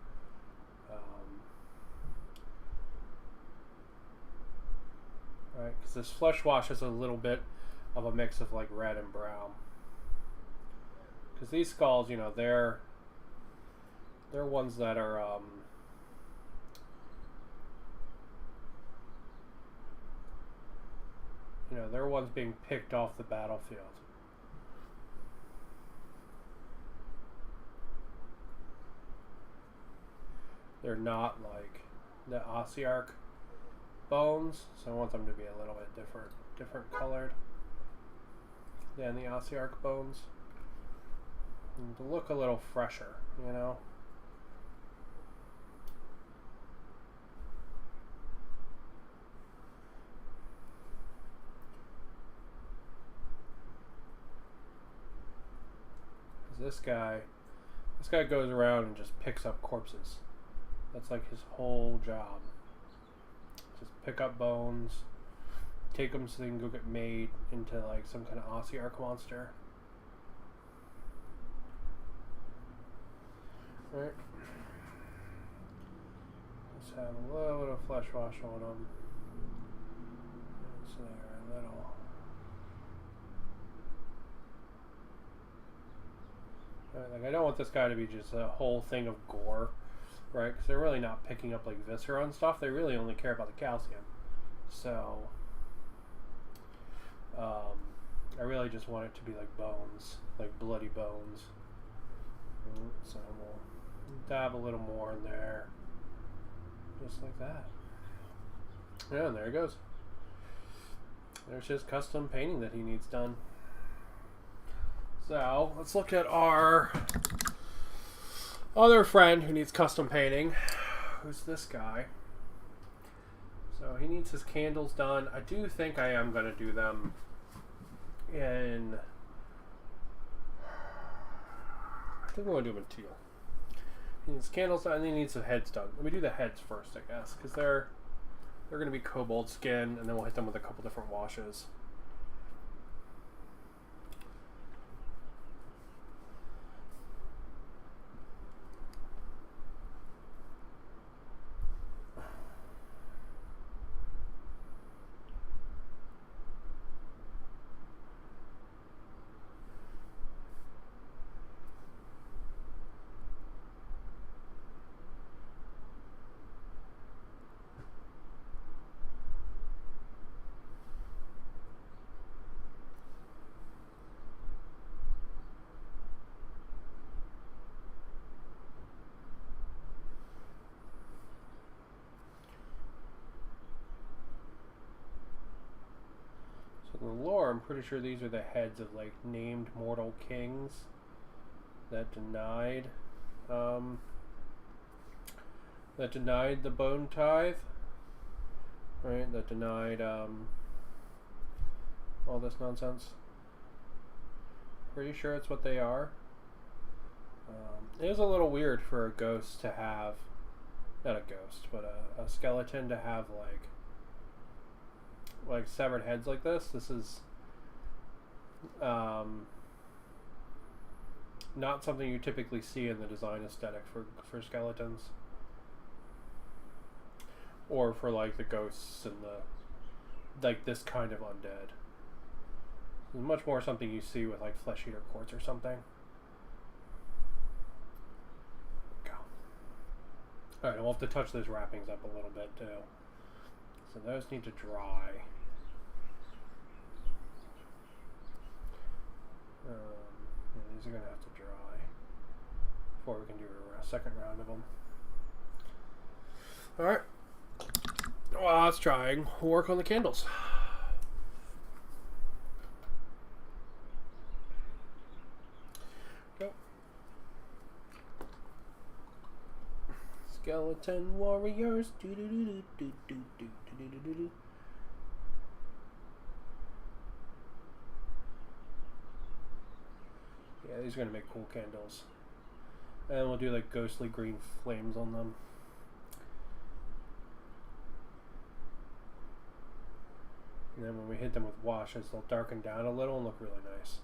Right, because this flesh wash is a little bit of a mix of like red and brown. Because these skulls, you know, they're ones that are you know, they're ones being picked off the battlefield. they're not like the Ossiarch bones, so I want them to be a little bit different colored than the Ossiarch bones, and to look a little fresher, you know. This guy goes around and just picks up corpses. That's like his whole job. Just pick up bones, take them so they can go get made into like some kind of Ossiarch monster. Right. Let's have a little bit of flesh wash on them. So they're a little. Like, I don't want this guy to be just a whole thing of gore, right? Because they're really not picking up like viscera and stuff. They really only care about the calcium. So, I really just want it to be like bones, like bloody bones. So we'll dab a little more in there, just like that. Yeah, and there it goes. There's his custom painting that he needs done. So, let's look at our other friend who needs custom painting. Who's this guy? So, he needs his candles done. I do think I am going to do them in... I think I'm going to do them in teal. He needs candles done, and he needs some heads done. Let me do the heads first, I guess, because they're going to be kobold skin, and then we'll hit them with a couple different washes. In the lore, I'm pretty sure these are the heads of like named mortal kings that denied the bone tithe, right? That denied all this nonsense. Pretty sure it's what they are. It is a little weird for a ghost to have, not a ghost, but a skeleton to have like severed heads like this. This is not something you typically see in the design aesthetic for skeletons, or for like the ghosts and the like this kind of undead. It's much more something you see with like flesh eater courts or something. Go. All right, we'll have to touch those wrappings up a little bit too. So those need to dry. Yeah, these are going to have to dry before we can do a second round of them. Alright. While that's drying, we'll work on the candles. Go. Skeleton warriors. Do do do do do do do do do do. Yeah, these are going to make cool candles. And we'll do like ghostly green flames on them. And then when we hit them with washes, they'll darken down a little and look really nice.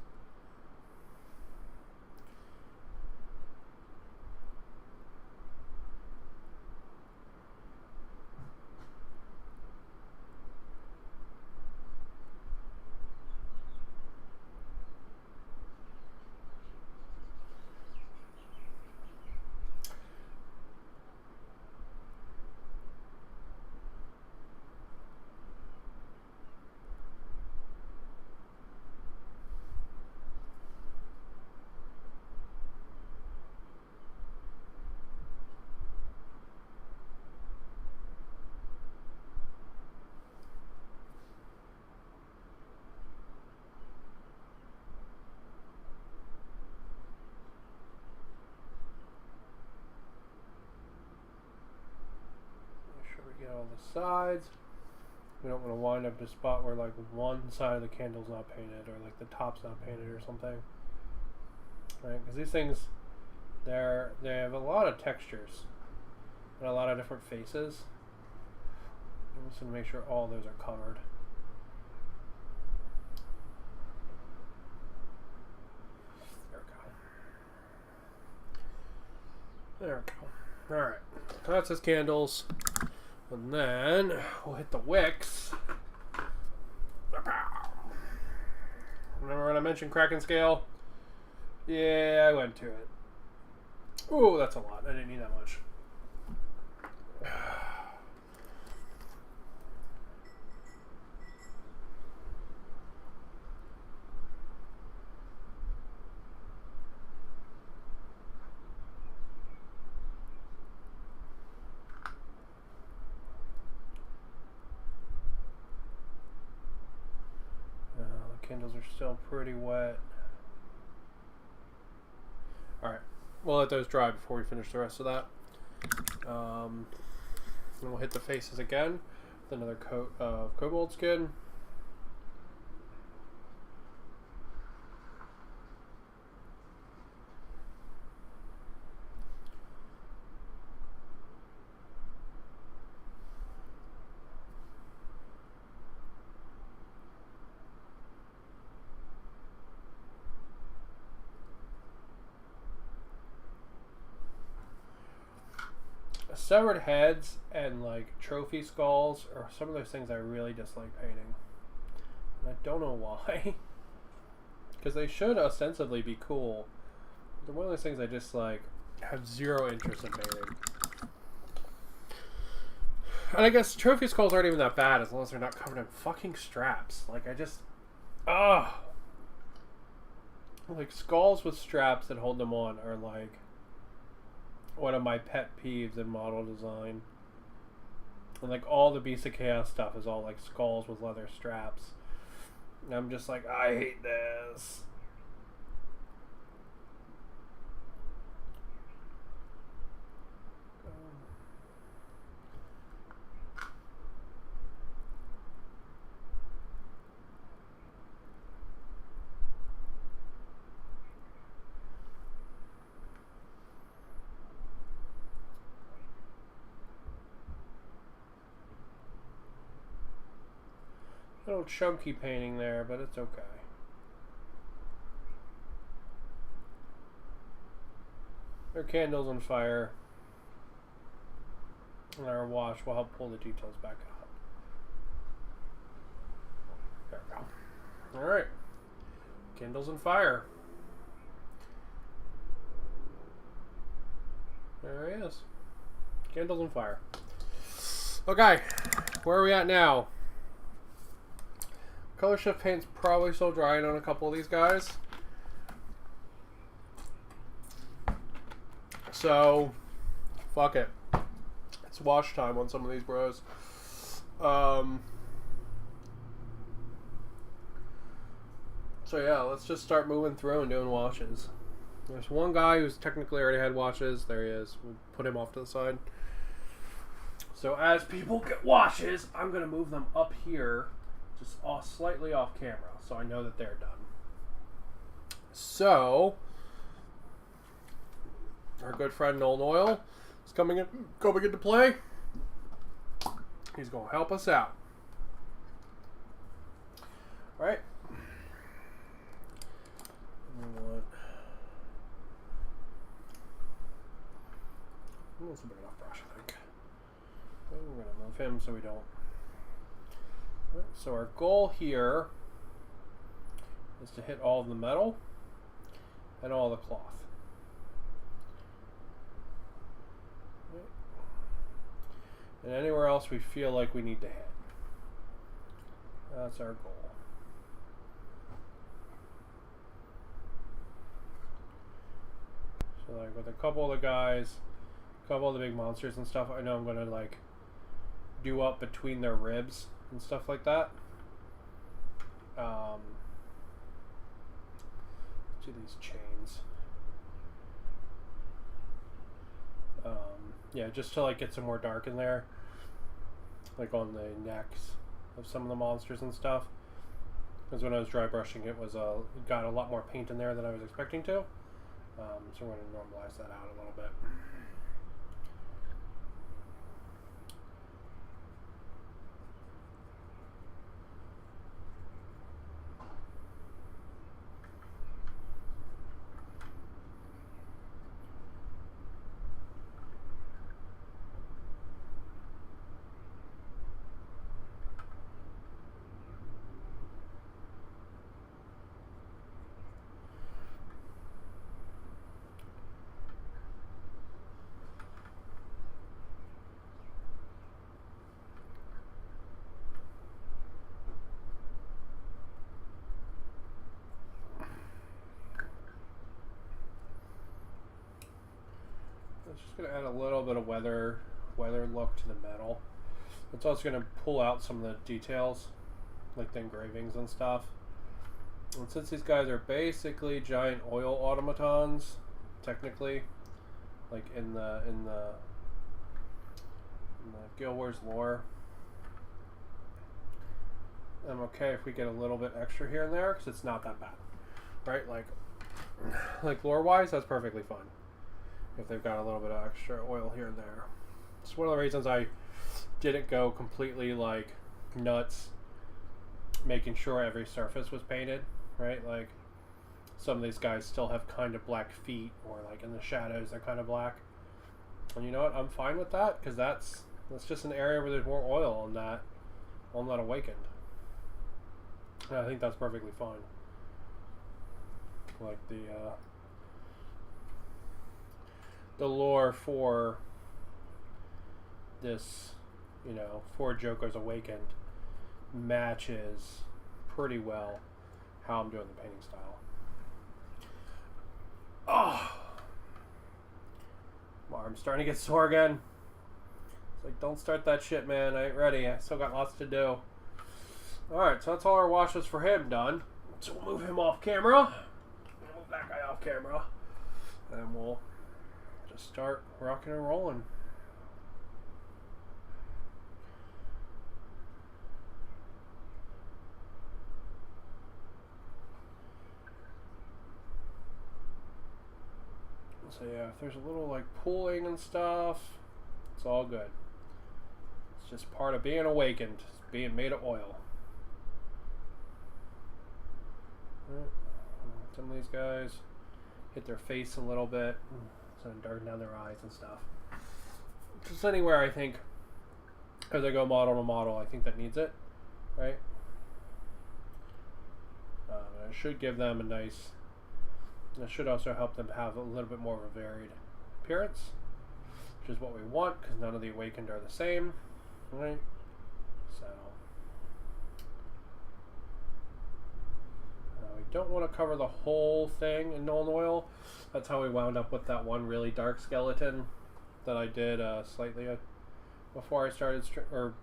all the sides. We don't want to wind up in a spot where like one side of the candle's not painted or like the top's not painted or something. Right? Because these things, they have a lot of textures and a lot of different faces. I'm just going to make sure all those are covered. There we go. Alright. So that's his candles. And then we'll hit the wicks. Remember when I mentioned Kraken scale? Yeah, I went to it. Ooh, that's a lot. I didn't need that much. Candles are still pretty wet. Alright, we'll let those dry before we finish the rest of that. Then we'll hit the faces again with another coat of kobold skin. Severed heads and like trophy skulls are some of those things I really dislike painting. And I don't know why. Because they should ostensibly be cool. They're one of those things I just like have zero interest in painting. And I guess trophy skulls aren't even that bad as long as they're not covered in fucking straps. Like I just like skulls with straps that hold them on are like one of my pet peeves in model design. And like all the Beast of Chaos stuff is all like skulls with leather straps. And I'm just like, I hate this. Little chunky painting there, but it's okay. Their candles on fire. And our wash will help pull the details back out. There we go. Alright. Candles on fire. There he is. Candles on fire. Okay. Where are we at now? Color shift paint's probably still drying on a couple of these guys. So, fuck it. It's wash time on some of these bros. So yeah, let's just start moving through and doing washes. There's one guy who's technically already had washes. There he is. We'll put him off to the side. So as people get washes, I'm going to move them up here. Just slightly off camera, so I know that they're done. So, our good friend Nolan Oil is coming into play. He's going to help us out. All right. That's a big enough brush, I think. We're going to move him so we don't. So our goal here is to hit all of the metal and all the cloth. And anywhere else we feel like we need to hit. That's our goal. So like with a couple of the guys, a couple of the big monsters and stuff, I know I'm going to like do up between their ribs and stuff like that. To these chains. Yeah, just to like get some more dark in there. like on the necks of some of the monsters and stuff. Because when I was dry brushing, it was got a lot more paint in there than I was expecting to. So we're going to normalize that out a little bit. It's just going to add a little bit of weather look to the metal. It's also going to pull out some of the details, like the engravings and stuff. And since these guys are basically giant oil automatons, technically, like in the Guild Wars lore, I'm okay if we get a little bit extra here and there because it's not that bad, right? Like lore-wise, that's perfectly fine. If they've got a little bit of extra oil here and there. It's one of the reasons I didn't go completely like nuts making sure every surface was painted, right? Like some of these guys still have kind of black feet, or like in the shadows they're kind of black. And you know what? I'm fine with that because that's just an area where there's more oil on that awakened. And I think that's perfectly fine. Like the lore for this, you know, for Joko's Awakened matches pretty well how I'm doing the painting style. Oh, my arm's starting to get sore again. It's like, don't start that shit, man. I ain't ready. I still got lots to do. Alright, so that's all our washes for him done. So we'll move him off camera. Move that guy off camera. And we'll just start rocking and rolling. So yeah, if there's a little like pooling and stuff, it's all good. It's just part of being awakened, it's being made of oil. Some of these guys hit their face a little bit, so darken down their eyes and stuff. Just anywhere I think, as I go model to model, I think that needs it, right? I should give them a nice. It should also help them have a little bit more of a varied appearance, which is what we want because none of the awakened are the same, right? So we don't want to cover the whole thing in Nuln Oil. That's how we wound up with that one really dark skeleton that I did slightly before I started, or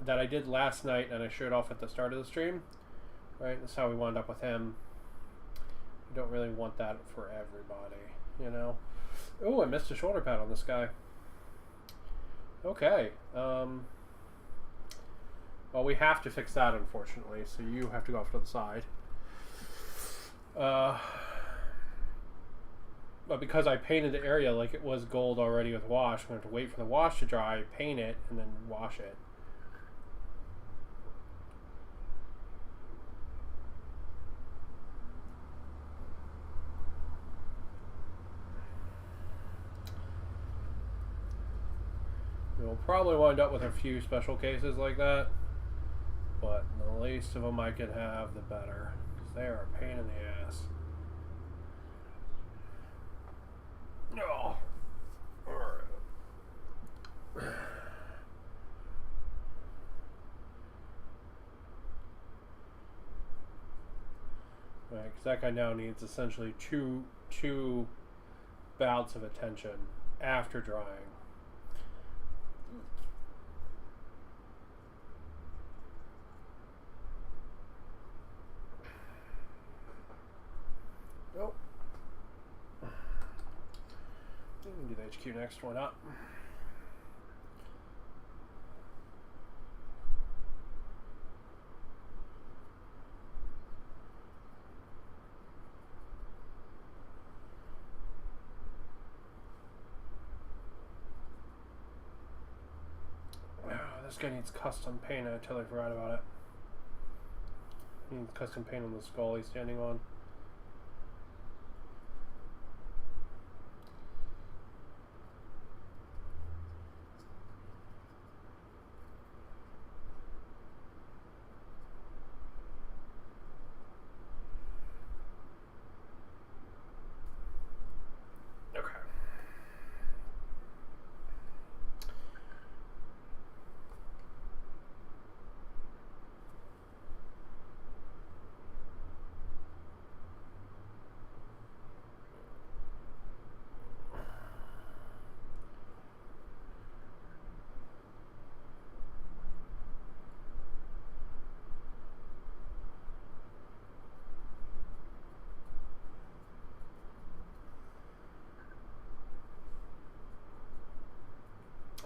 that I did last night and I showed off at the start of the stream. Right, that's how we wound up with him. You don't really want that for everybody, you know. Oh, I missed a shoulder pad on this guy. Okay. Well, we have to fix that, unfortunately, so you have to go off to the side. But because I painted the area like it was gold already with wash, I'm going to have to wait for the wash to dry, paint it, and then wash it. We'll probably wind up with a few special cases like that, but the least of them I can have, the better, because they are a pain in the ass. Oh. Alright. Right, because that guy now needs essentially two bouts of attention after drying. Nope. We can do the HQ next, why not? This guy needs custom paint. I totally forgot about it. He needs custom paint on the skull he's standing on.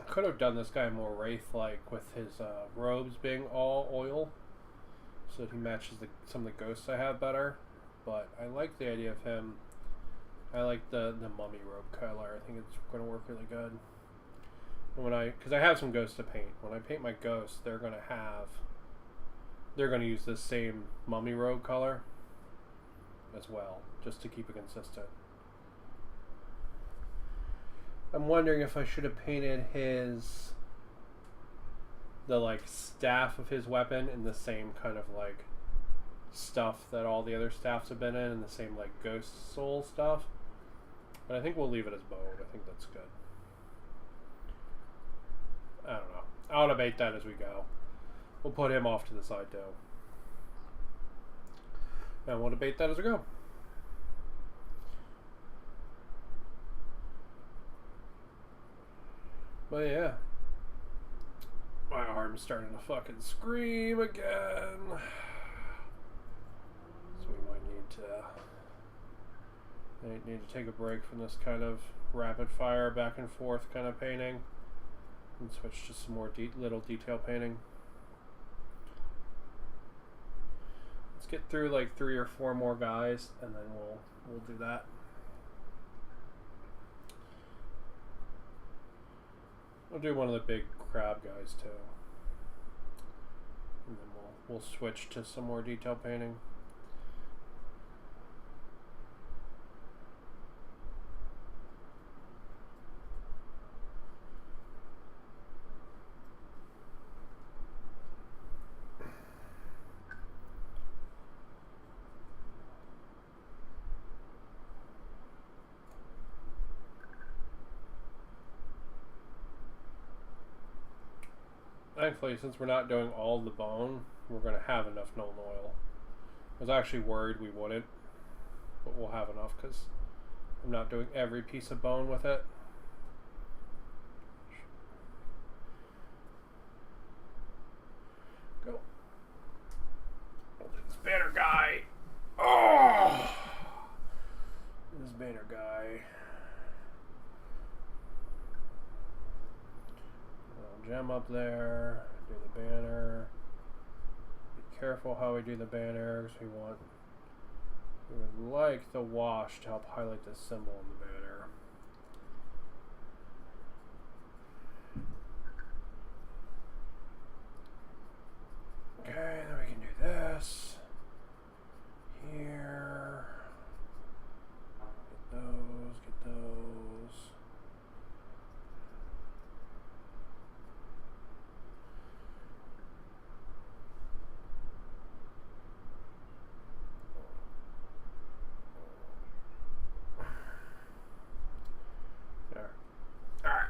Could have done this guy more wraith-like with his robes being all oil, so that he matches some of the ghosts I have better. But I like the idea of him. I like the mummy robe color. I think it's going to work really good. And because I have some ghosts to paint. When I paint my ghosts, they're going to use this same mummy robe color as well, just to keep it consistent. I'm wondering if I should have painted the like staff of his weapon in the same kind of like stuff that all the other staffs have been in the same like ghost soul stuff. But I think we'll leave it as bone. I think that's good. I don't know. I'll debate that as we go. We'll put him off to the side too. And we'll debate that as we go. But yeah, my arm's starting to fucking scream again. So we might need to take a break from this kind of rapid fire back and forth kind of painting and switch to some more little detail painting. Let's get through like 3 or 4 more guys and then we'll do that. I'll do one of the big crab guys too. And then we'll switch to some more detail painting. Thankfully, since we're not doing all the bone, we're going to have enough Nuln Oil. I was actually worried we wouldn't, but we'll have enough because I'm not doing every piece of bone with it. Go. This banner guy. Oh! This banner guy. Gem up there, do the banner. Be careful how we do the banner because we would like the wash to help highlight the symbol on the banner. Okay, then we can do this. Here. Get those.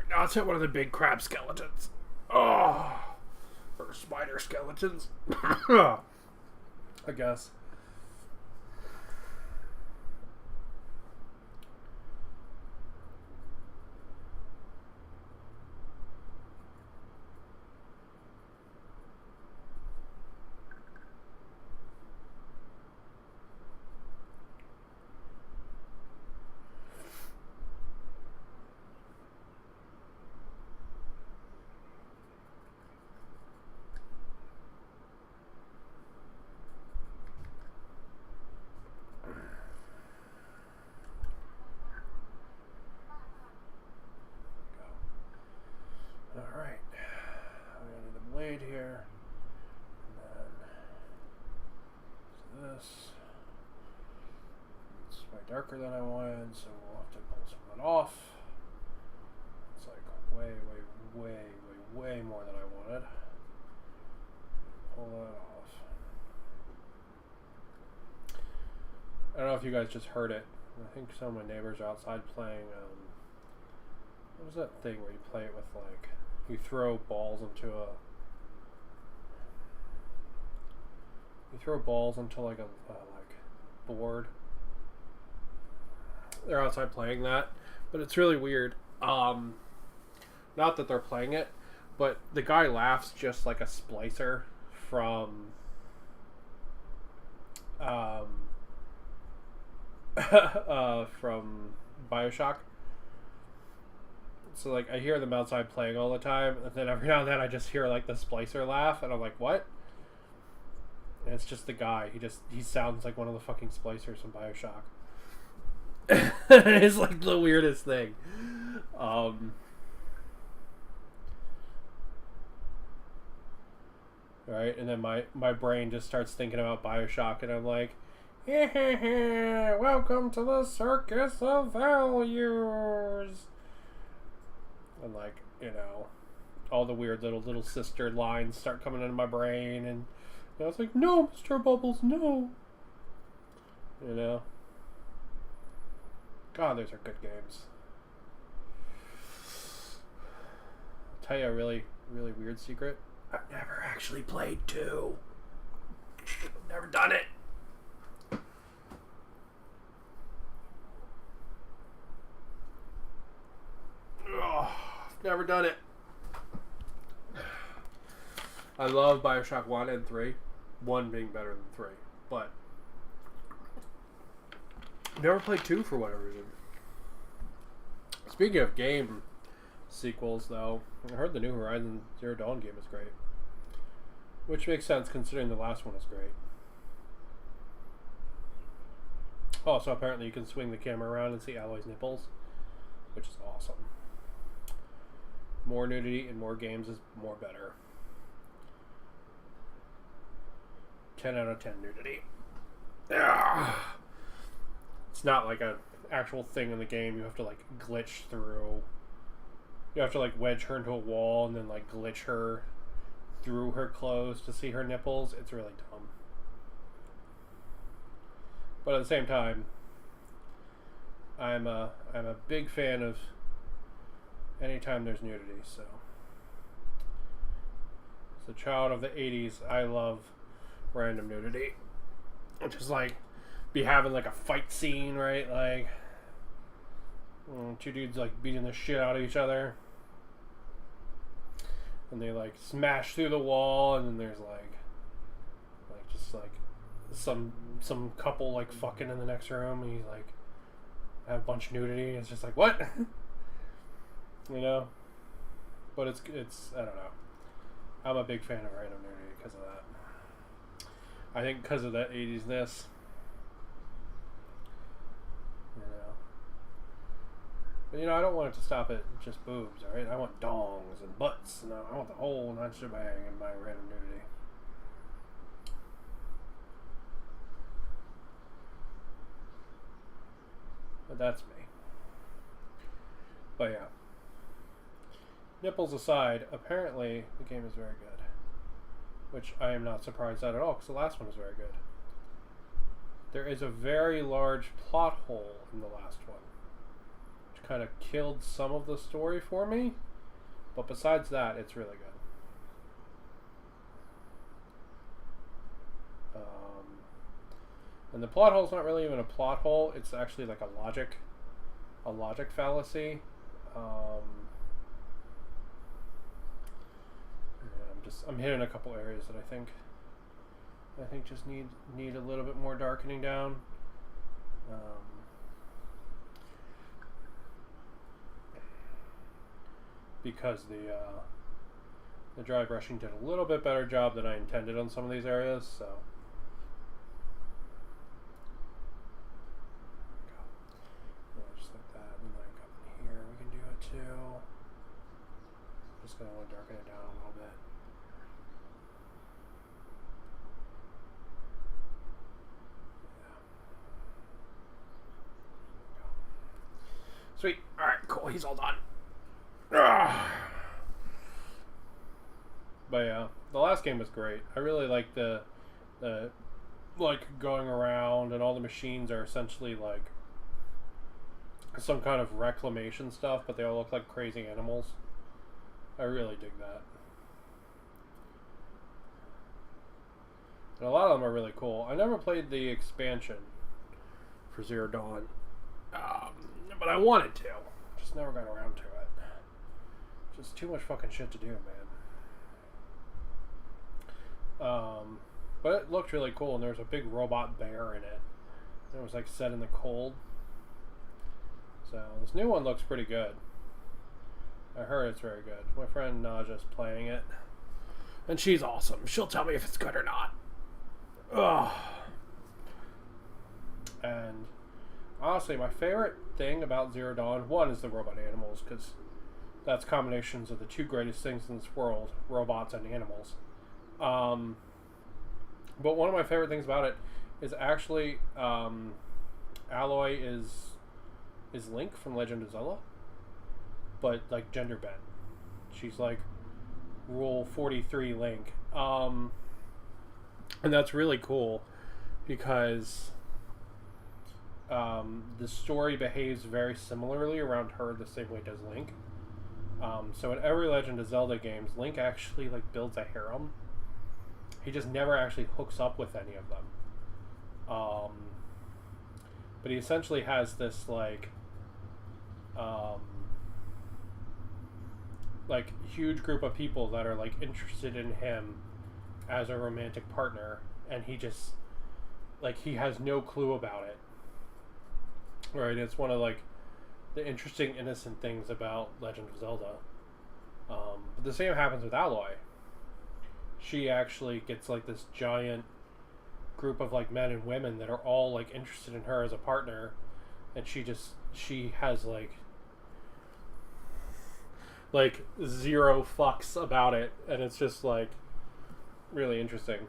Now let's hit one of the big crab skeletons. Oh! Or spider skeletons. I guess. darker than I wanted, so we'll have to pull some of that off. It's like way more than I wanted. Pull that off. I don't know if you guys just heard it. I think some of my neighbors are outside playing, what was that thing where you play it with, like, you throw balls into like a board. They're outside playing that, but it's really weird. Not that they're playing it, but the guy laughs just like a splicer from from BioShock. So like I hear them outside playing all the time, and then every now and then I just hear like the splicer laugh, and I'm like, what? And it's just the guy. He sounds like one of the fucking splicers from BioShock. It's like the weirdest thing. Right, and then my brain just starts thinking about BioShock, and I'm like, welcome to the circus of values. And like, you know, all the weird little sister lines start coming into my brain, and I was like, no, Mr. Bubbles, no. You know? God, those are good games. I'll tell you a really weird secret. I've never actually played 2. I've never done it. Oh, I've never done it. I love BioShock 1 and 3. 1 being better than 3. But never played 2 for whatever reason. Speaking of game sequels, though, I heard the new Horizon Zero Dawn game is great. Which makes sense considering the last one is great. Also, apparently you can swing the camera around and see Aloy's nipples, which is awesome. More nudity in more games is more better. 10 out of 10 nudity. Ah. It's not like an actual thing in the game. You have to like glitch through. You have to like wedge her into a wall and then like glitch her through her clothes to see her nipples. It's really dumb. But at the same time, I'm a big fan of anytime there's nudity. So, as a child of the 80s, I love random nudity. Just like be having like a fight scene, right? Like 2 dudes like beating the shit out of each other, and they like smash through the wall, and then there's like just like some couple like fucking in the next room, and you like have a bunch of nudity, and it's just like, what? You know? But it's I don't know. I'm a big fan of random nudity because of that. I think because of that 80s-ness. You know. But you know, I don't want it to stop at just boobs, alright? I want dongs and butts, and I want the whole nine shebang in my random nudity. But that's me. But yeah. Nipples aside, apparently the game is very good. Which I am not surprised at all, because the last one was very good. There is a very large plot hole in the last one, which kind of killed some of the story for me. But besides that, it's really good. And the plot hole is not really even a plot hole. It's actually like a logic fallacy. I'm hitting a couple areas that I think just need a little bit more darkening down. Because the dry brushing did a little bit better job than I intended on some of these areas, so. Just like that, and like up in here we can do it too. Just gonna want to darken it down a little bit. go. He's all done. Ugh. But yeah, the last game was great. I really like the like going around, and all the machines are essentially like some kind of reclamation stuff, but they all look like crazy animals. I really dig that. And a lot of them are really cool. I never played the expansion for Zero Dawn, but I wanted to. Just never got around to it. Just too much fucking shit to do, man. But it looked really cool, and there was a big robot bear in it. And it was like set in the cold. So this new one looks pretty good. I heard it's very good. My friend Naja's playing it, and she's awesome. She'll tell me if it's good or not. Ugh. And honestly, my favorite thing about Zero Dawn, one, is the robot animals, because that's combinations of the two greatest things in this world, robots and animals. But one of my favorite things about it is actually Aloy is Link from Legend of Zelda, but like gender bent. She's like Rule 43 Link, and that's really cool because the story behaves very similarly around her the same way does Link. So in every Legend of Zelda games, Link actually like builds a harem. He just never actually hooks up with any of them. But he essentially has this like huge group of people that are like interested in him as a romantic partner, and he just like he has no clue about it. Right? It's one of like the interesting innocent things about Legend of Zelda. But the same happens with Aloy. She actually gets like this giant group of like men and women that are all like interested in her as a partner, and she has like zero fucks about it, and it's just like really interesting.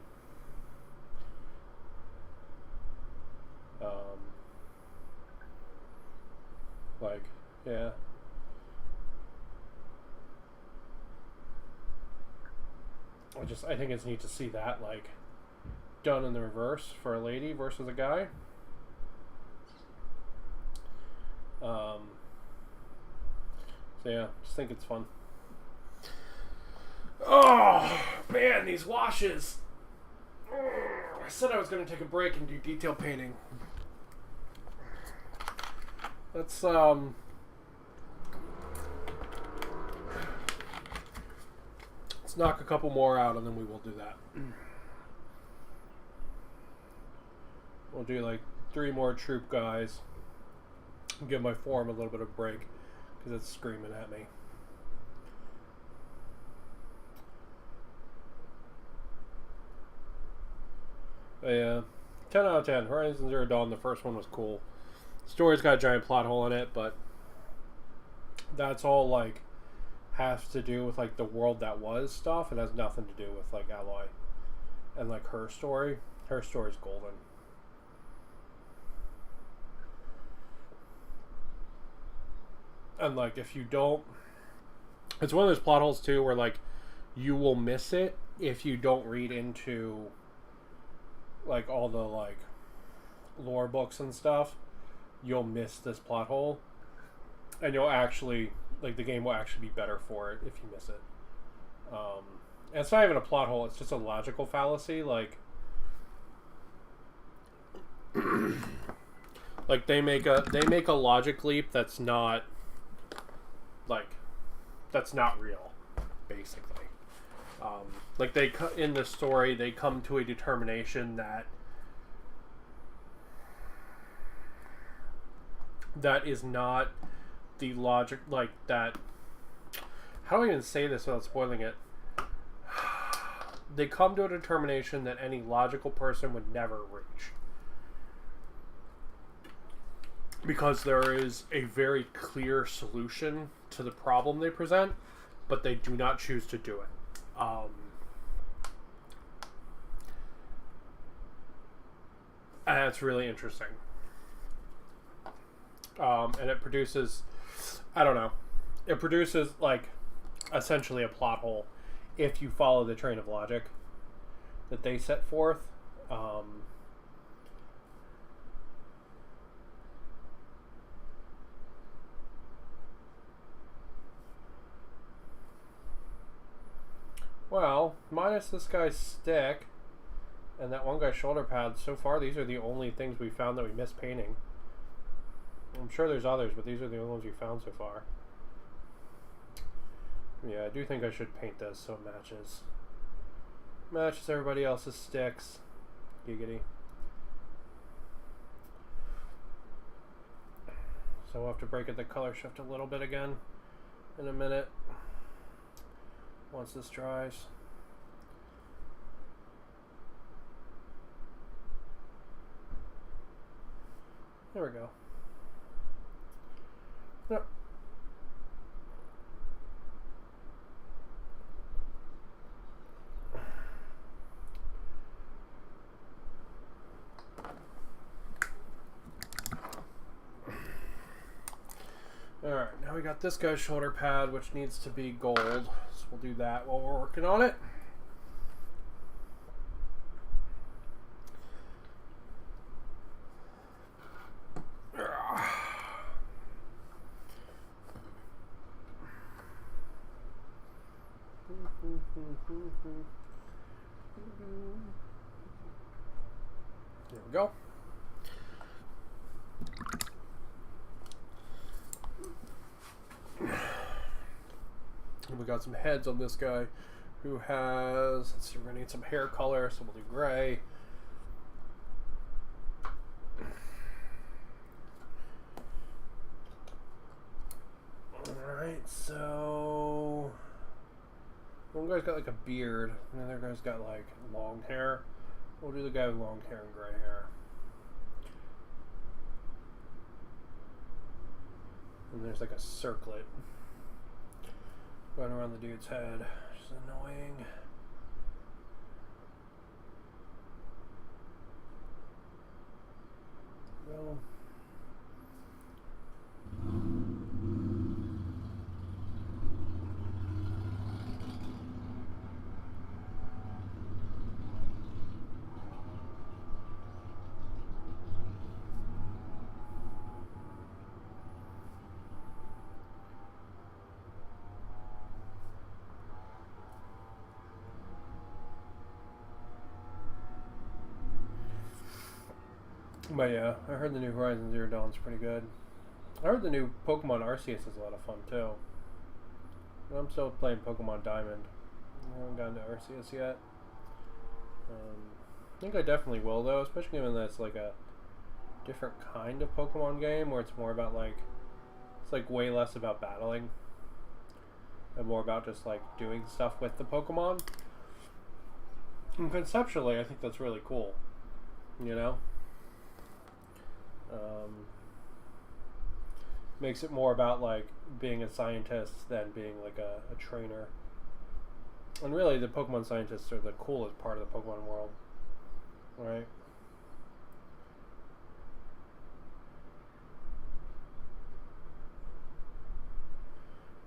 Yeah. I think it's neat to see that like done in the reverse for a lady versus a guy. So yeah, just think it's fun. Oh man, these washes. I said I was going to take a break and do detail painting. Let's knock a couple more out, and then we will do that. We'll do like 3 more troop guys. Give my form a little bit of break because it's screaming at me. But yeah, 10 out of 10. Horizon Zero Dawn, the first one was cool. Story's got a giant plot hole in it, but that's all like has to do with like the world that was stuff. It has nothing to do with like Aloy and like her story. Her story's golden. And like if you don't, it's one of those plot holes too where like you will miss it if you don't read into like all the like lore books and stuff. You'll miss this plot hole, and you'll actually like the game will actually be better for it if you miss it. And it's not even a plot hole; it's just a logical fallacy. Like like they make a logic leap that's not real, basically. Like they in the story they come to a determination that is not the logic, like that. How do I even say this without spoiling it? They come to a determination that any logical person would never reach, because there is a very clear solution to the problem they present, but they do not choose to do it. And it's really interesting. And it produces I don't know. It produces like essentially a plot hole if you follow the train of logic that they set forth. Well, minus this guy's stick and that one guy's shoulder pad, so far these are the only things we found that we missed painting. I'm sure there's others, but these are the only ones we found so far. Yeah, I do think I should paint this so it matches. Matches everybody else's sticks. Giggity. So we'll have to break at the color shift a little bit again in a minute. Once this dries. There we go. Yep. Alright, now we got this guy's shoulder pad, which needs to be gold. So we'll do that while we're working on it. There we go. And we got some heads on this guy who has, let's see, we're gonna need some hair color, so we'll do gray. Alright, so one guy's got like a beard, and the other guy's got like long hair. We'll do the guy with long hair and gray hair. And there's like a circlet going around the dude's head, which is annoying. Well, but yeah, I heard the new Horizon Zero Dawn's pretty good. I heard the new Pokemon Arceus is a lot of fun too. But I'm still playing Pokemon Diamond. I haven't gotten to Arceus yet. I think I definitely will though, especially given that it's like a different kind of Pokemon game where it's more about like, it's like way less about battling and more about just like doing stuff with the Pokemon. And conceptually, I think that's really cool. You know? Makes it more about like being a scientist than being like a trainer. And really the Pokemon scientists are the coolest part of the Pokemon world. Right?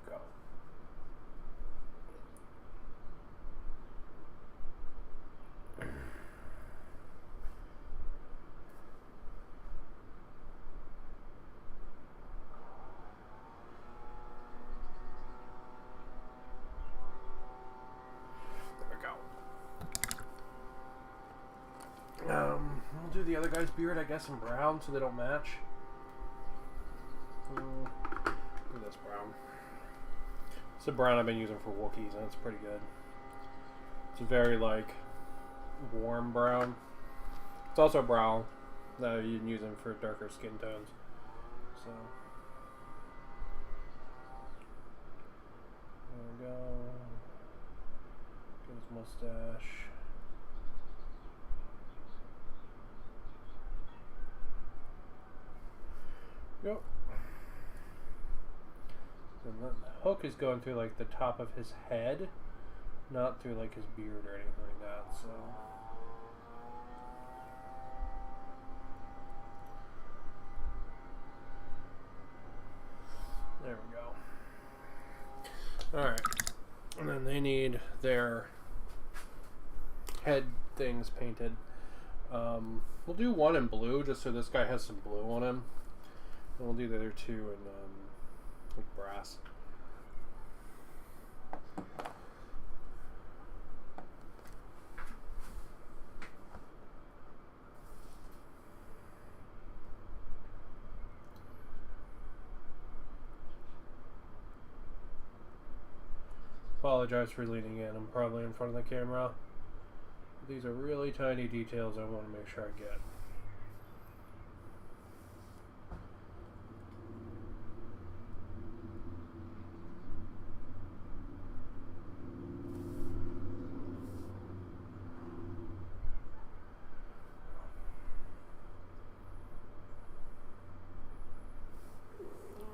Go. We'll do the other guy's beard, I guess, in brown so they don't match. Do this brown. It's the brown I've been using for Wookiees, and it's pretty good. It's a very, like, warm brown. It's also brown that you can use them for darker skin tones. So, there we go. Get his mustache. Yep. And the hook is going through like the top of his head, not through like his beard or anything like that, so. There we go. their head things painted. We'll do one in blue just so this guy has some blue on him. And we'll do the other two in like brass. Apologize for leaning in. I'm probably in front of the camera. These are really tiny details I want to make sure I get.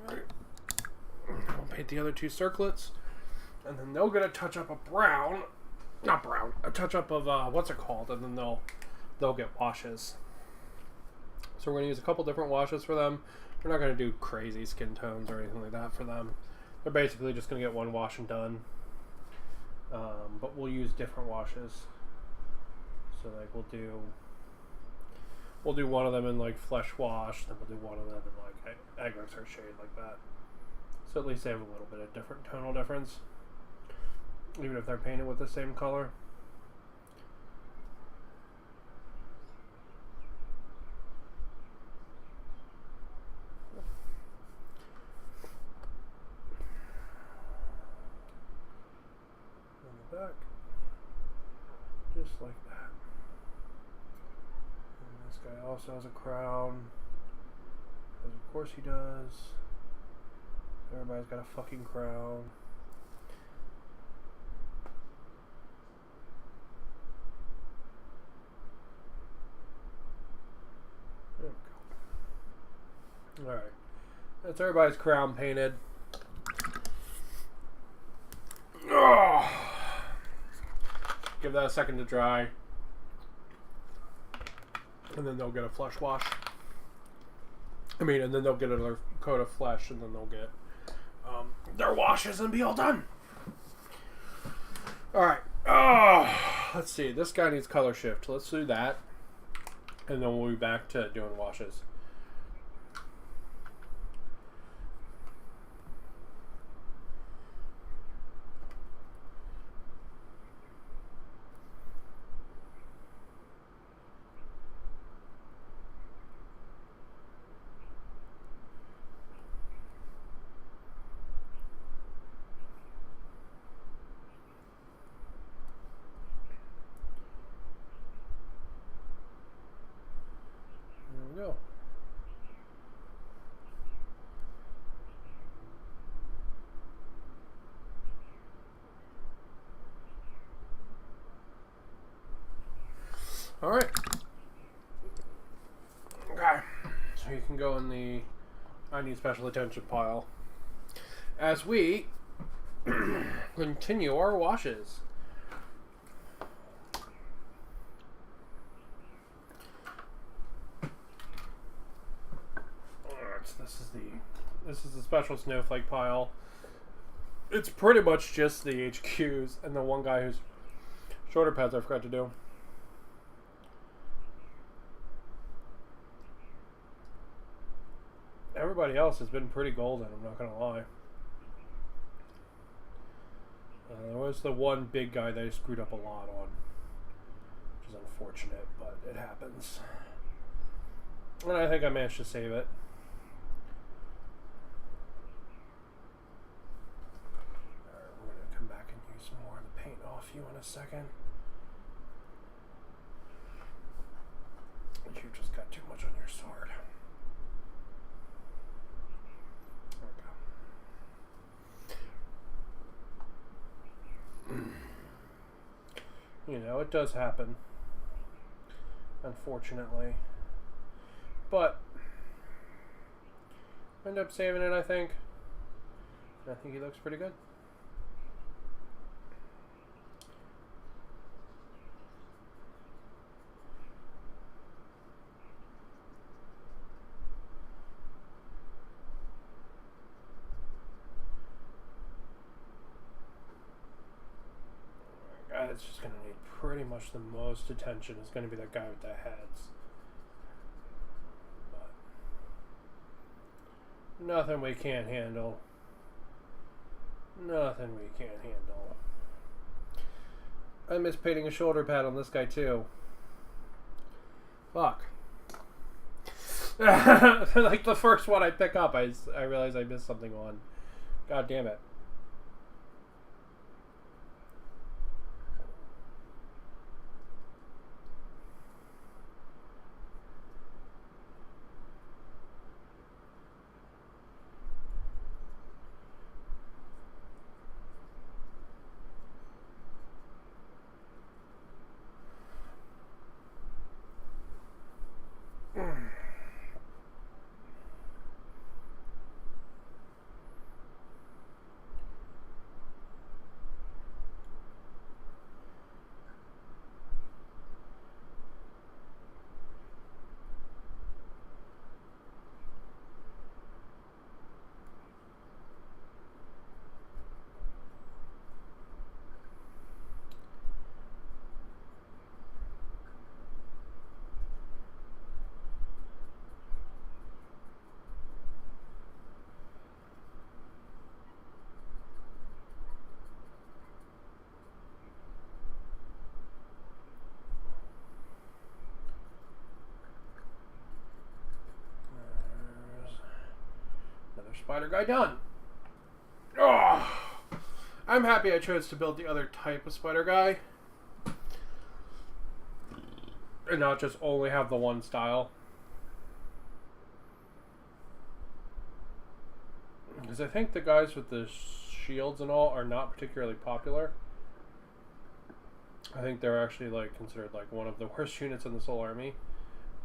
Alright. I'll paint the other two circlets. And then they'll get a touch up of brown, not brown, a touch up of what's it called, and then they'll get washes. So we're gonna use a couple different washes for them. We're not gonna do crazy skin tones or anything like that for them. They're basically just gonna get one wash and done. But we'll use different washes. So like we'll do one of them in like flesh wash, then we'll do one of them in like agriculture shade like that. So at least they have a little bit of different tonal difference. Even if they're painted with the same color. On the back. Just like that. And this guy also has a crown. Because of course he does. Everybody's got a fucking crown. There we go. Alright. That's everybody's crown painted. Oh. Give that a second to dry. And then they'll get a flesh wash. And then they'll get another coat of flesh, and then they'll get their washes and be all done. Alright. Let's see. This guy needs color shift. Let's do that. And then we'll be back to doing washes. Go. All right. Okay. So you can go in the I need special attention pile as we continue our washes. This is the special snowflake pile. It's pretty much just the HQs and the one guy whose shoulder pads I forgot to do. Everybody else has been pretty golden, I'm not gonna lie. There was the one big guy that I screwed up a lot on, which is unfortunate, but it happens. And I think I managed to save it. You in a second. You just got too much on your sword. There we go. You know, it does happen. Unfortunately. But I end up saving it, I think. I think he looks pretty good. that's just going to need pretty much the most attention is going to be that guy with the heads. But nothing we can't handle. Nothing we can't handle. I miss painting a shoulder pad on this guy too. Fuck. Like the first one I pick up, I realize I missed something on. God damn it. Spider guy done. Oh, I'm happy I chose to build the other type of spider guy and not just only have the one style. Because I think the guys with the shields and all are not particularly popular. I think they're actually like considered like one of the worst units in the Soul Army.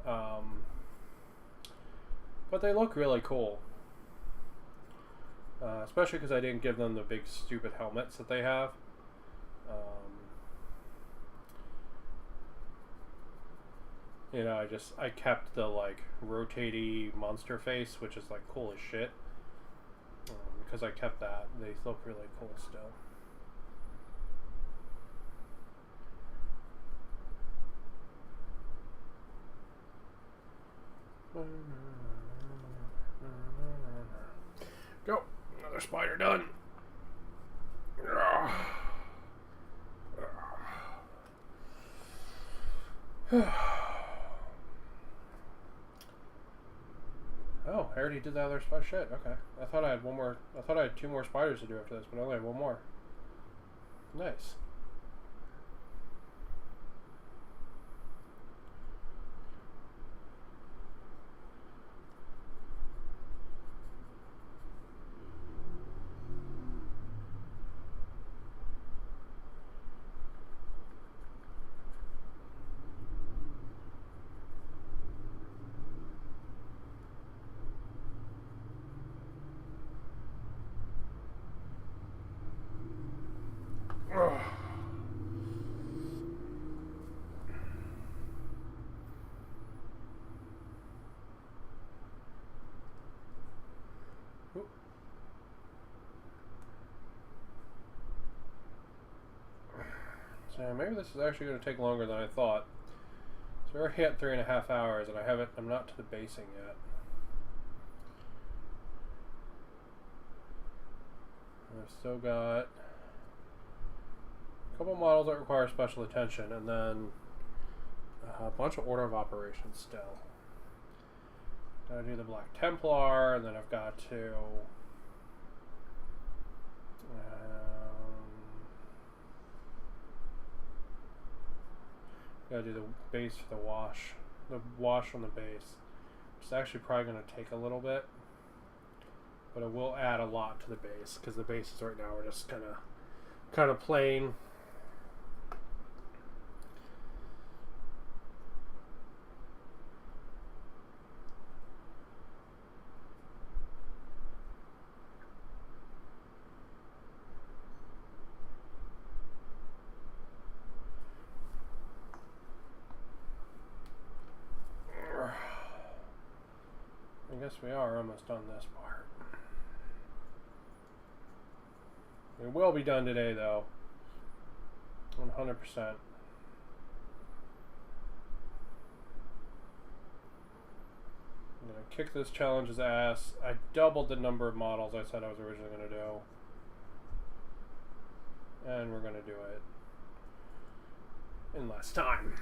But they look really cool. Especially because I didn't give them the big stupid helmets that they have. You know, I kept the like rotatey monster face, which is like cool as shit. Because I kept that, they look really cool still. Go. Another spider done. Oh, I already did that other spider shit. Okay. I thought I had one more. I thought I had 2 more spiders to do after this, but I only had 1 more. Nice. So maybe this is actually going to take longer than I thought. So we're already at 3.5 hours, and I'm not to the basing yet. I've still got a couple models that require special attention, and then a bunch of order of operations still. Gotta do the Black Templar, and then I've got to gotta do the base for the wash on the base. It's actually probably going to take a little bit, but it will add a lot to the base because the bases right now are just kind of plain. I guess we are almost done this part. We will be done today, though. 100%. I'm going to kick this challenge's ass. I doubled the number of models I said I was originally going to do. And we're going to do it in less time.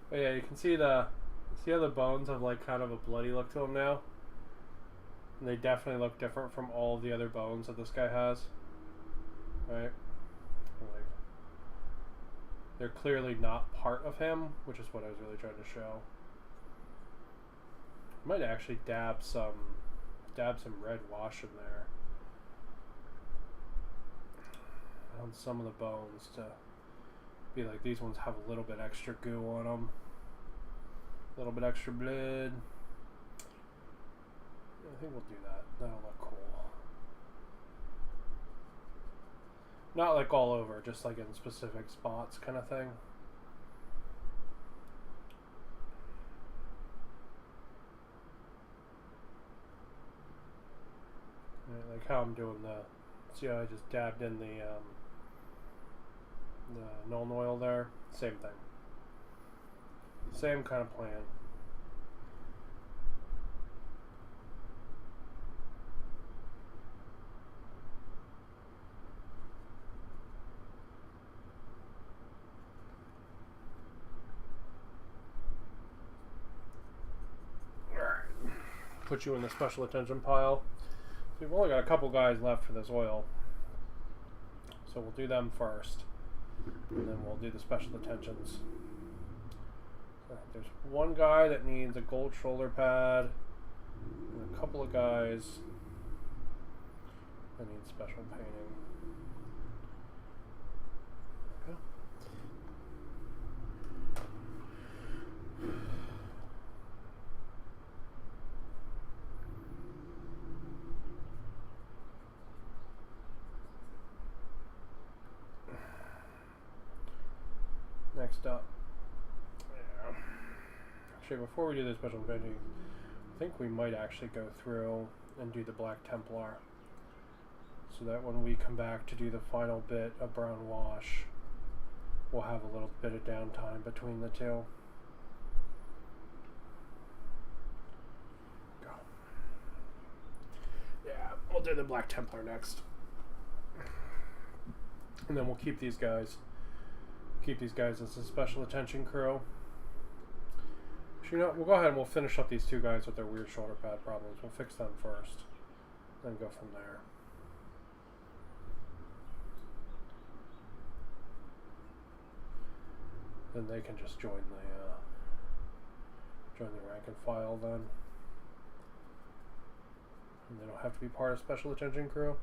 But yeah, you can see how the bones have like kind of a bloody look to them now. And they definitely look different from all the other bones that this guy has. Right? Like, they're clearly not part of him, which is what I was really trying to show. I might actually dab some red wash in there on some of the bones to be like, these ones have a little bit extra goo on them, a little bit extra blood. I think we'll do that. That'll look cool. Not like all over, just like in specific spots kind of thing. Right, like how I'm doing see how I just dabbed in the Nuln oil there? Same thing. Same kind of plan. Put you in the special attention pile. So we've only got a couple guys left for this oil, so we'll do them first, and then we'll do the special attentions. So there's one guy that needs a gold shoulder pad, and a couple of guys that need special painting. Okay. Next up, yeah. Actually, before we do the special painting, I think we might actually go through and do the Black Templar, so that when we come back to do the final bit of brown wash, we'll have a little bit of downtime between the two. Go. Yeah, we'll do the Black Templar next, and then we'll keep these guys. Keep these guys as a special attention crew. Actually, you know, we'll go ahead and we'll finish up these two guys with their weird shoulder pad problems. We'll fix them first, then go from there. Then they can just join the rank and file then, and they don't have to be part of special attention crew.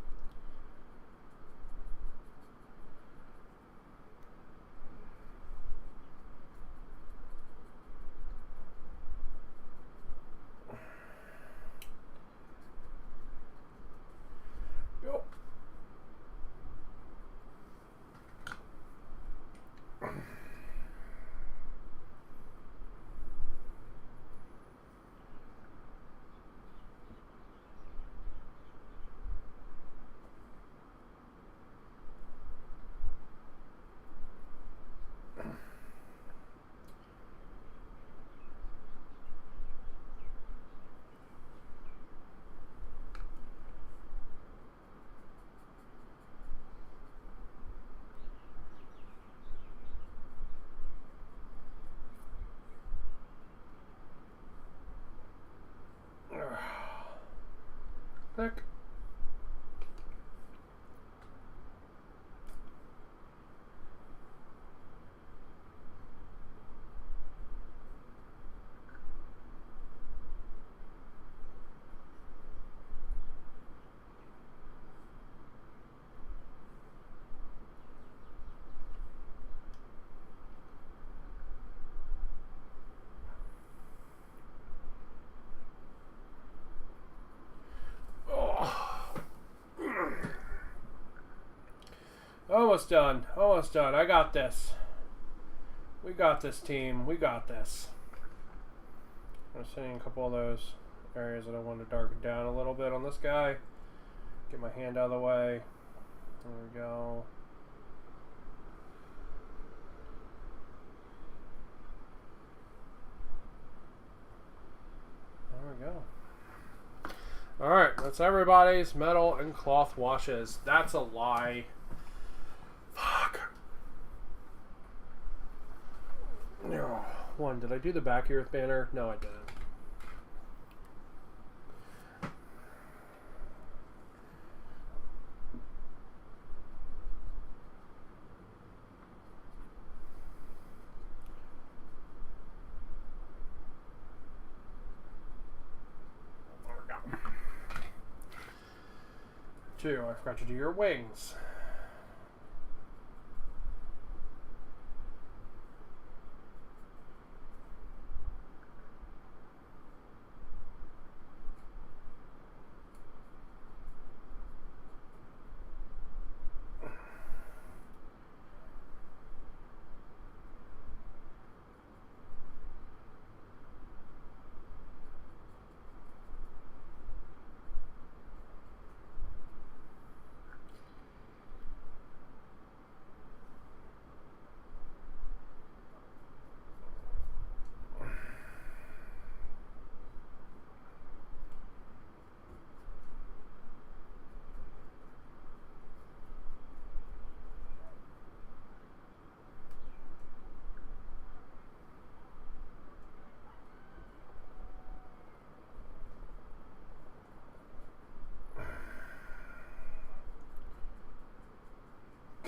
Click. Almost done. Almost done. I got this. We got this, team. We got this. I'm seeing a couple of those areas that I want to darken down a little bit on this guy. Get my hand out of the way. There we go. There we go. Alright, that's everybody's metal and cloth washes. That's a lie. Fuck. No. One, did I do the back here with banner? No, I didn't. Two, I forgot to do your wings.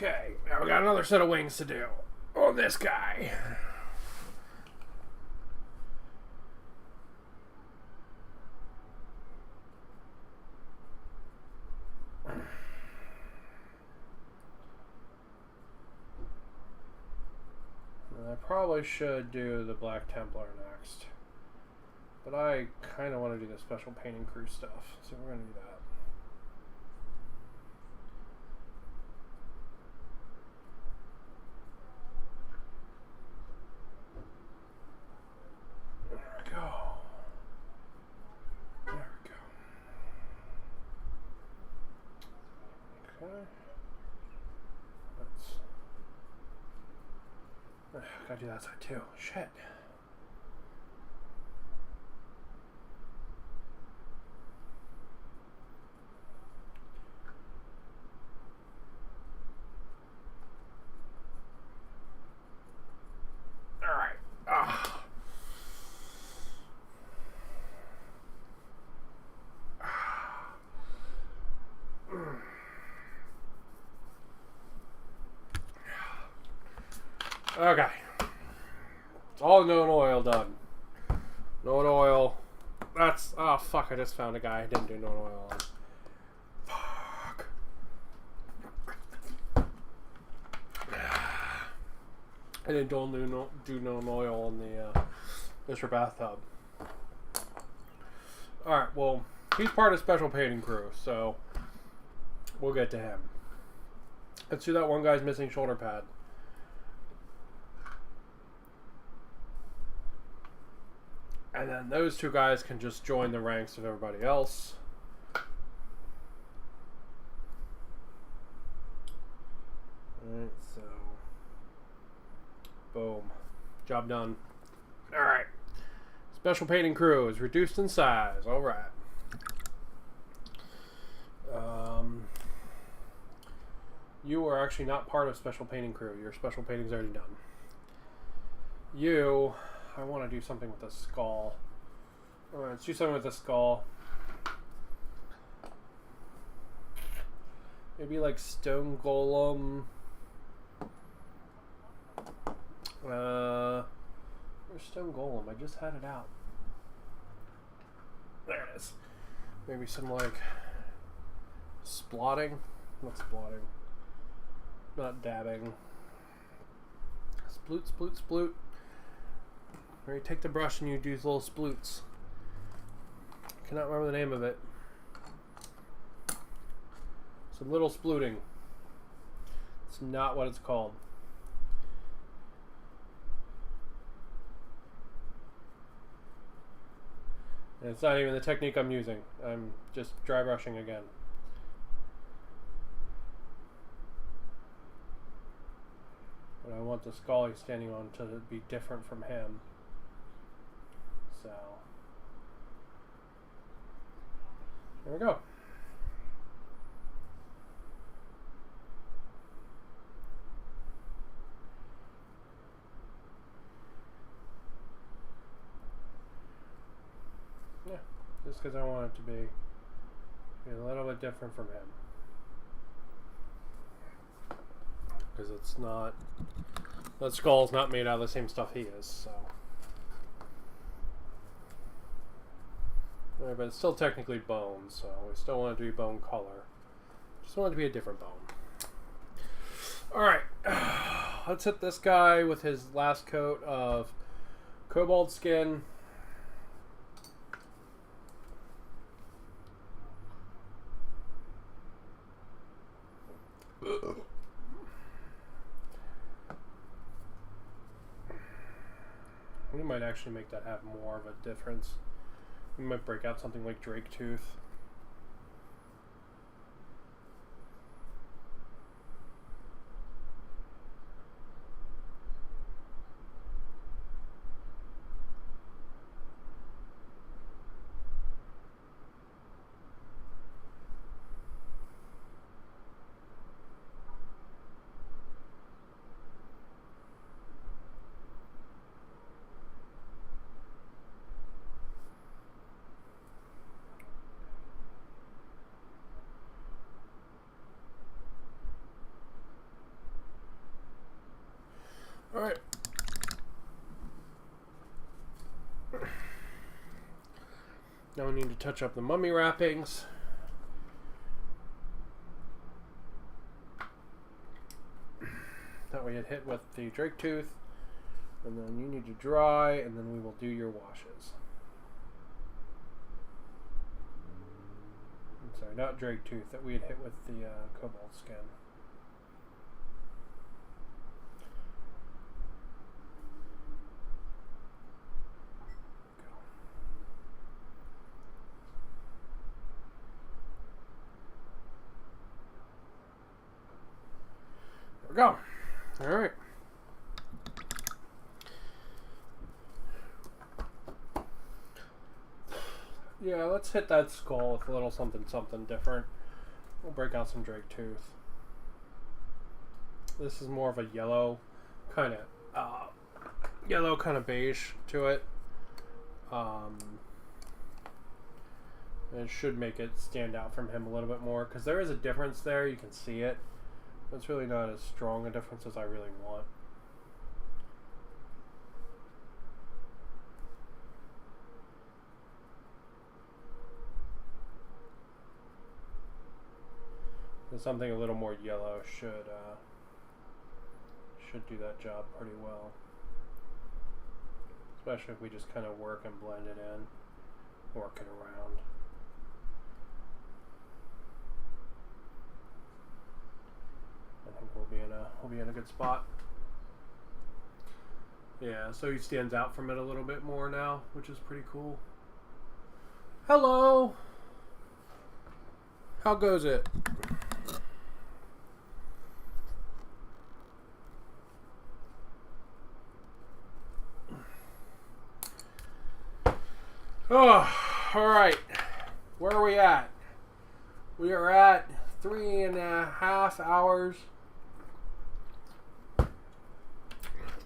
Okay, now we got another set of wings to do on this guy. I probably should do the Black Templar next, but I kind of want to do the special painting crew stuff, so we're going to do that. Gotta do that side too. Shit. Alright. Okay. It's all known oil done. Known oil. That's... Oh, fuck. I just found a guy I didn't do known oil on. Fuck. I didn't do known oil on the Mr. Bathtub. Alright, well, he's part of special painting crew, so we'll get to him. Let's do that one guy's missing shoulder pad. And then those two guys can just join the ranks of everybody else. Alright, so... Boom. Job done. Alright. Special painting crew is reduced in size. Alright. You are actually not part of special painting crew. Your special painting's already done. You... I want to do something with the skull. Alright, let's do something with the skull. Maybe like stone golem. Where's stone golem? I just had it out. There it is. Maybe some like splotting. Not splotting. Not dabbing. Sploot, sploot, sploot. Where you take the brush and you do these little sploots. Cannot remember the name of it. Some little splooting. It's not what it's called. And it's not even the technique I'm using. I'm just dry brushing again. But I want the skull he's standing on to be different from him. So, there we go. Yeah, just because I want it to be a little bit different from him. Because it's not, that skull's not made out of the same stuff he is, so. Right, but it's still technically bone, so we still want it to be bone color. Just want it to be a different bone. Alright, let's hit this guy with his last coat of kobold skin. We might actually make that have more of a difference. We might break out something like Drake Tooth. Alright. Now we need to touch up the mummy wrappings. That way it hit with the Drake Tooth. And then you need to dry, and then we will do your washes. I'm sorry, not Drake Tooth, that we had hit with the cobalt skin. There we go. All right. Yeah, let's hit that skull with a little something different. We'll break out some Drake Tooth. This is more of a yellow kind of beige to it. It should make it stand out from him a little bit more, because there is a difference there. You can see it. It's really not as strong a difference as I really want. And something a little more yellow should do that job pretty well. Especially if we just kind of work and blend it in, work it around. I think we'll be in a good spot. Yeah, so he stands out from it a little bit more now, which is pretty cool. Hello. How goes it? Oh, all right. Where are we at? We are at 3.5 hours.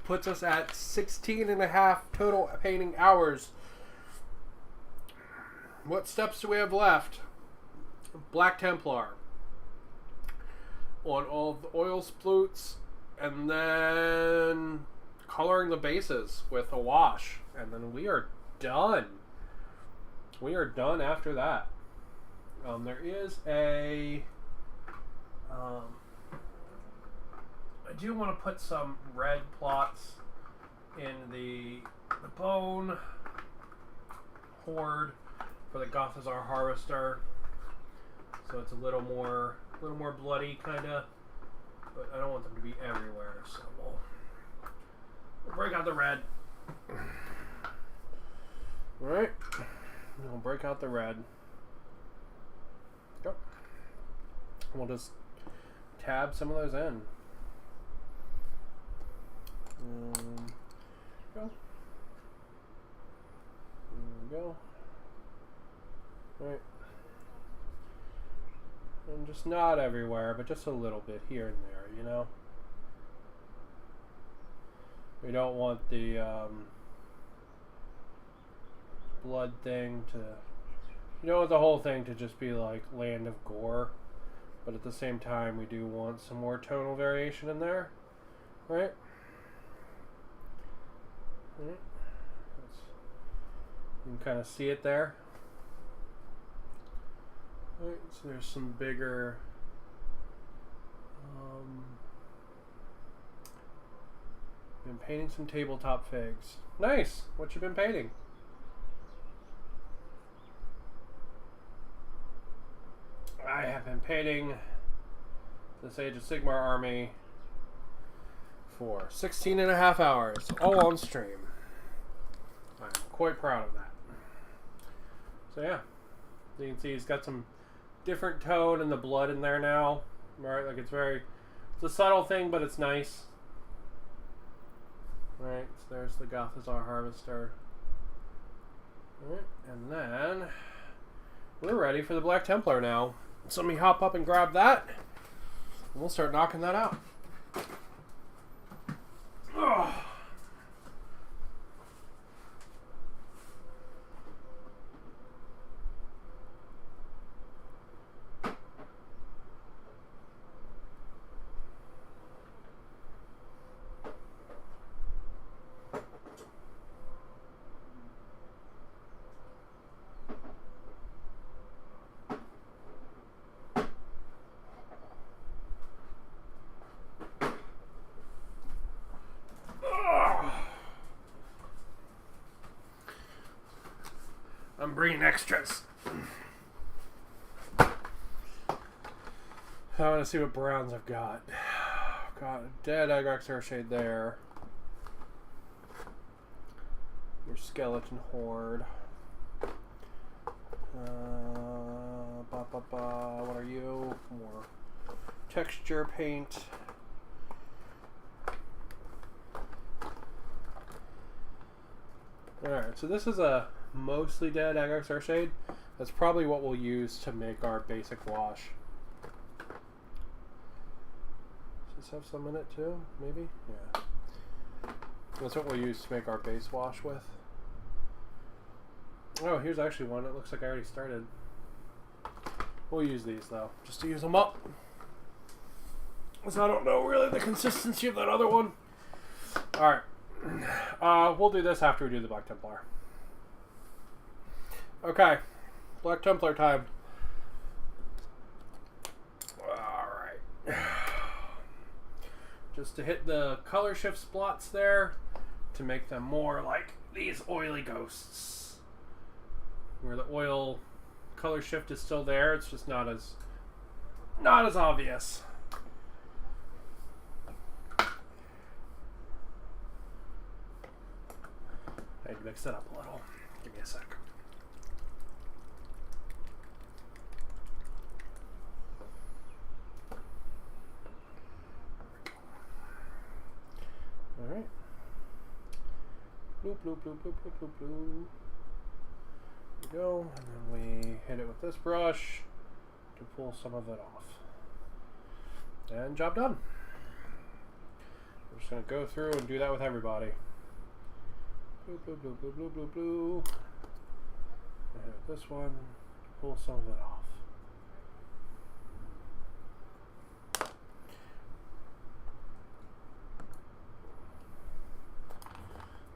Puts us at 16.5 total painting hours. What steps do we have left? Black Templar on all of the oil sploots, and then coloring the bases with a wash, and then we are done. We are done after that. There is a I do want to put some red plots in the bone horde for the Gothazar Harvester, so it's a little more bloody kind of, but I don't want them to be everywhere, so we'll break out the red. All right, We'll break out the red. Go. We'll just tab some of those in. Go. There we go. Right. And just not everywhere, but just a little bit here and there, you know? We don't want the blood thing to... You don't want the whole thing to just be like land of gore. But at the same time, we do want some more tonal variation in there. Right? Right. You can kind of see it there. Right, so there's some bigger been painting some tabletop figs. Nice! What you been painting? I have been painting this Age of Sigmar army for 16.5 hours, all on stream. I'm quite proud of that. So yeah, you can see he's got some different tone in the blood in there now. Right, like it's a subtle thing, but it's nice. Right, so there's the Gothazar Harvester. Alright, and then we're ready for the Black Templar now. So let me hop up and grab that, and we'll start knocking that out. Ugh. I'm bringing extras. I want to see what browns I've got. Got a dead Agrax Earthshade there. Your skeleton horde. What are you? More texture paint. Alright, so this is a mostly dead Agrax Earthshade. That's probably what we'll use to make our basic wash. Does this have some in it too? Maybe? Yeah. That's what we'll use to make our base wash with. Oh, here's actually one. It looks like I already started. We'll use these though, just to use them up. Because I don't know really the consistency of that other one. Alright. We'll do this after we do the Black Templar. Okay, Black Templar time. Alright. Just to hit the color shift spots there to make them more like these oily ghosts. Where the oil color shift is still there, it's just not as obvious. I need to mix it up a little. Give me a sec. Alright. Bloop, bloop, bloop, bloop, bloop, bloop, bloop. There we go. And then we hit it with this brush to pull some of it off. And job done. We're just going to go through and do that with everybody. Bloop, bloop, bloop, bloop, bloop, bloop, bloop. And hit this one to pull some of it off.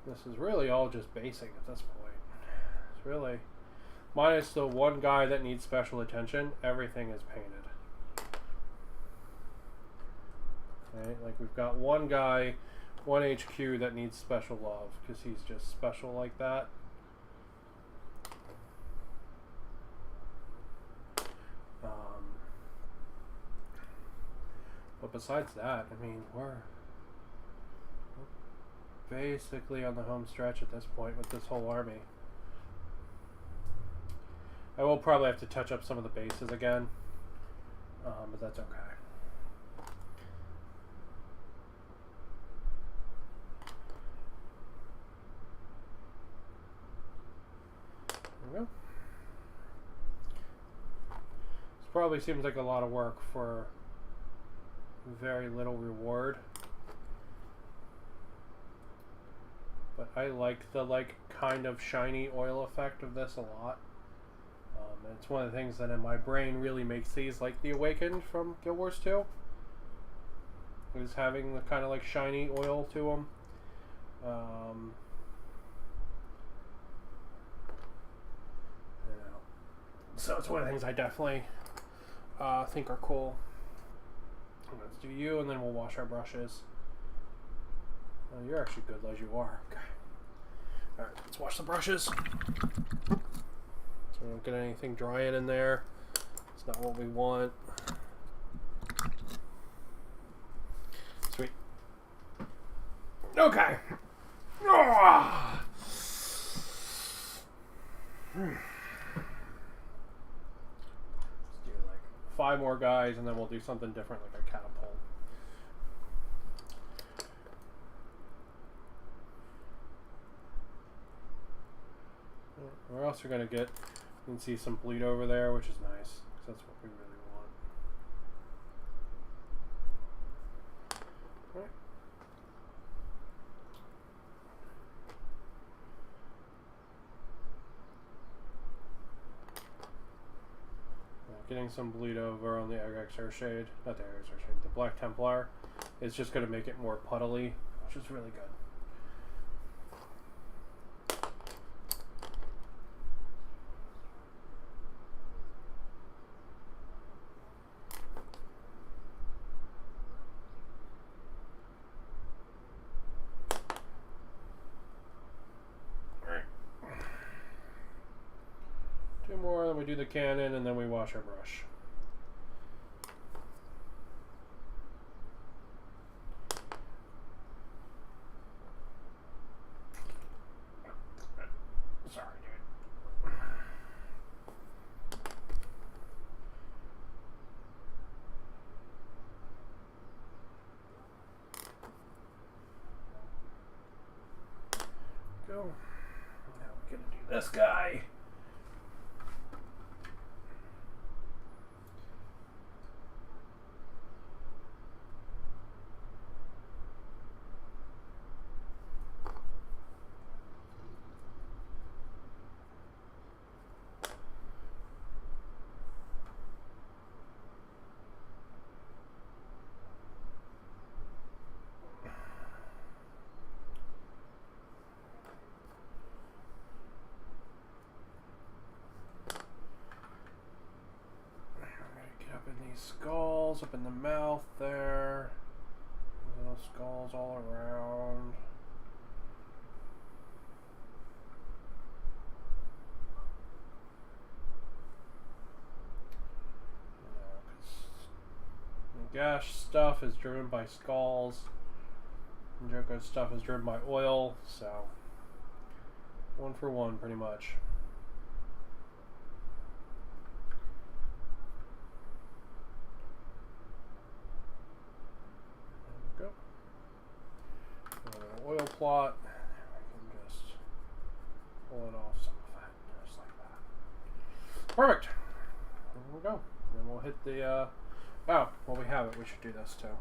This is really all just basing at this point. It's really, minus the one guy that needs special attention, everything is painted. Okay, like we've got one guy, one HQ that needs special love because he's just special like that. But besides that, I mean, we're basically on the home stretch at this point with this whole army. I will probably have to touch up some of the bases again, but that's okay. There we go. This probably seems like a lot of work for very little reward. But I like the kind of shiny oil effect of this a lot. And it's one of the things that in my brain really makes these like the Awakened from Guild Wars 2. Is having the kind of like shiny oil to them. So it's one of the things I definitely think are cool. Let's do you, and then we'll wash our brushes. Oh, you're actually good as you are. Okay. Alright, let's wash the brushes. So we don't get anything drying in there. It's not what we want. Sweet. Okay. Oh. Let's do like 5 more guys, and then we'll do something different, like a catapult. We're also going to get, you can see some bleed over there, which is nice, because that's what we really want. All right. Getting some bleed over on the Exar Shade, not the Exar Shade, the Black Templar is just going to make it more puddly, which is really good. Then we do the cannon, and then we wash our brush. Sorry, dude. Go. Now we're gonna do this guy. Skulls up in the mouth there. Little skulls all around. Gash stuff is driven by skulls. And Joko's stuff is driven by oil, so 1 for 1 pretty much. Oil plot. I can just pull it off some of that, just like that. Perfect. There we go. Then we'll hit the. Oh, well, we have it. We should do this too.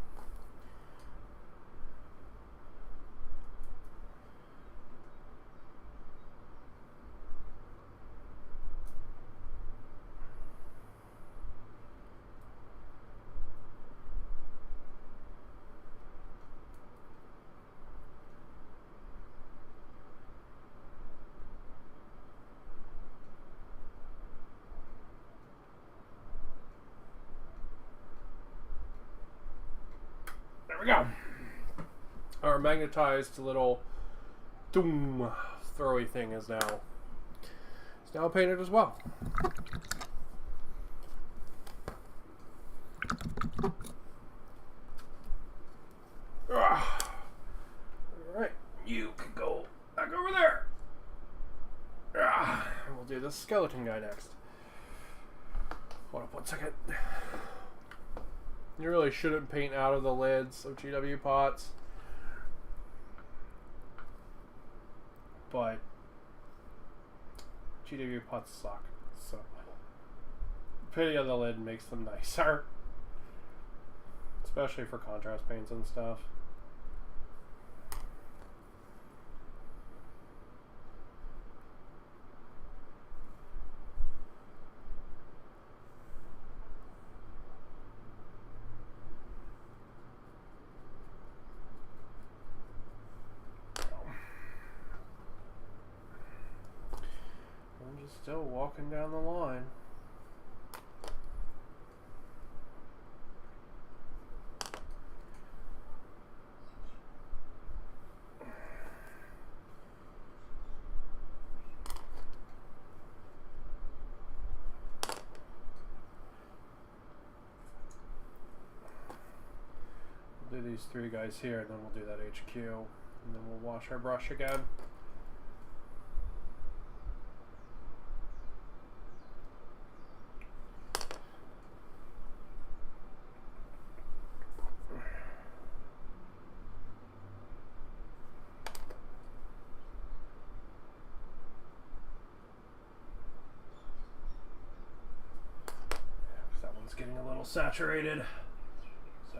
There we go. Our magnetized little doom throwy thing is now painted as well. Alright, you can go back over there. And we'll do the skeleton guy next. Hold up 1 second. You really shouldn't paint out of the lids of GW pots. But GW pots suck. So painting on the lid makes them nicer. Especially for contrast paints and stuff. I'm just still walking down the line. We'll do these 3 guys here, and then we'll do that HQ, and then we'll wash our brush again. That one's getting a little saturated. So,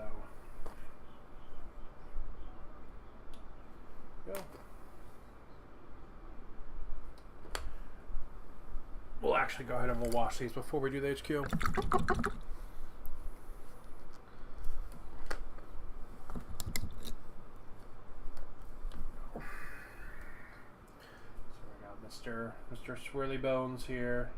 go. We'll actually go ahead and we'll wash these before we do the HQ. So we got Mr. Swirly Bones here.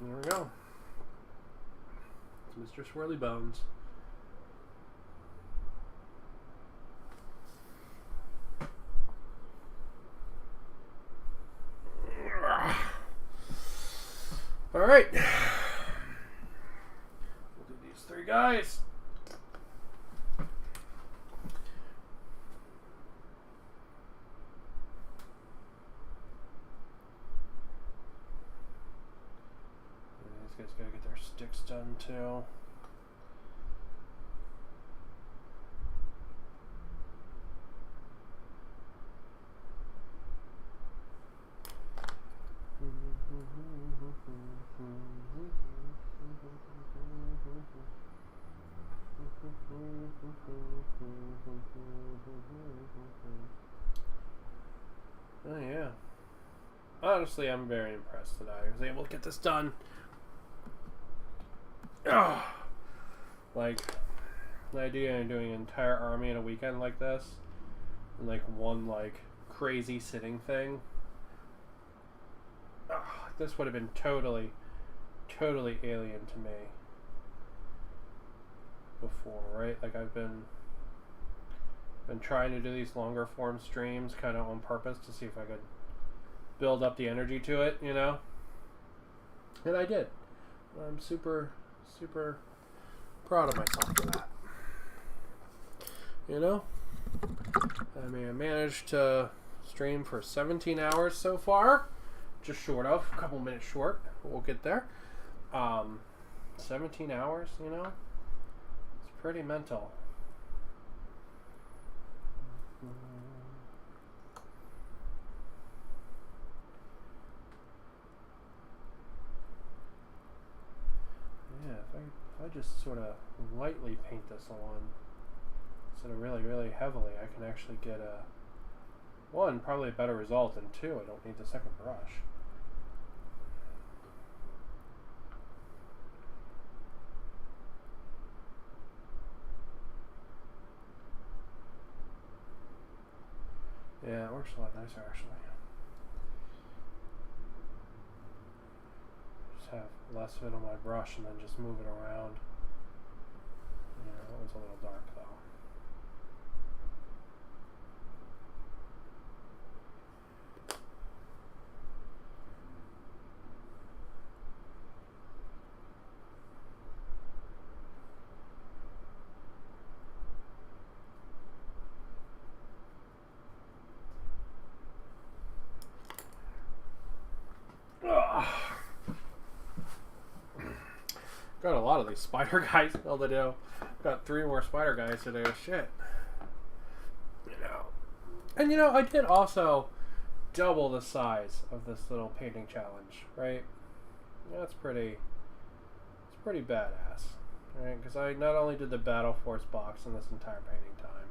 There we go. It's Mr. Swirly Bones. All right. We'll do these 3 guys. These guys gotta get their sticks done too. Oh yeah. Honestly, I'm very impressed that I was able to get this done. Like, the idea of doing an entire army in a weekend like this, and like one like crazy sitting thing, this would have been totally alien to me before, right? Like I've been trying to do these longer form streams kind of on purpose to see if I could build up the energy to it, you know? And I did. I'm super proud of myself for that. You know? I mean, I managed to stream for 17 hours so far. Just short of. A couple minutes short. We'll get there. 17 hours, you know? It's pretty mental. Yeah, if I just sort of lightly paint this on, instead of really, really heavily, I can actually get a, one, probably a better result, and two, I don't need the second brush. Yeah, it works a lot nicer actually. Just have less of it on my brush and then just move it around. Yeah, that one's a little dark though. Got a lot of these spider guys still to do. Got 3 more spider guys to do. Shit. You know. And you know, I did also double the size of this little painting challenge, right? That's pretty, it's pretty badass, right? Because I not only did the Battle Force box in this entire painting time,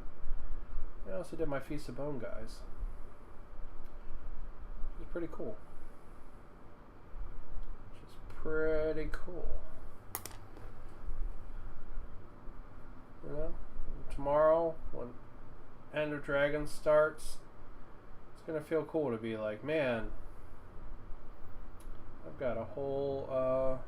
I also did my Feast of Bone guys. Which is pretty cool. Which is pretty cool. You know, tomorrow when End of Dragons starts, it's gonna feel cool to be like, man, I've got a whole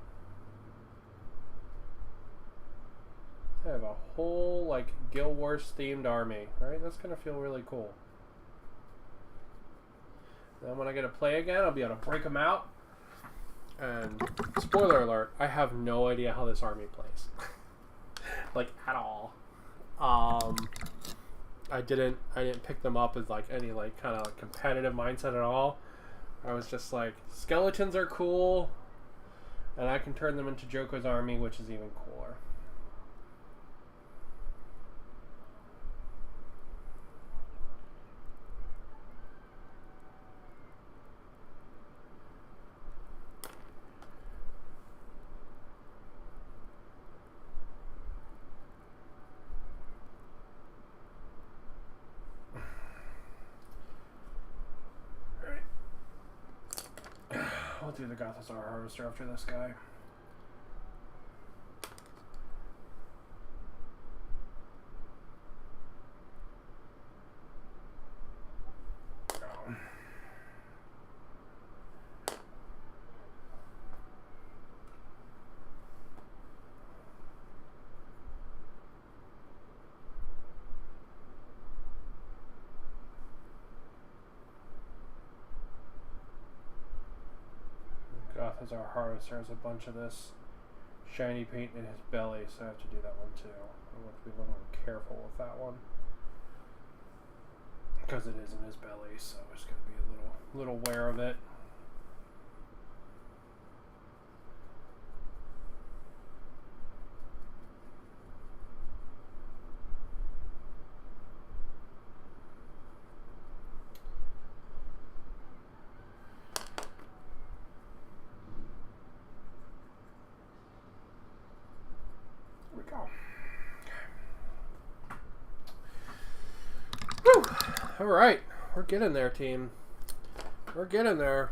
I have a whole like Guild Wars themed army, right? That's gonna feel really cool. Then when I get to play again, I'll be able to break them out. And spoiler alert, I have no idea how this army plays. Like at all. I didn't pick them up as like any like kind of like competitive mindset at all. I was just like, skeletons are cool, and I can turn them into Joko's army, which is even cooler. I'll do the Gothizzar Harvester after this guy. Gothizzar Harvester has a bunch of this shiny paint in his belly, so I have to do that one too. I have to be a little more careful with that one because it is in his belly, so I'm just going to be a little aware of it. All right, we're getting there, team. We're getting there.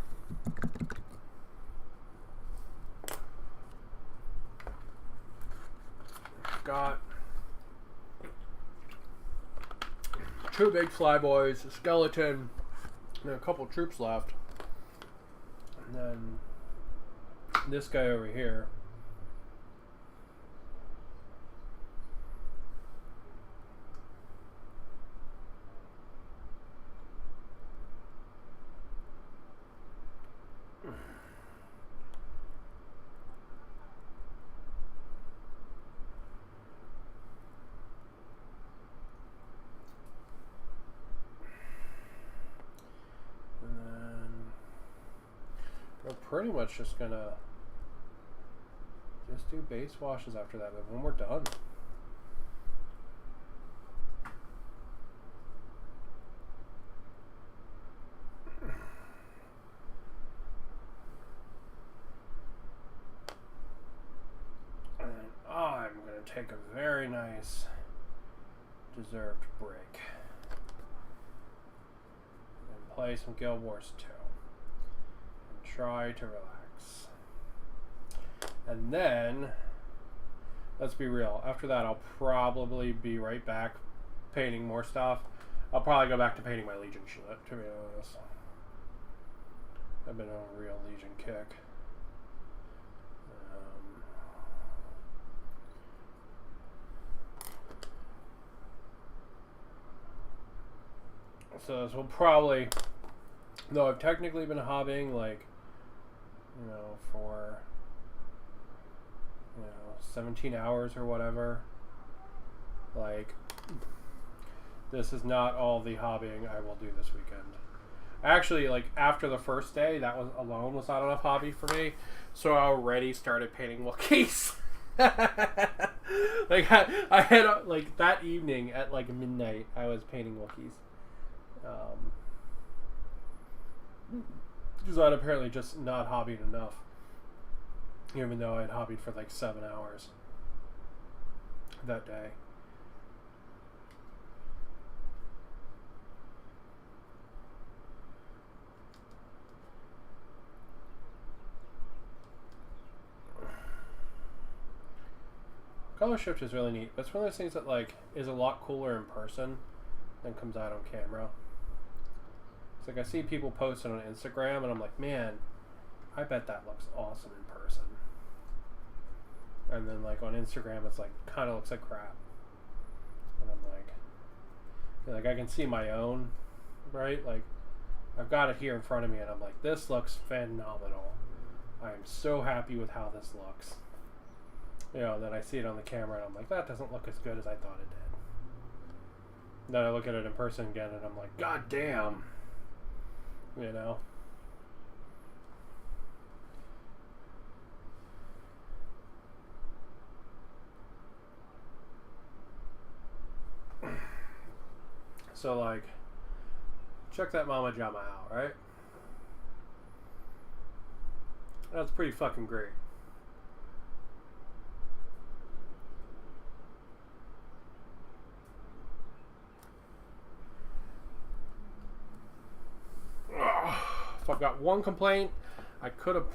Got 2 big flyboys, a skeleton, and a couple troops left. And then this guy over here. Pretty much just gonna just do base washes after that, and when we're done. And I'm gonna take a very nice deserved break. And play some Guild Wars 2. And try to relax. And then, let's be real, after that I'll probably be right back painting more stuff. I'll probably go back to painting my Legion shit, to be honest. I've been on a real Legion kick. So this will probably, though I've technically been hobbying like, you know, for, you know, 17 hours or whatever, like, this is not all the hobbying I will do this weekend. Actually, like, after the first day, that was alone was not enough hobby for me, so I already started painting Wookiees. Like, I had, like, that evening at, like, midnight, I was painting Wookiees. Because I'd apparently just not hobbied enough, even though I'd hobbied for like 7 hours that day. Color shift is really neat. That's one of those things that like is a lot cooler in person than comes out on camera. It's like I see people post it on Instagram and I'm like, man, I bet that looks awesome in person. And then like on Instagram it's like kind of looks like crap. And I'm like I can see my own, right? Like I've got it here in front of me and I'm like, this looks phenomenal. I am so happy with how this looks. You know, then I see it on the camera and I'm like, that doesn't look as good as I thought it did. Then I look at it in person again and I'm like, god damn. You know? So like, check that Mama Jama out, right? That's pretty fucking great. If I've got one complaint, I could have,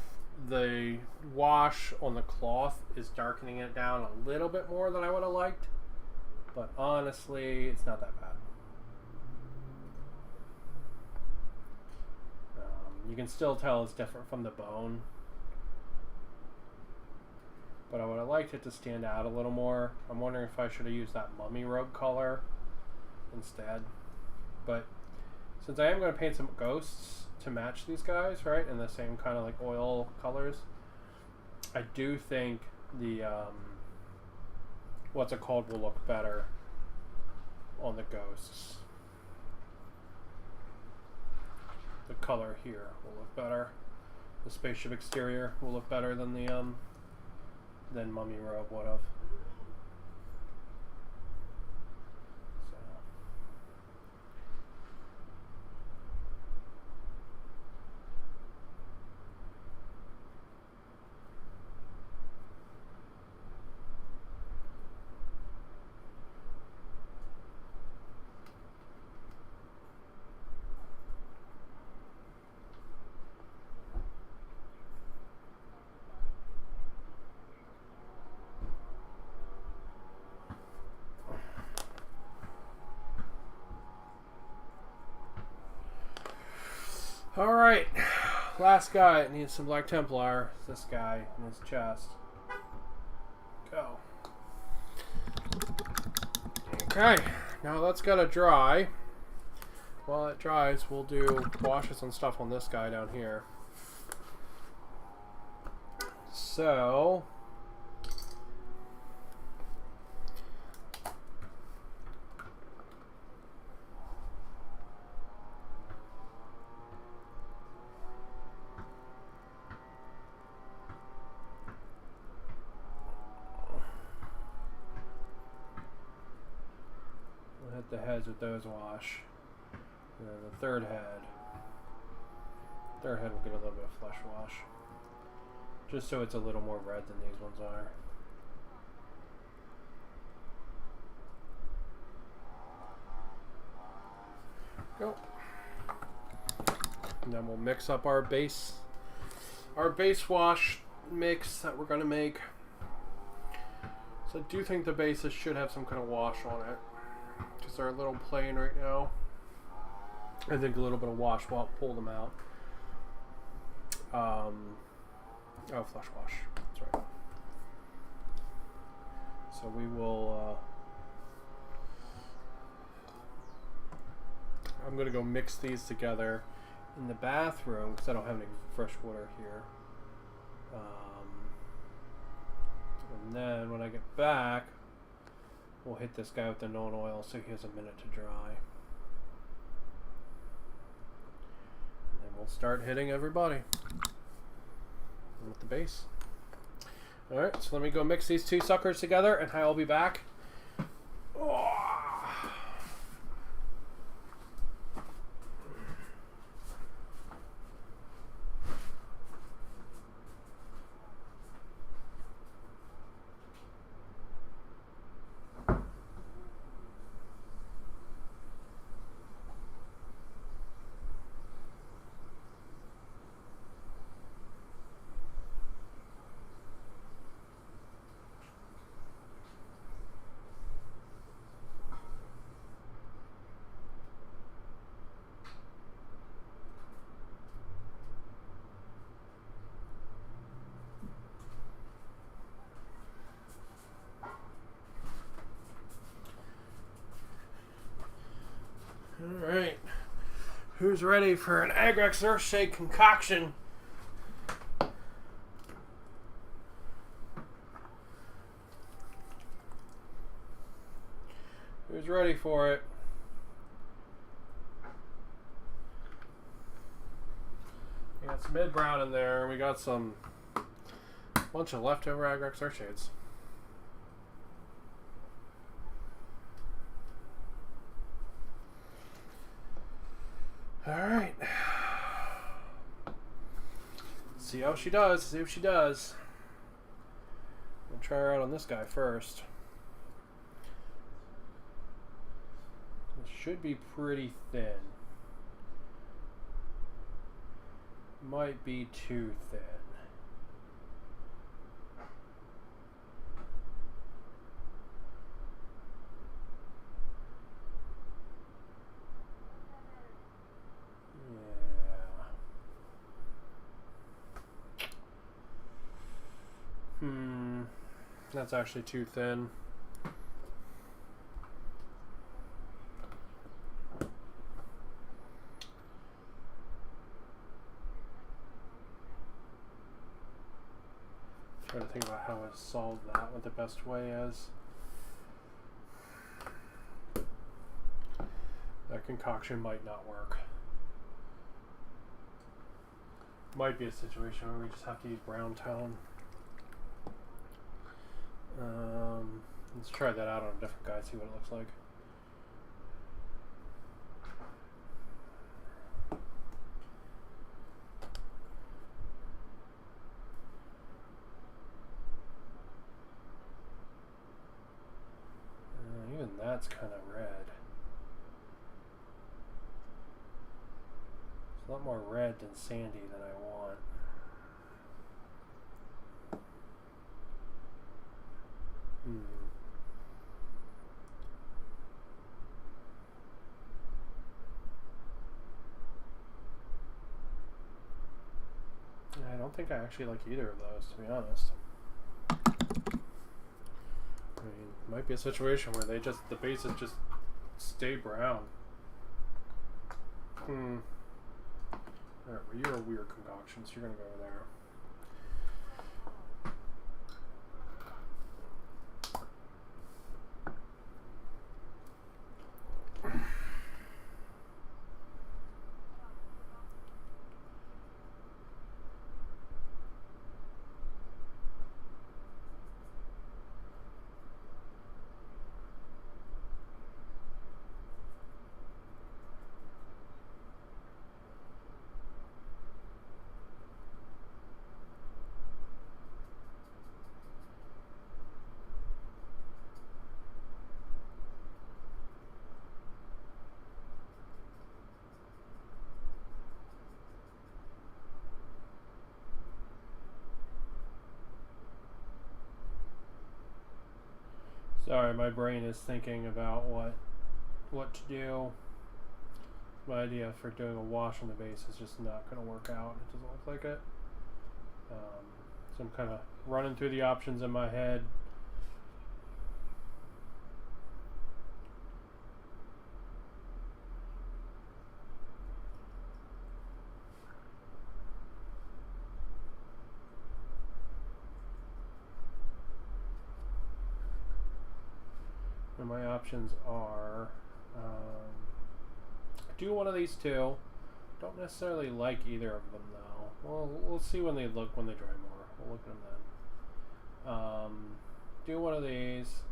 the wash on the cloth is darkening it down a little bit more than I would have liked, but honestly, it's not that bad. You can still tell it's different from the bone, but I would have liked it to stand out a little more. I'm wondering if I should have used that mummy robe color instead, but since I am going to paint some ghosts to match these guys, right, in the same kind of like oil colors, I do think the what's it called will look better on the ghosts. The color here will look better. The spaceship exterior will look better than the than mummy robe would have. Alright, last guy that needs some Black Templar. This guy in his chest. Go. Okay, now that's gotta dry. While it dries, we'll do washes and stuff on this guy down here. So, the heads with those wash. And then the third head will get a little bit of flesh wash. Just so it's a little more red than these ones are. Go. And then we'll mix up our base wash mix that we're going to make. So I do think the bases should have some kind of wash on it, because they're a little plain right now. I think a little bit of wash will pull them out. Oh, flush wash. That's right. So we will... I'm going to go mix these together in the bathroom, because I don't have any fresh water here. And then when I get back, we'll hit this guy with the non-oil so he has a minute to dry. And then we'll start hitting everybody with the base. Alright, so let me go mix these two suckers together and I'll be back. Oh. Alright, who's ready for an Agrex Earthshake concoction? Who's ready for it? We got some mid-brown in there, we got some bunch of leftover Agrex Earthshades. Alright. See how she does. See what she does. I'm going to try her out on this guy first. It should be pretty thin. Might be too thin. That's actually too thin. Trying to think about how I solve that, what the best way is. That concoction might not work. Might be a situation where we just have to use brown tone. Let's try that out on a different guy, see what it looks like. Even that's kind of red. It's a lot more red than sandy than I want. I don't think I actually like either of those, to be honest. I mean, it might be a situation where they just, the bases just stay brown. Alright, well, you're a weird concoction, so you're gonna go over there. Sorry, my brain is thinking about what to do. My idea for doing a wash on the base is just not going to work out. It doesn't look like it. So I'm kind of running through the options in my head. And my options are do one of these two. Don't necessarily like either of them though. Well, we'll see when they dry more. We'll look at them then. Do one of these.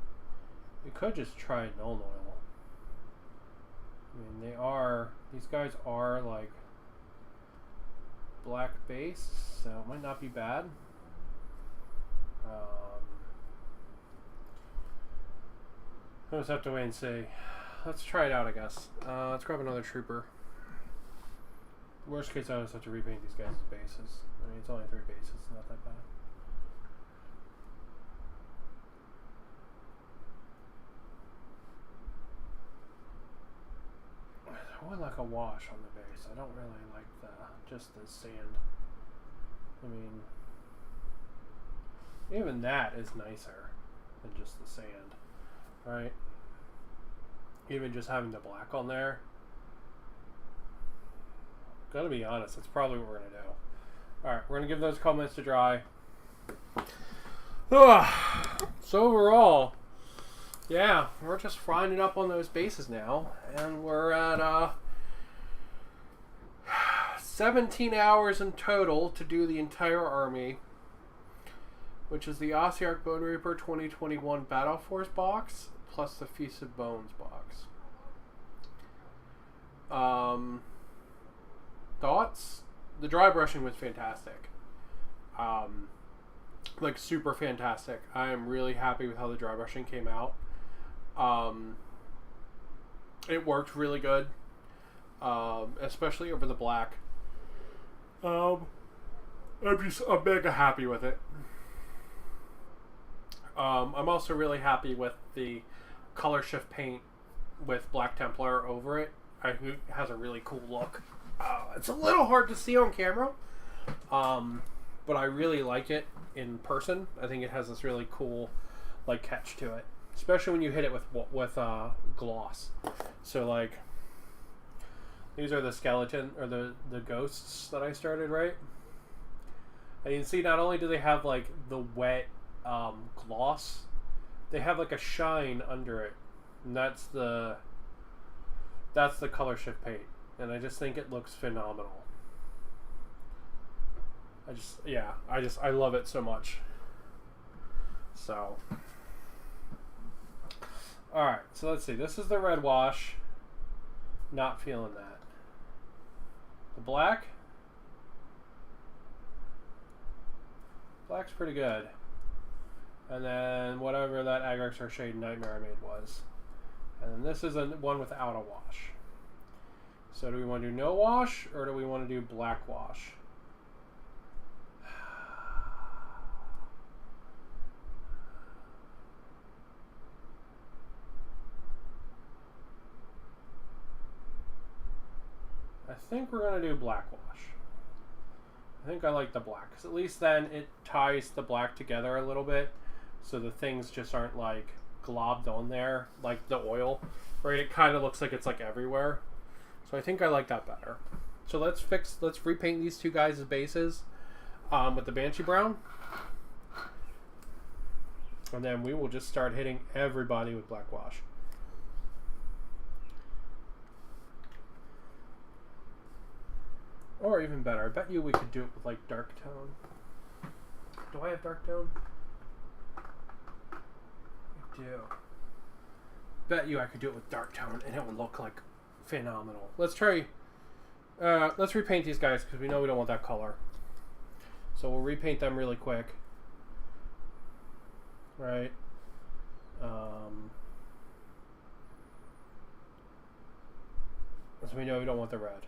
We could just try Null Oil. I mean, these guys are like black base, so it might not be bad. We'll just have to wait and see. Let's try it out, I guess. Let's grab another trooper. Worst case, I just have to repaint these guys' bases. I mean, it's only 3 bases, it's not that bad. I would like a wash on the base. I don't really like just the sand. I mean, even that is nicer than just the sand, right? Even just having the black on there. Gotta be honest, that's probably what we're gonna do. Alright, we're gonna give those comments to dry. So overall, yeah, we're just frying it up on those bases now, and we're at 17 hours in total to do the entire army, which is the Ossiarch Bone Reaper 2021 Battle Force box plus the Feast of Bones box. Thoughts? The dry brushing was fantastic. Like super fantastic. I am really happy with how the dry brushing came out. It worked really good, especially over the black. I'm mega happy with it. I'm also really happy with the color shift paint with Black Templar over it. I think it has a really cool look. It's a little hard to see on camera, but I really like it in person. I think it has this really cool like catch to it, especially when you hit it with gloss. So like these are the skeleton or the ghosts that I started, right? And you can see not only do they have like the wet gloss, they have like a shine under it, and that's the color shift paint, and I just think it looks phenomenal. I love it so much. So alright, so let's see, this is the red wash. Not feeling that. The black's pretty good. And then whatever that Agraxar Shade Nightmare I made was. And then this is one without a wash. So do we want to do no wash, or do we want to do black wash? I think we're going to do black wash. I think I like the black, because at least then it ties the black together a little bit, so the things just aren't like globbed on there like the oil, right? It kind of looks like it's like everywhere. So I think I like that better. So let's repaint these two guys' bases with the Banshee Brown, and then we will just start hitting everybody with black wash. Or even better, I bet you we could do it with like dark tone. Do I have dark tone? I do. Bet you I could do it with dark tone and it would look like phenomenal. Let's try. Let's repaint these guys because we know we don't want that color. So we'll repaint them really quick. Right. So we know we don't want the red.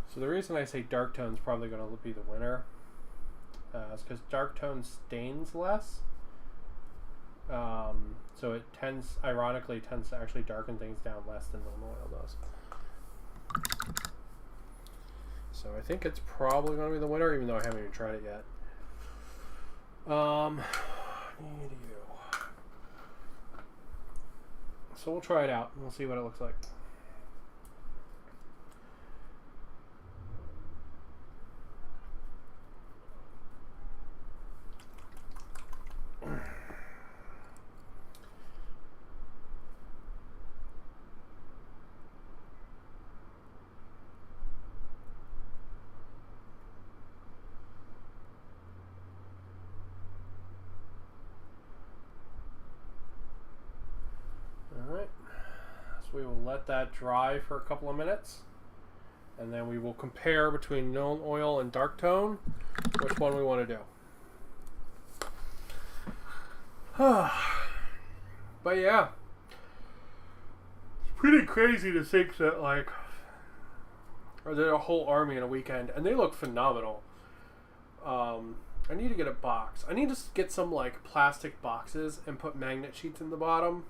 So the reason I say dark tone's probably going to be the winner is because dark tone stains less. So it ironically tends to actually darken things down less than Known Oil does. So I think it's probably going to be the winner, even though I haven't even tried it yet. So we'll try it out and we'll see what it looks like. Alright, so we will let that dry for a couple of minutes, and then we will compare between Known Oil and Dark Tone, which one we want to do. But yeah, it's pretty crazy to think that, like, I did a whole army in a weekend, and they look phenomenal. I need to get a box. I need to get some, like, plastic boxes and put magnet sheets in the bottom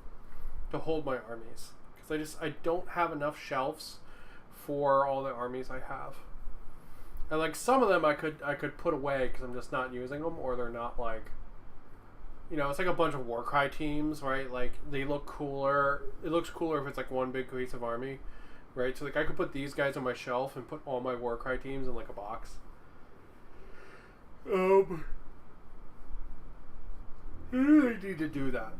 to hold my armies, because I don't have enough shelves for all the armies I have, and like some of them I could put away because I'm just not using them, or they're not, like, you know, it's like a bunch of Warcry teams, right? Like, they look cooler. It looks cooler if it's like one big cohesive army, right? So like I could put these guys on my shelf and put all my Warcry teams in like a box. I really need to do that.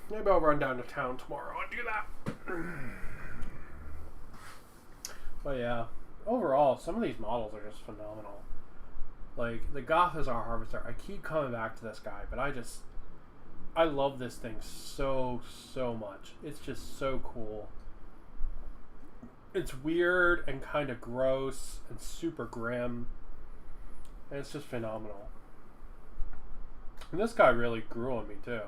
Maybe I'll run down to town tomorrow and do that. But yeah, overall, some of these models are just phenomenal. Like, the Gothazar Harvester, I keep coming back to this guy, but I love this thing so much. It's just so cool. It's weird and kind of gross and super grim. And it's just phenomenal. And this guy really grew on me too.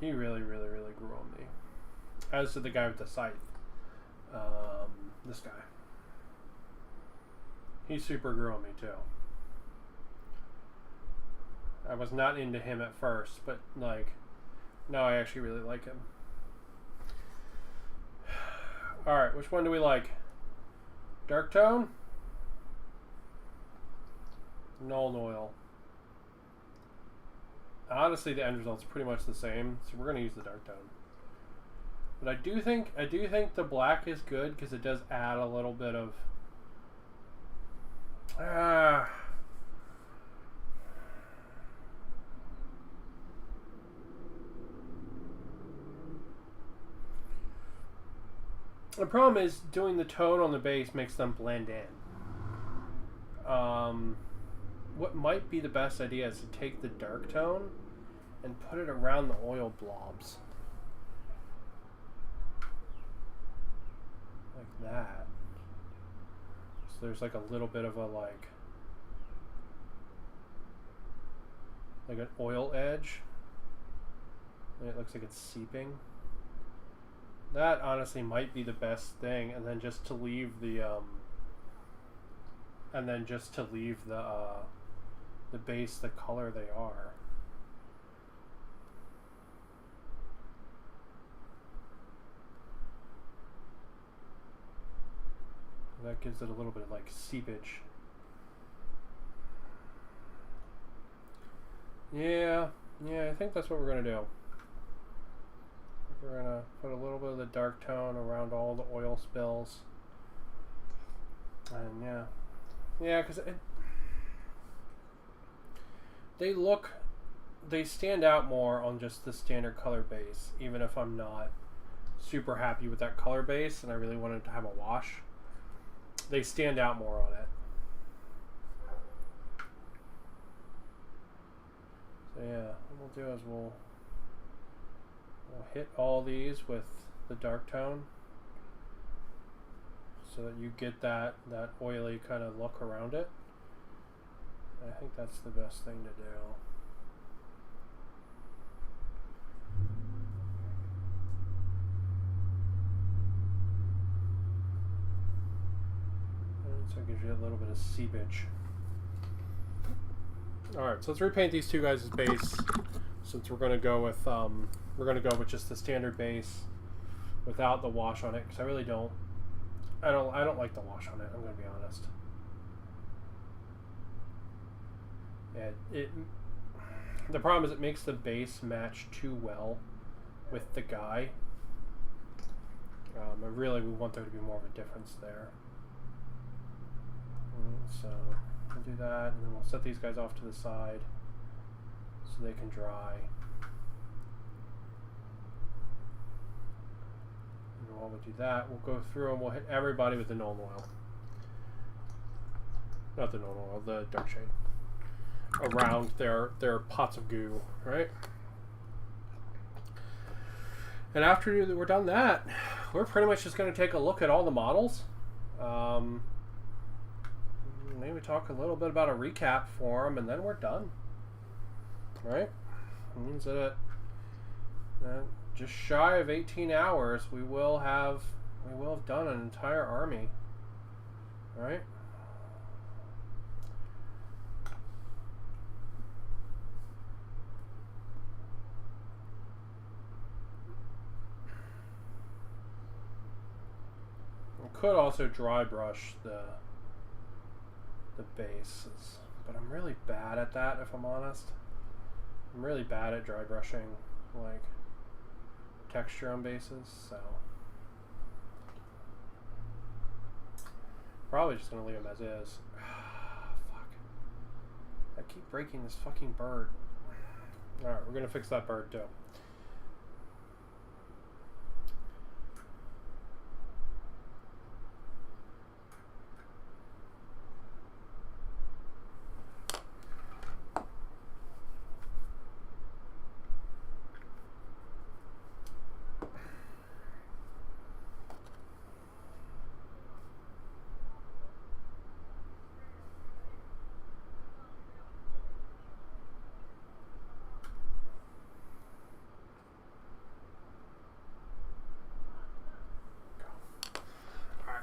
He really grew on me. As did the guy with the scythe. This guy. He super grew on me too. I was not into him at first, but like, now I actually really like him. Alright, which one do we like? Dark Tone? Known Oil. Honestly, the end result's pretty much the same, so we're going to use the Dark Tone. But I do think the black is good because it does add a little bit of the problem is doing the tone on the base makes them blend in. What might be the best idea is to take the dark tone and put it around the oil blobs. Like that. So there's like a little bit of a like an oil edge. And it looks like it's seeping. That honestly might be the best thing, and then just to leave the the base the color they are. That gives it a little bit of like seepage. Yeah, I think that's what we're gonna do. We're gonna put a little bit of the dark tone around all the oil spills. And yeah, because they stand out more on just the standard color base, even if I'm not super happy with that color base and I really wanted to have a wash. They stand out more on it. So yeah, what we'll do is we'll hit all these with the dark tone so that you get that oily kind of look around it. I think that's the best thing to do. So it gives you a little bit of seepage. Alright, so let's repaint these two guys' base, since we're gonna go with just the standard base without the wash on it, because I really don't I don't like the wash on it, I'm gonna be honest. The problem is it makes the base match too well with the guy. We want there to be more of a difference there. So we'll do that, and then we'll set these guys off to the side so they can dry. And while we do that, we'll go through and we'll hit everybody with the Nuln Oil. Not the Nuln Oil, the Dark Shade. Around their pots of goo, right? And after we're done that, we're pretty much just going to take a look at all the models. Maybe talk a little bit about a recap for them, and then we're done. Right? It means that just shy of 18 hours, we will have done an entire army. Right? Could also dry brush the bases, but I'm really bad at that, if I'm honest. I'm really bad at dry brushing like texture on bases, so probably just gonna leave them as is. Fuck. I keep breaking this fucking bird. Alright, we're gonna fix that bird too.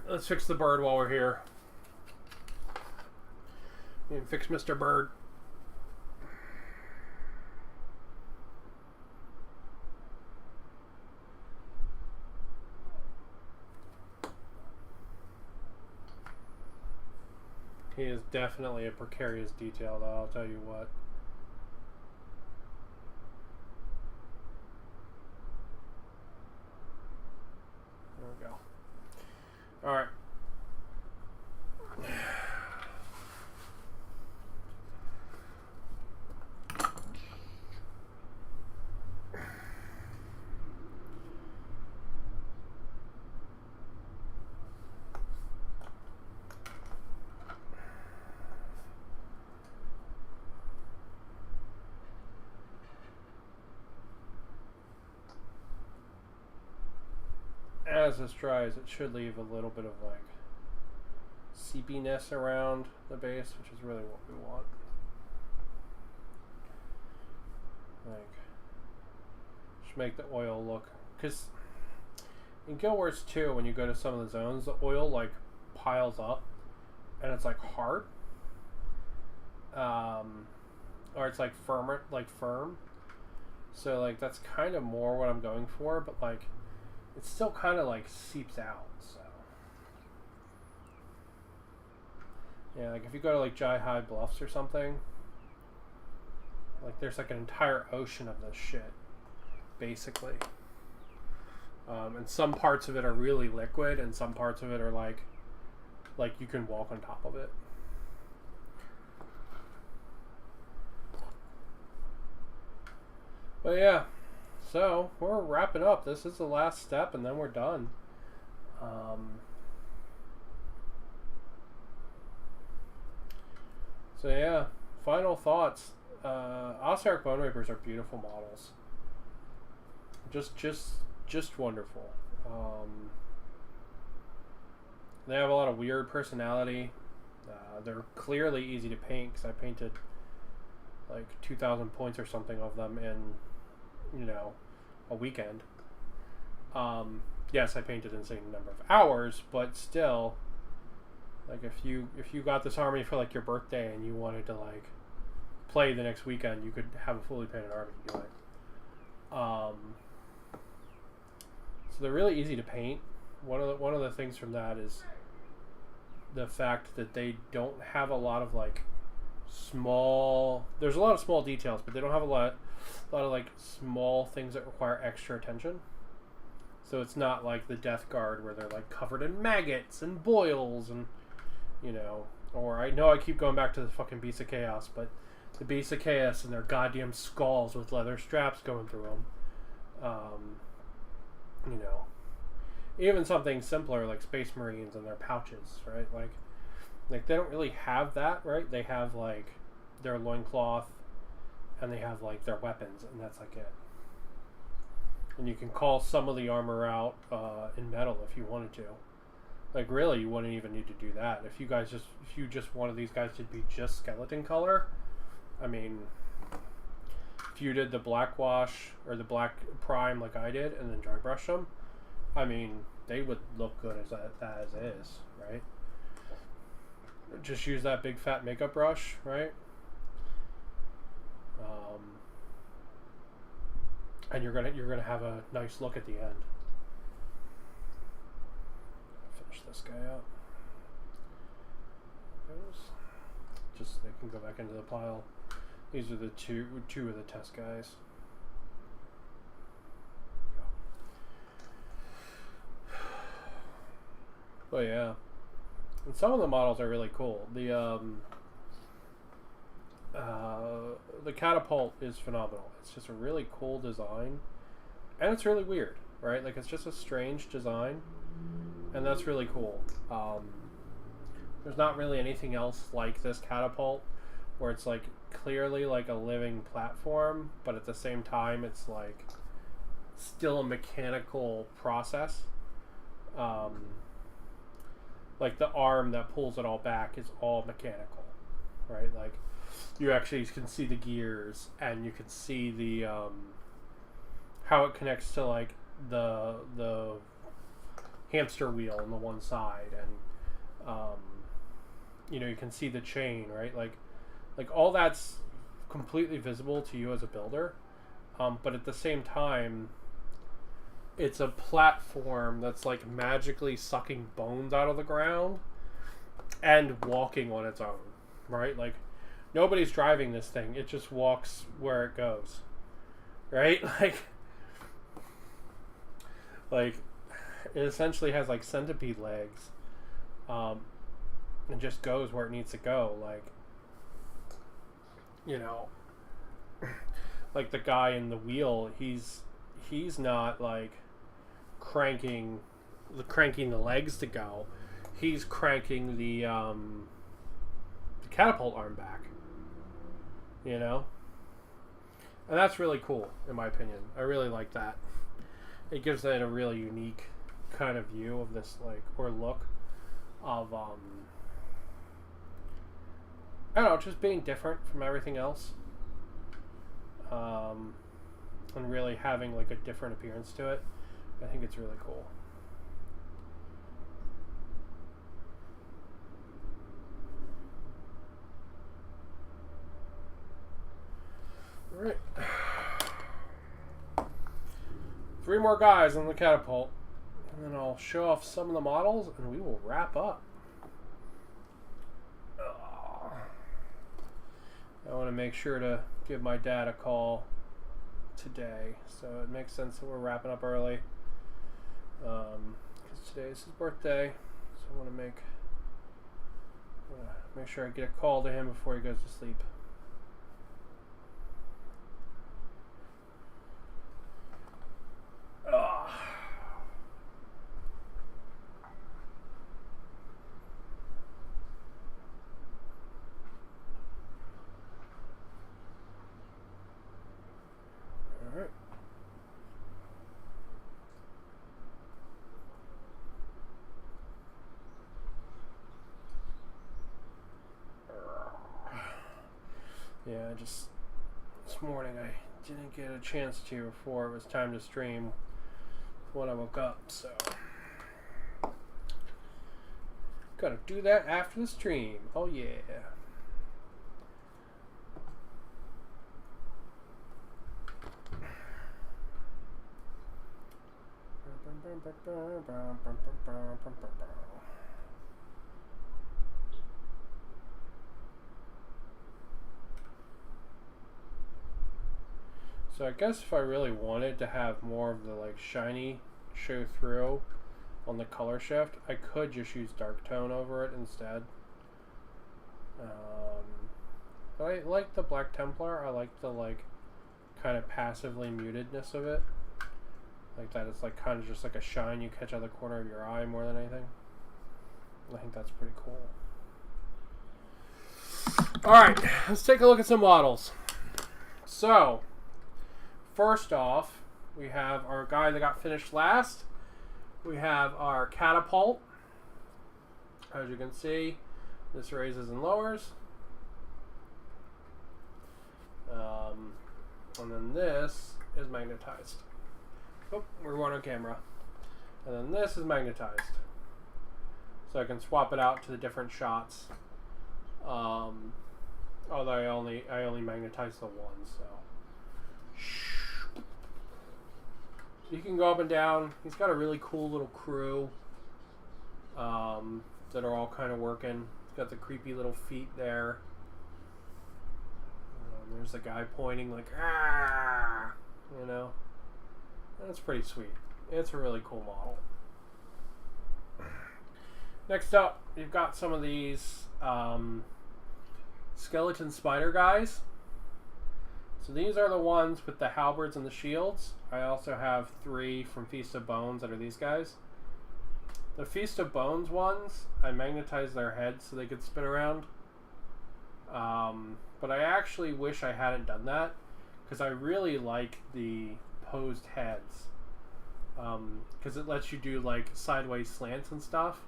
Let's fix the bird while we're here. And fix Mr. Bird. He is definitely a precarious detail, though, I'll tell you what. There we go. All right. As this dries, it should leave a little bit of like seepiness around the base, which is really what we want. Like, should make the oil look, because in Guild Wars 2, when you go to some of the zones, the oil like piles up and it's like hard, or it's like firm. So like that's kind of more what I'm going for, but like it still kind of like seeps out. So yeah, like if you go to like Jai High Bluffs or something, like there's like an entire ocean of this shit, basically. And some parts of it are really liquid, and some parts of it are like you can walk on top of it. But yeah, so we're wrapping up. This is the last step, and then we're done. So yeah, final thoughts. Ossiarch Bone Reapers are beautiful models. Just wonderful. They have a lot of weird personality. They're clearly easy to paint because I painted like 2,000 points or something of them in, you know, a weekend. Yes, I painted an insane number of hours, but still, Like if you got this army for like your birthday and you wanted to like play the next weekend, you could have a fully painted army. Like, so they're really easy to paint. One of the things from that is the fact that they don't have a lot of like small. There's a lot of small details, but they don't have a lot of like small things that require extra attention. So it's not like the Death Guard where they're like covered in maggots and boils and, you know, or I know I keep going back to the fucking Beasts of Chaos, but the Beasts of Chaos and their goddamn skulls with leather straps going through them. You know, even something simpler like Space Marines and their pouches, right? Like they don't really have that, right? They have like their loincloth and they have like their weapons, and that's like it. And you can call some of the armor out in metal if you wanted to. Like really, you wouldn't even need to do that. If you just wanted these guys to be just skeleton color, I mean, if you did the black wash or the black prime like I did, and then dry brush them, I mean, they would look good as that as is, right? Just use that big fat makeup brush, right? And you're gonna have a nice look at the end. Finish this guy up. Just they can go back into the pile. These are the two of the test guys. But yeah, and some of the models are really cool. The catapult is phenomenal. It's just a really cool design, and it's really weird, right? Like it's just a strange design, and that's really cool. There's not really anything else like this catapult, where it's like clearly like a living platform, but at the same time it's like still a mechanical process. Like the arm that pulls it all back is all mechanical, right? Like you actually can see the gears, and you can see the how it connects to like the hamster wheel on the one side, and you know, you can see the chain, right? Like all that's completely visible to you as a builder, but at the same time, it's a platform that's like magically sucking bones out of the ground and walking on its own, right? Like nobody's driving this thing. It just walks where it goes, right? Like it essentially has like centipede legs, and just goes where it needs to go. Like, you know, like the guy in the wheel, he's not like cranking the legs to go. He's cranking the catapult arm back, you know, and that's really cool in my opinion. I really like that. It gives it a really unique kind of view of this, like, or look of I don't know, just being different from everything else, and really having like a different appearance to it. I think it's really cool. All right, 3 more guys on the catapult, and then I'll show off some of the models, and we will wrap up. I want to make sure to give my dad a call today, so it makes sense that we're wrapping up early, because today is his birthday, so I want to make sure I get a call to him before he goes to sleep. Yeah, just this morning I didn't get a chance to before it was time to stream when I woke up, so Gonna do that after the stream. Oh yeah. So I guess if I really wanted to have more of the like shiny show through on the color shift, I could just use dark tone over it instead. But I like the Black Templar. I like the like kind of passively mutedness of it. Like that it's like kind of just like a shine you catch out of the corner of your eye more than anything. I think that's pretty cool. Alright, let's take a look at some models. So, first off, we have our guy that got finished last. We have our catapult. As you can see, this raises and lowers. And then this is magnetized. Oh, we're going on camera. And then this is magnetized. So I can swap it out to the different shots. Although I only magnetize the one, so. You can go up and down. He's got a really cool little crew that are all kind of working. He's got the creepy little feet there. There's the guy pointing like, ah, you know. That's pretty sweet. It's a really cool model. Next up, you've got some of these skeleton spider guys. So these are the ones with the halberds and the shields. I also have 3 from Feast of Bones that are these guys. The Feast of Bones ones, I magnetized their heads so they could spin around. But I actually wish I hadn't done that, because I really like the posed heads. Because it lets you do like sideways slants and stuff.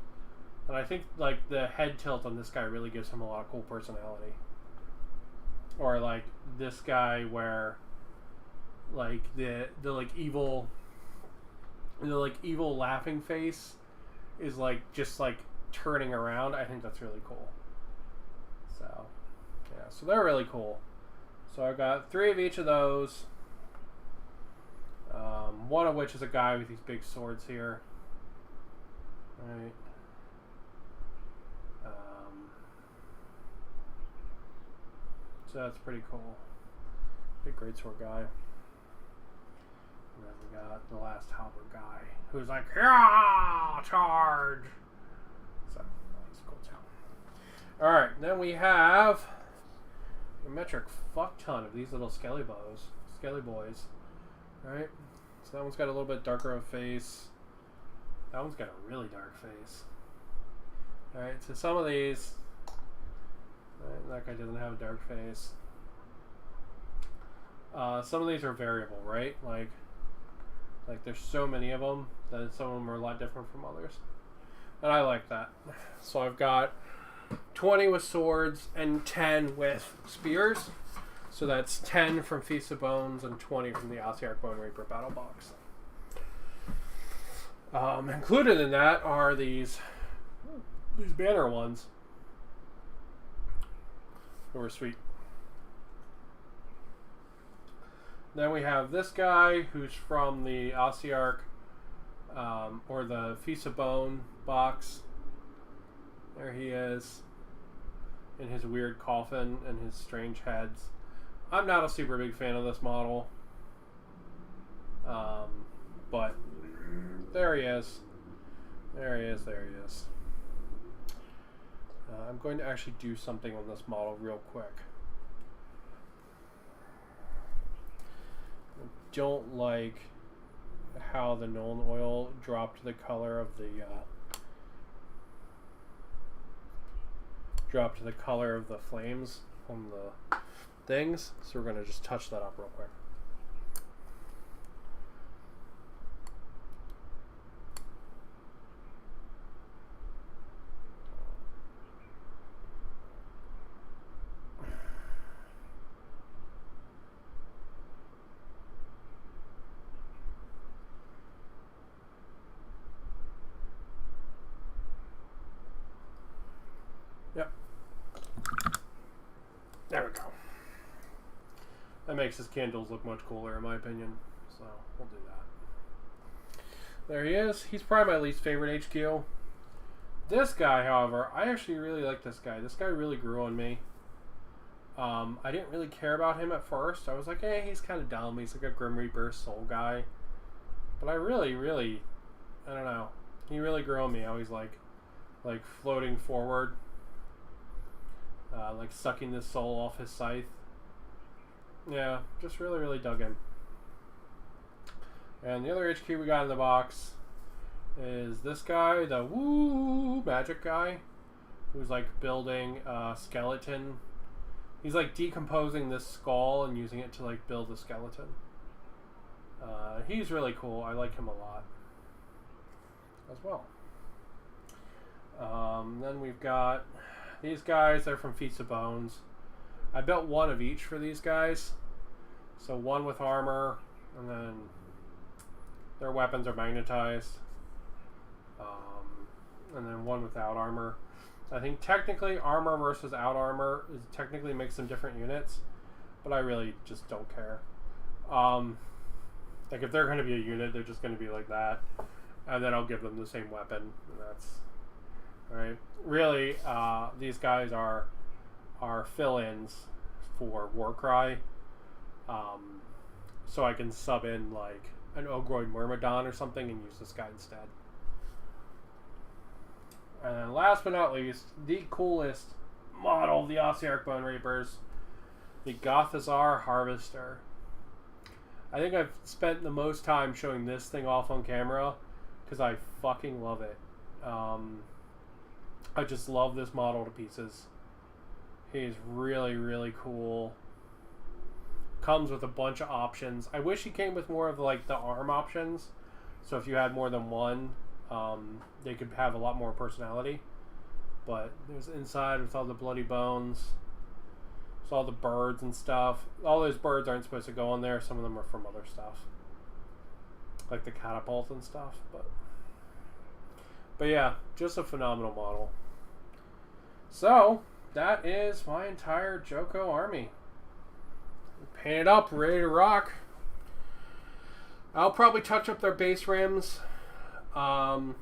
And I think like the head tilt on this guy really gives him a lot of cool personality. Or like this guy where like the evil laughing face is like just like turning around. I think that's really cool. So yeah, so they're really cool. So I've got 3 of each of those. One of which is a guy with these big swords here. Right. So that's pretty cool. Big greatsword guy. And then we got the last halberd guy who's like, yeah, charge. So that's cool too. Alright, then we have a metric fuck ton of these little skelly boys. Alright. So that one's got a little bit darker of a face. That one's got a really dark face. Alright, so some of these, right, that guy doesn't have a dark face. Some of these are variable, right? Like there's so many of them that some of them are a lot different from others. And I like that. So I've got 20 with swords and 10 with spears. So that's 10 from Feast of Bones and 20 from the Ossiarch Bone Reaper Battle Box. Included in that are these banner ones. They were sweet. Then we have this guy who's from the Ossiarch or the Feast of Bone box. There he is in his weird coffin and his strange heads. I'm not a super big fan of this model. But there he is. There he is. I'm going to actually do something on this model real quick. I don't like how the Nuln Oil dropped the color of the flames on the things, so we're going to just touch that up real quick. Yep. There we go. That makes his candles look much cooler, in my opinion. So, we'll do that. There he is. He's probably my least favorite HQ. This guy, however, I actually really like this guy. This guy really grew on me. I didn't really care about him at first. I was like, hey, he's kind of dumb. He's like a Grim Reaper soul guy. But I really, I don't know. He really grew on me. How he's like floating forward. Like sucking the soul off his scythe. Yeah, just really dug him. And the other HQ we got in the box is this guy, the woo magic guy, who's like building a skeleton. He's like decomposing this skull and using it to like build a skeleton. He's really cool. I like him a lot as well. Then we've got these guys. They're from Feats of Bones. I built one of each for these guys. So one with armor, and then their weapons are magnetized. And then one without armor. I think technically armor versus out armor technically makes them different units, but I really just don't care. Like if they're going to be a unit, they're just going to be like that, and then I'll give them the same weapon, and that's alright. Really, these guys are fill-ins for Warcry, so I can sub in like an Ogroid Myrmidon or something and use this guy instead. And last but not least, the coolest model of the Ossiarch Bone Reapers, the Gothazar Harvester. I think I've spent the most time showing this thing off on camera because I fucking love it. I just love this model to pieces. He's really cool. Comes with a bunch of options. I wish he came with more of like the arm options. So if you had more than one, they could have a lot more personality. But there's inside with all the bloody bones. There's all the birds and stuff. All those birds aren't supposed to go on there. Some of them are from other stuff, like the catapult and stuff. But yeah, just a phenomenal model. So that is my entire Joko army. Painted up, ready to rock. I'll probably touch up their base rims. And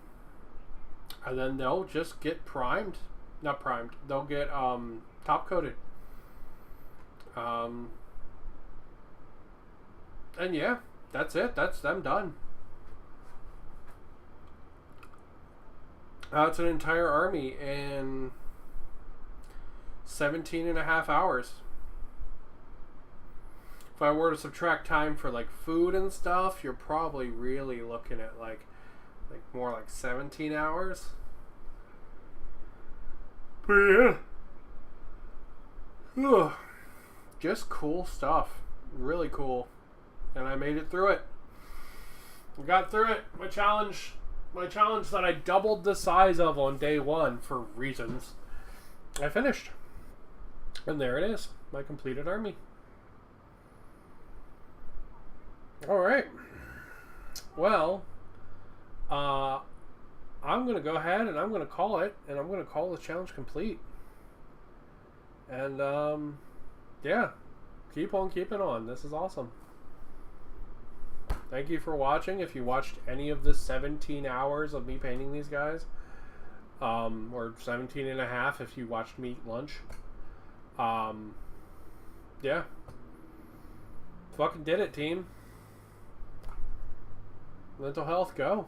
then they'll just get primed. Not primed. They'll get top coated. And yeah, that's it. That's them done. It's an entire army in 17.5 hours. If I were to subtract time for like food and stuff, you're probably really looking at like more like 17 hours. But yeah. Ugh. Just cool stuff. Really cool. And I made it through it. I got through it. My challenge that I doubled the size of on day one for reasons. I finished. And there it is. My completed army. Alright. Well, I'm going to go ahead and I'm going to call it. And I'm going to call the challenge complete. And, yeah. Keep on keeping on. This is awesome. Thank you for watching. If you watched any of the 17 hours of me painting these guys, or 17 and a half if you watched me eat lunch, yeah, fucking did it, team. Mental health, go.